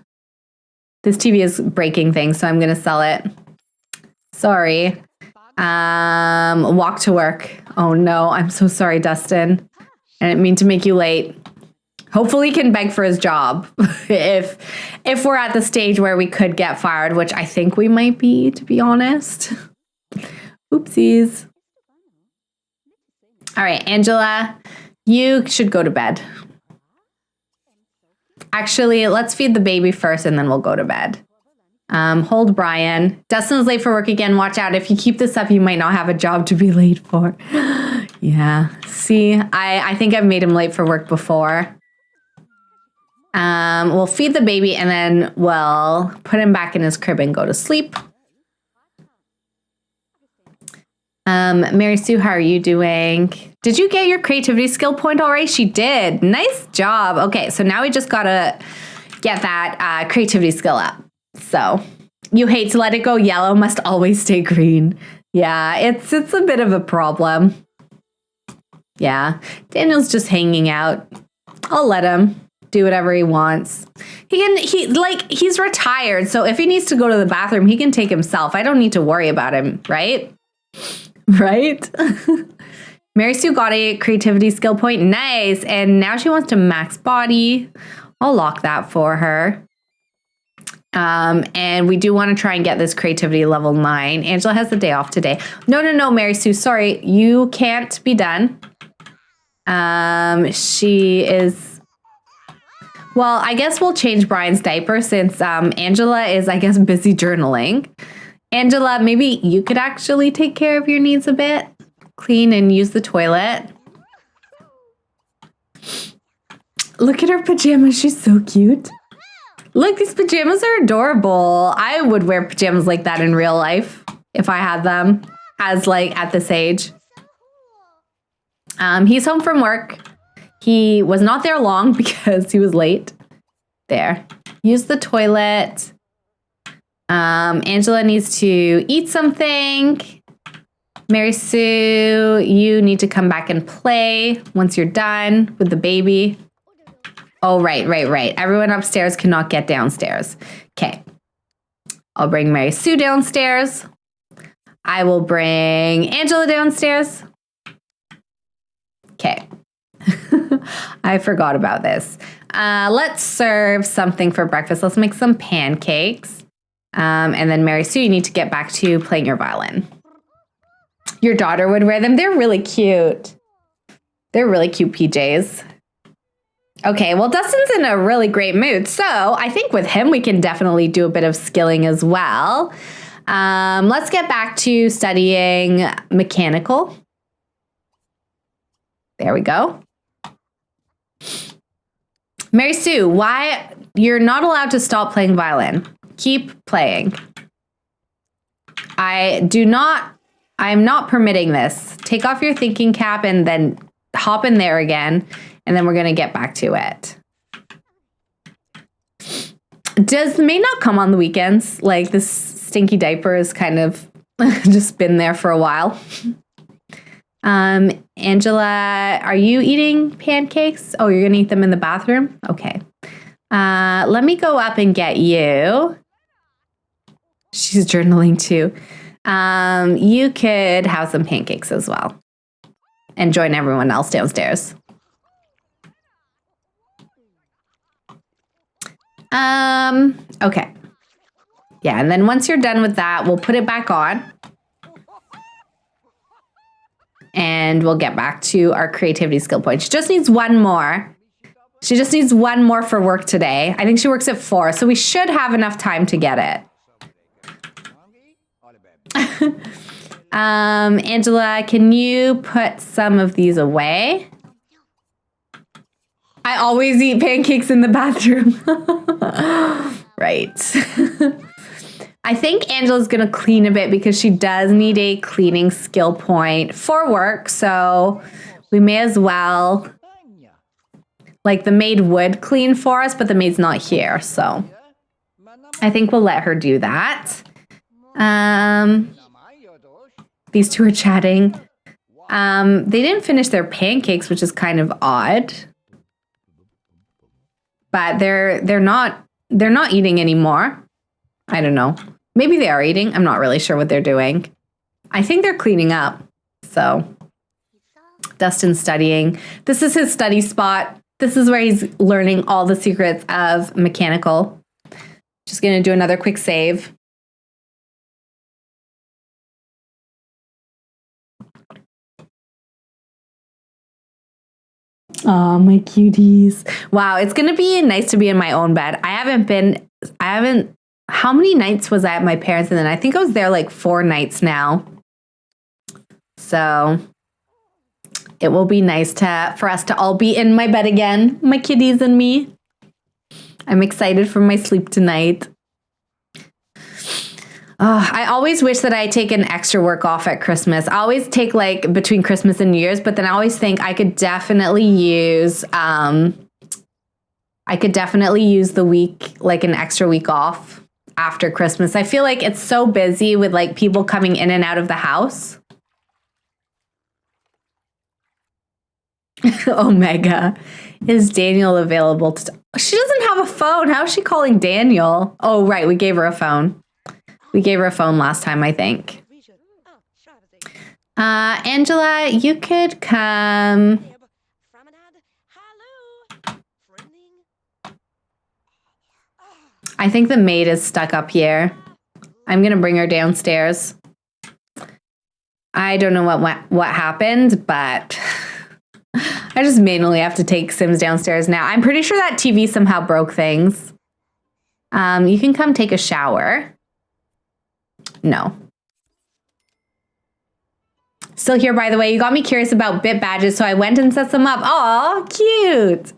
This TV is breaking things, so I'm going to sell it. Sorry. Walk to work. Oh no, I'm so sorry, Dustin. I didn't mean to make you late. Hopefully he can beg for his job if we're at the stage where we could get fired, which I think we might be, to be honest. Oopsies. All right, Angela, you should go to bed. Actually, let's feed the baby first and then we'll go to bed. Hold Brian. Dustin's late for work again. Watch out. If you keep this up, you might not have a job to be late for. Yeah. See, I think I've made him late for work before. We'll feed the baby and then we'll put him back in his crib and go to sleep. Mary Sue, how are you doing? Did you get your creativity skill point already? She did. Nice job. Okay, so now we just gotta get that creativity skill up. So you hate to let it go yellow, must always stay green. Yeah, it's a bit of a problem. Yeah, Daniel's just hanging out. I'll let him do whatever he wants. He's retired, so if he needs to go to the bathroom, he can take himself. I don't need to worry about him, right? Right? Mary Sue got a creativity skill point. Nice. And now she wants to max body. I'll lock that for her. And we do want to try and get this creativity level 9. Angela has the day off today. No, Mary Sue. Sorry, you can't be done. She is... Well, I guess we'll change Brian's diaper since Angela is, I guess, busy journaling. Angela, maybe you could actually take care of your needs a bit. Clean and use the toilet. Look at her pajamas. She's so cute. Look, these pajamas are adorable. I would wear pajamas like that in real life if I had them as like at this age. He's home from work. He was not there long because he was late. There. Use the toilet. Angela needs to eat something. Mary Sue, you need to come back and play once you're done with the baby. Oh, right. Everyone upstairs cannot get downstairs. Okay. I'll bring Mary Sue downstairs. I will bring Angela downstairs. Okay. I forgot about this. Let's serve something for breakfast. Let's make some pancakes. And then Mary Sue, you need to get back to playing your violin. Your daughter would wear them. They're really cute. They're really cute PJs. Okay, well, Dustin's in a really great mood. So I think with him, we can definitely do a bit of skilling as well. Let's get back to studying mechanical. There we go. Mary Sue, why you're not allowed to stop playing violin. Keep playing. I'm not permitting this. Take off your thinking cap and then hop in there again, and then we're going to get back to it. Does the maid not come on the weekends? Like, this stinky diaper has kind of just been there for a while. Angela, are you eating pancakes? Oh, you're going to eat them in the bathroom? Okay. Let me go up and get you. She's journaling too. You could have some pancakes as well and join everyone else downstairs. Okay. Yeah, and then once you're done with that, we'll put it back on. And we'll get back to our creativity skill point. She just needs one more. She just needs one more for work today. I think she works at 4, so we should have enough time to get it. Angela, can you put some of these away? I always eat pancakes in the bathroom. Right. I think Angela's going to clean a bit because she does need a cleaning skill point for work. So we may as well, like the maid would clean for us, but the maid's not here. So I think we'll let her do that. These two are chatting. They didn't finish their pancakes, which is kind of odd. But they're not eating anymore. I don't know. Maybe they are eating. I'm not really sure what they're doing. I think they're cleaning up. So Dustin's studying. This is his study spot. This is where he's learning all the secrets of mechanical. Just going to do another quick save. Oh, my cuties. Wow, it's going to be nice to be in my own bed. How many nights was I at my parents'? And then I think I was there like 4 nights now. So it will be nice for us to all be in my bed again, my kitties and me. I'm excited for my sleep tonight. I always wish that I take an extra work off at Christmas. I always take like between Christmas and New Year's, but then I always think I could definitely use the week, like an extra week off after Christmas. I feel like it's so busy with like people coming in and out of the house. Omega, is Daniel available to she doesn't have a phone. How is she calling Daniel? Oh, right. We gave her a phone. We gave her a phone last time, I think. Angela, you could come. I think the maid is stuck up here. I'm going to bring her downstairs. I don't know what happened, but I just manually have to take Sims downstairs now. I'm pretty sure that TV somehow broke things. You can come take a shower. No. Still here, by the way. You got me curious about bit badges, so I went and set some up. Oh, cute.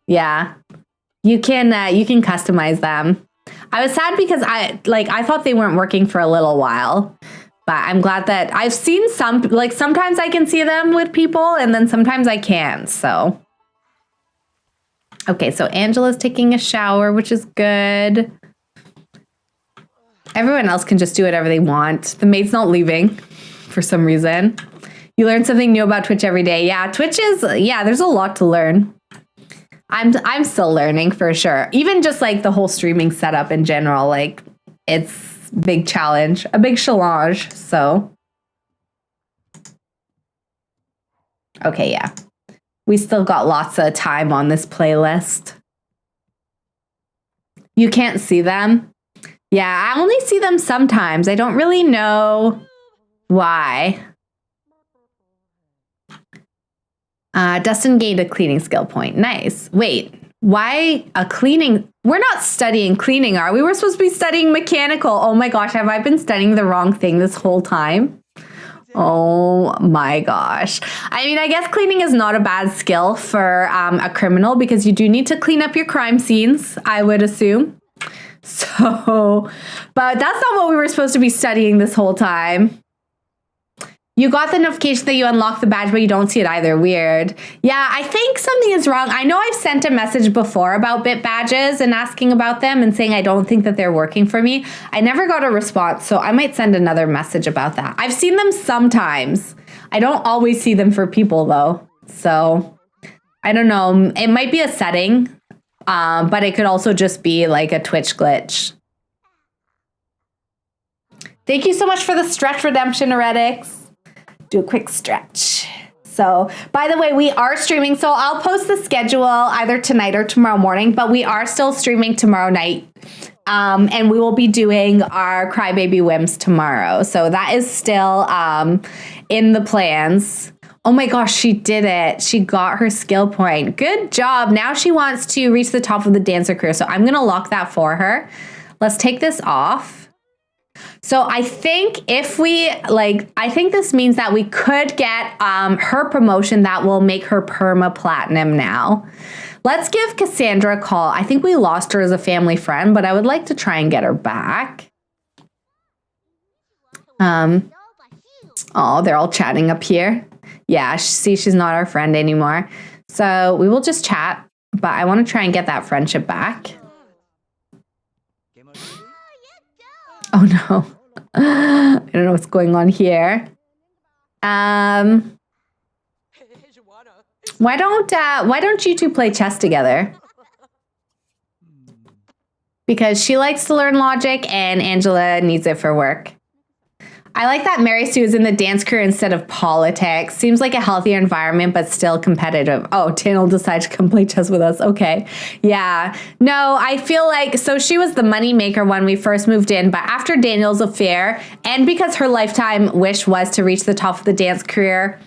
Yeah. You can customize them. I was sad because I thought they weren't working for a little while. But I'm glad that I've seen some, like sometimes I can see them with people and then sometimes I can't, so. Okay, so Angela's taking a shower, which is good. Everyone else can just do whatever they want. The maid's not leaving for some reason. You learn something new about Twitch every day. Yeah, Twitch is, yeah, there's a lot to learn. I'm still learning for sure. Even just like the whole streaming setup in general, like it's big challenge, a big challenge. So, okay, yeah. We still got lots of time on this playlist. You can't see them? Yeah, I only see them sometimes. I don't really know why. Dustin gained a cleaning skill point. Nice. Wait, why a cleaning? We're not studying cleaning, are we? We're supposed to be studying mechanical. Oh my gosh, have I been studying the wrong thing this whole time? Oh my gosh. I mean, I guess cleaning is not a bad skill for a criminal because you do need to clean up your crime scenes, I would assume. So, but that's not what we were supposed to be studying this whole time. You got the notification that you unlocked the badge, but you don't see it either. Weird. Yeah, I think something is wrong. I know I've sent a message before about bit badges and asking about them and saying I don't think that they're working for me. I never got a response, so I might send another message about that. I've seen them sometimes. I don't always see them for people, though. So, I don't know. It might be a setting, but it could also just be like a Twitch glitch. Thank you so much for the stretch redemption, Heretics. Do a quick stretch. So, by the way, we are streaming. So I'll post the schedule either tonight or tomorrow morning, but we are still streaming tomorrow night. And we will be doing our Crybaby Whims tomorrow. So that is still in the plans. Oh my gosh, she did it. She got her skill point. Good job. Now she wants to reach the top of the dancer career. So I'm going to lock that for her. Let's take this off. So I think if we, I think this means that we could get her promotion that will make her perma platinum now. Let's give Cassandra a call. I think we lost her as a family friend, but I would like to try and get her back. Oh, they're all chatting up here. Yeah, see, she's not our friend anymore. So we will just chat, but I want to try and get that friendship back. Oh no. I don't know what's going on here. Why don't you two play chess together? Because she likes to learn logic and Angela needs it for work. I like that Mary Sue is in the dance career instead of politics. Seems like a healthier environment, but still competitive. Oh, Daniel decided to come play chess with us. Okay. Yeah. No, I feel like, so she was the money maker when we first moved in, but after Daniel's affair, and because her lifetime wish was to reach the top of the dance career,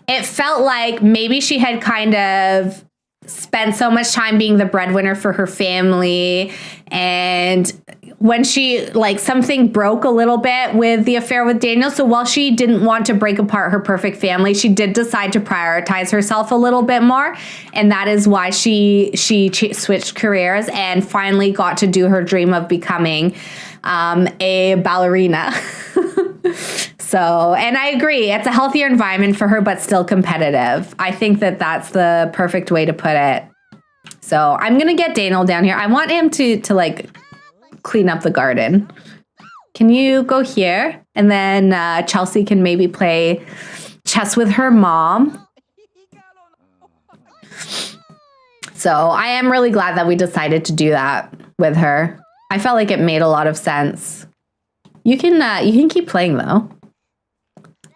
it felt like maybe she had kind of spent so much time being the breadwinner for her family, and when she, something broke a little bit with the affair with Daniel, so while she didn't want to break apart her perfect family, she did decide to prioritize herself a little bit more, and that is why she switched careers and finally got to do her dream of becoming a ballerina. So, and I agree, it's a healthier environment for her, but still competitive. I think that that's the perfect way to put it. So I'm going to get Daniel down here. I want him to clean up the garden. Can you go here? And then Chelsea can maybe play chess with her mom. So I am really glad that we decided to do that with her. I felt like it made a lot of sense. You can keep playing though.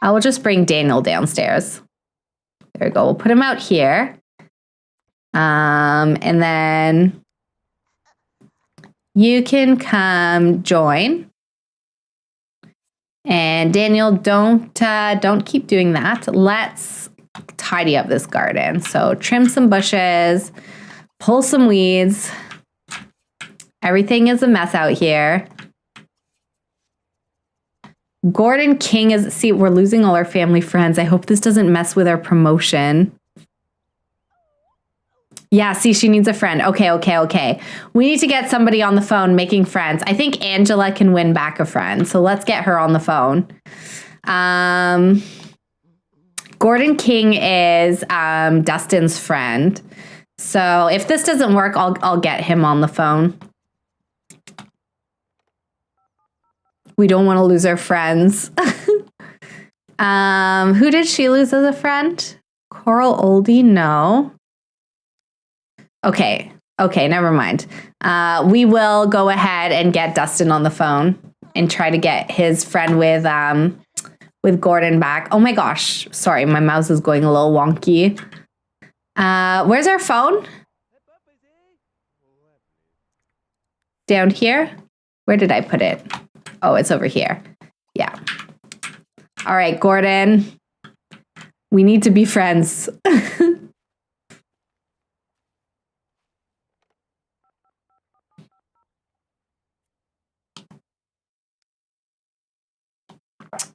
I will just bring Daniel downstairs. There we go. We'll put him out here. And then you can come join. And Daniel, don't keep doing that. Let's tidy up this garden. So trim some bushes, pull some weeds. Everything is a mess out here. Gordon King is, see, we're losing all our family friends. I hope this doesn't mess with our promotion. Yeah, see, she needs a friend. Okay. We need to get somebody on the phone making friends. I think Angela can win back a friend. So let's get her on the phone. Gordon King is Dustin's friend. So if this doesn't work, I'll get him on the phone. We don't want to lose our friends. Who did she lose as a friend? Coral Oldie? No. Okay, never mind. We will go ahead and get Dustin on the phone and try to get his friend with Gordon back. Oh my gosh, sorry, my mouse is going a little wonky. Where's our phone? Down here? Where did I put it? Oh, it's over here. Yeah. All right, Gordon. We need to be friends.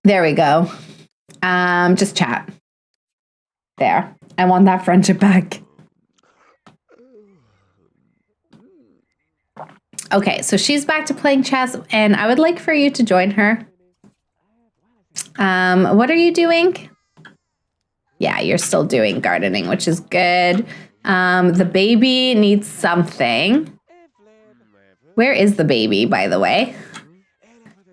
There we go. Just chat. There. I want that friendship back. Okay, so she's back to playing chess, and I would like for you to join her. What are you doing? Yeah, you're still doing gardening, which is good. The baby needs something. Where is the baby, by the way?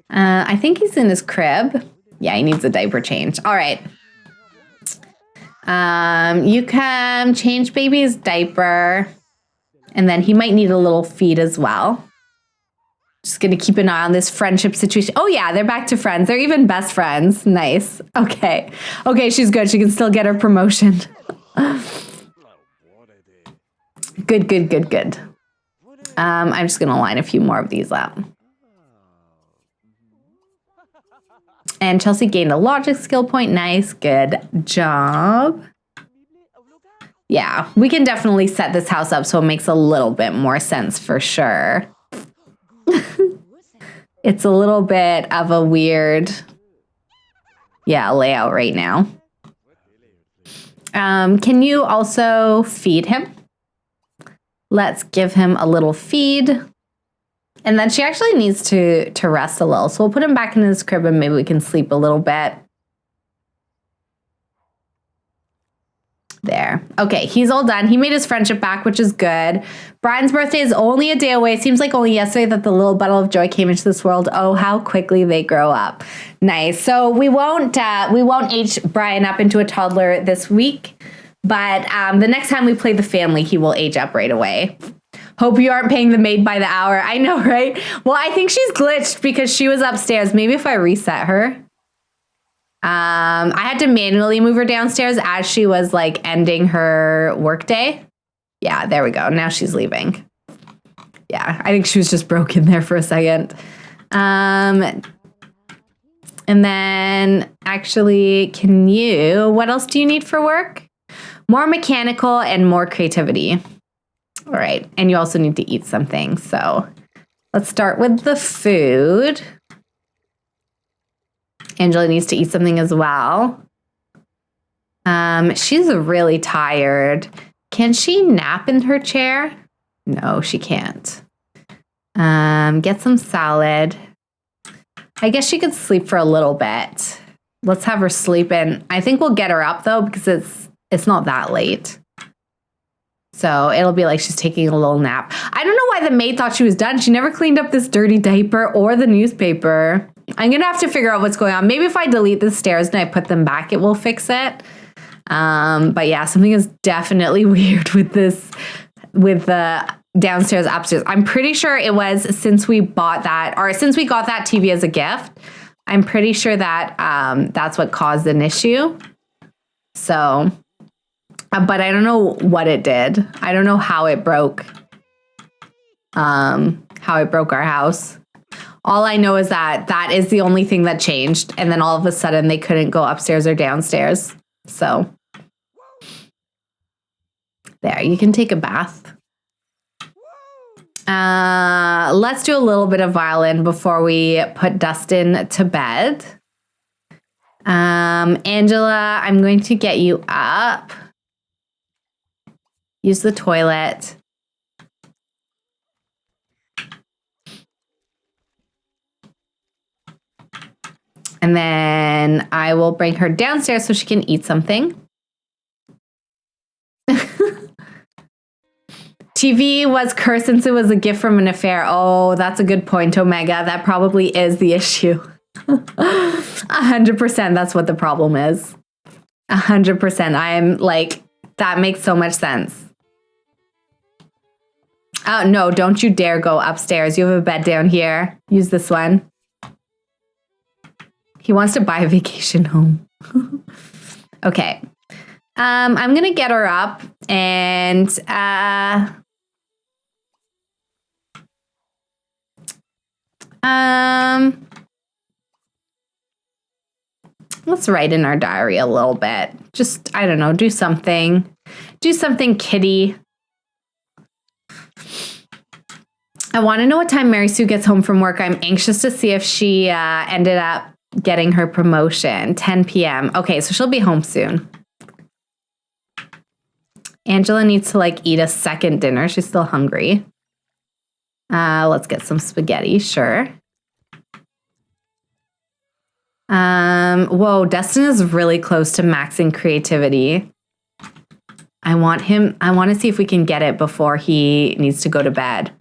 I think he's in his crib. Yeah, he needs a diaper change. All right. You can change baby's diaper. And then he might need a little feed as well. Just going to keep an eye on this friendship situation. Oh, yeah, they're back to friends. They're even best friends. Nice. Okay. Okay, she's good. She can still get her promotion. Good. I'm just going to line a few more of these up. And Chelsea gained a logic skill point. Nice. Good job. Yeah, we can definitely set this house up so it makes a little bit more sense for sure. It's a little bit of a weird, layout right now. Can you also feed him? Let's give him a little feed. And then she actually needs to rest a little. So we'll put him back in his crib and maybe we can sleep a little bit. There. Okay, he's all done. He made his friendship back, which is good. Brian's birthday is only a day away. Seems like only yesterday that the little bundle of joy came into this world. Oh, how quickly they grow up. Nice. So we won't age Brian up into a toddler this week, but the next time we play the family, he will age up right away. Hope you aren't paying the maid by the hour. I know, right? Well, I think she's glitched because she was upstairs. Maybe if I reset her. I had to manually move her downstairs as she was like ending her workday. Yeah, there we go. Now she's leaving. Yeah, I think she was just broken there for a second. And then actually, what else do you need for work? More mechanical and more creativity. All right. And you also need to eat something. So let's start with the food. Angela needs to eat something as well. She's really tired. Can she nap in her chair? No, she can't. Get some salad. I guess she could sleep for a little bit. Let's have her sleep in. I think we'll get her up though because it's not that late. So it'll be like she's taking a little nap. I don't know why the maid thought she was done. She never cleaned up this dirty diaper or the newspaper. I'm going to have to figure out what's going on. Maybe if I delete the stairs and I put them back, it will fix it. But yeah, something is definitely weird with the downstairs, upstairs. I'm pretty sure it was since we got that TV as a gift. I'm pretty sure that that's what caused an issue. So, but I don't know what it did. I don't know how it broke. How it broke our house. All I know is that is the only thing that changed. And then all of a sudden they couldn't go upstairs or downstairs. So There, you can take a bath. Let's do a little bit of violin before we put Dustin to bed. Angela, I'm going to get you up. Use the toilet. And then I will bring her downstairs so she can eat something. TV was cursed since it was a gift from an affair. Oh, that's a good point, Omega. That probably is the issue. 100% that's what the problem is. 100%. I am like, that makes so much sense. Oh, no, don't you dare go upstairs. You have a bed down here. Use this one. He wants to buy a vacation home. Okay. I'm going to get her up and let's write in our diary a little bit. Just, I don't know, do something. Do something kitty. I want to know what time Mary Sue gets home from work. I'm anxious to see if she ended up getting her promotion. 10 p.m. Okay, so she'll be home soon. Angela needs to like eat a second dinner. She's still hungry. Let's get some spaghetti, sure. Whoa, Dustin is really close to maxing creativity. I want to see if we can get it before he needs to go to bed.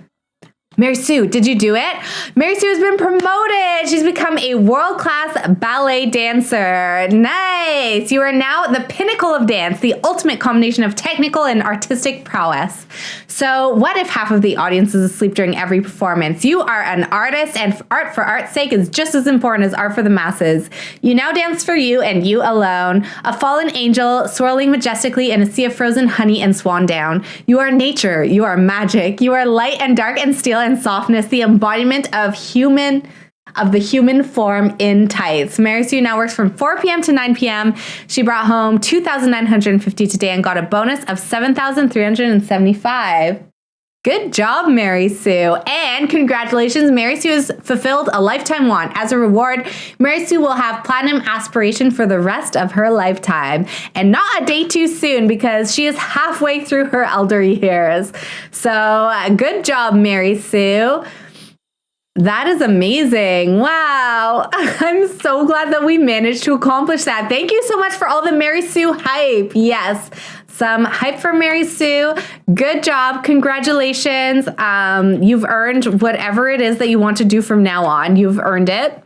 Mary Sue, did you do it? Mary Sue has been promoted. She's become a world-class ballet dancer. Nice. You are now the pinnacle of dance, the ultimate combination of technical and artistic prowess. So what if half of the audience is asleep during every performance? You are an artist, and art for art's sake is just as important as art for the masses. You now dance for you and you alone. A fallen angel swirling majestically in a sea of frozen honey and swan down. You are nature. You are magic. You are light and dark and steel and softness, the embodiment of the human form in tights. Mary Sue now works from 4 p.m. to 9 p.m. She brought home $2,950 today and got a bonus of $7,375. Good job, Mary Sue. And congratulations, Mary Sue has fulfilled a lifetime want. As a reward, Mary Sue will have platinum aspiration for the rest of her lifetime. And not a day too soon because she is halfway through her elder years. So good job, Mary Sue. That is amazing. Wow. I'm so glad that we managed to accomplish that. Thank you so much for all the Mary Sue hype. Yes. Some hype for Mary Sue. Good job. Congratulations. You've earned whatever it is that you want to do from now on. You've earned it.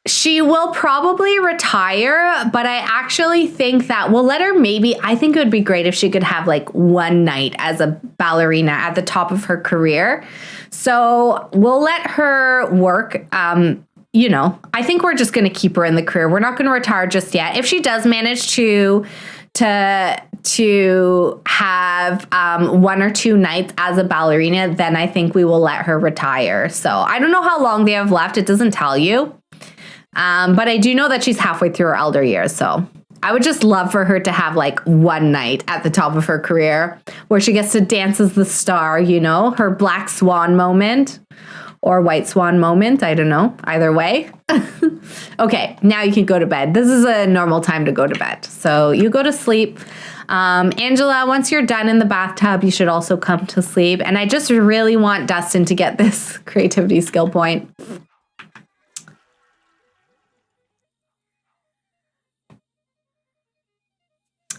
She will probably retire, but I actually think that we'll let her I think it would be great if she could have like one night as a ballerina at the top of her career. So we'll let her work. I think we're just going to keep her in the career. We're not going to retire just yet. If she does manage to have one or two nights as a ballerina, then I think we will let her retire. So I don't know how long they have left. It doesn't tell you. But I do know that she's halfway through her elder years. So I would just love for her to have like one night at the top of her career where she gets to dance as the star, her black swan moment. Or white swan moment. I don't know. Either way. Okay, now you can go to bed. This is a normal time to go to bed. So you go to sleep. Angela, once you're done in the bathtub, you should also come to sleep. And I just really want Dustin to get this creativity skill point.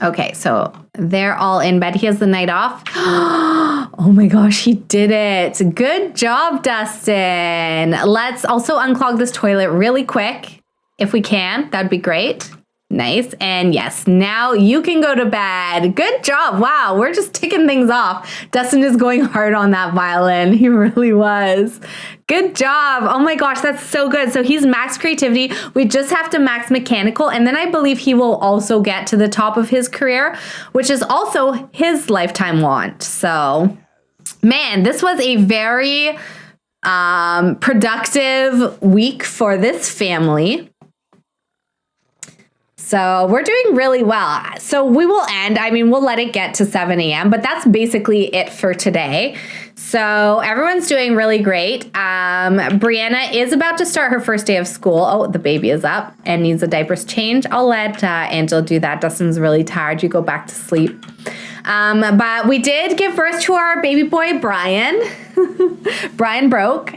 Okay, so they're all in bed. He has the night off. Oh my gosh, he did it. Good job, Dustin. Let's also unclog this toilet really quick. If we can, that'd be great. Nice. And yes, now you can go to bed. Good job. Wow, we're just ticking things off. Dustin is going hard on that violin. He really was. Good job. Oh my gosh, that's so good. So he's max creativity. We just have to max mechanical. And then I believe he will also get to the top of his career, which is also his lifetime want. So, man, this was a very productive week for this family. So we're doing really well. So we will end. I mean, we'll let it get to 7 a.m., but that's basically it for today. So everyone's doing really great. Brianna is about to start her first day of school. Oh, the baby is up and needs a diapers change. I'll let Angela do that. Dustin's really tired. You go back to sleep. But we did give birth to our baby boy, Brian. Brian broke.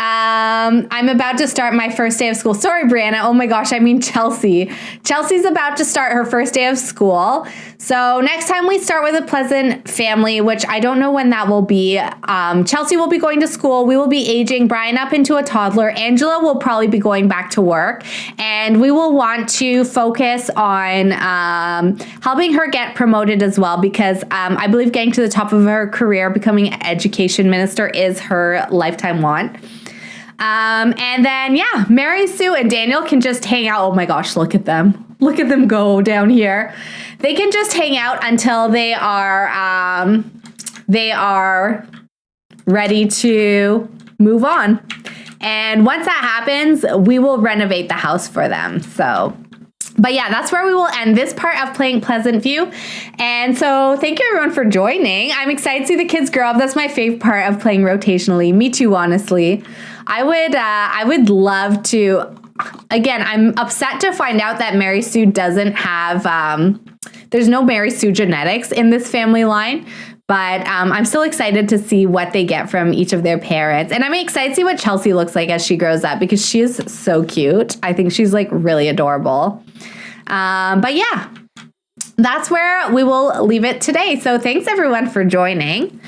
I'm about to start my first day of school. Sorry, Brianna. Oh my gosh, I mean Chelsea. Chelsea's about to start her first day of school. So next time we start with a Pleasant family, which I don't know when that will be. Chelsea will be going to school. We will be aging Brian up into a toddler. Angela will probably be going back to work. And we will want to focus on helping her get promoted as well, because I believe getting to the top of her career, becoming education minister, is her lifetime want. And then, yeah, Mary Sue and Daniel can just hang out. Oh my gosh, look at them. Look at them go down here. They can just hang out until they are ready to move on. And once that happens, we will renovate the house for them. So, but yeah, that's where we will end this part of playing Pleasantview. And so thank you everyone for joining. I'm excited to see the kids grow up. That's my favorite part of playing rotationally. Me too, honestly. I would love to, again, I'm upset to find out that Mary Sue doesn't have, there's no Mary Sue genetics in this family line. But I'm still excited to see what they get from each of their parents. And I'm excited to see what Chelsea looks like as she grows up, because she is so cute. I think she's like really adorable. But yeah, that's where we will leave it today. So thanks everyone for joining.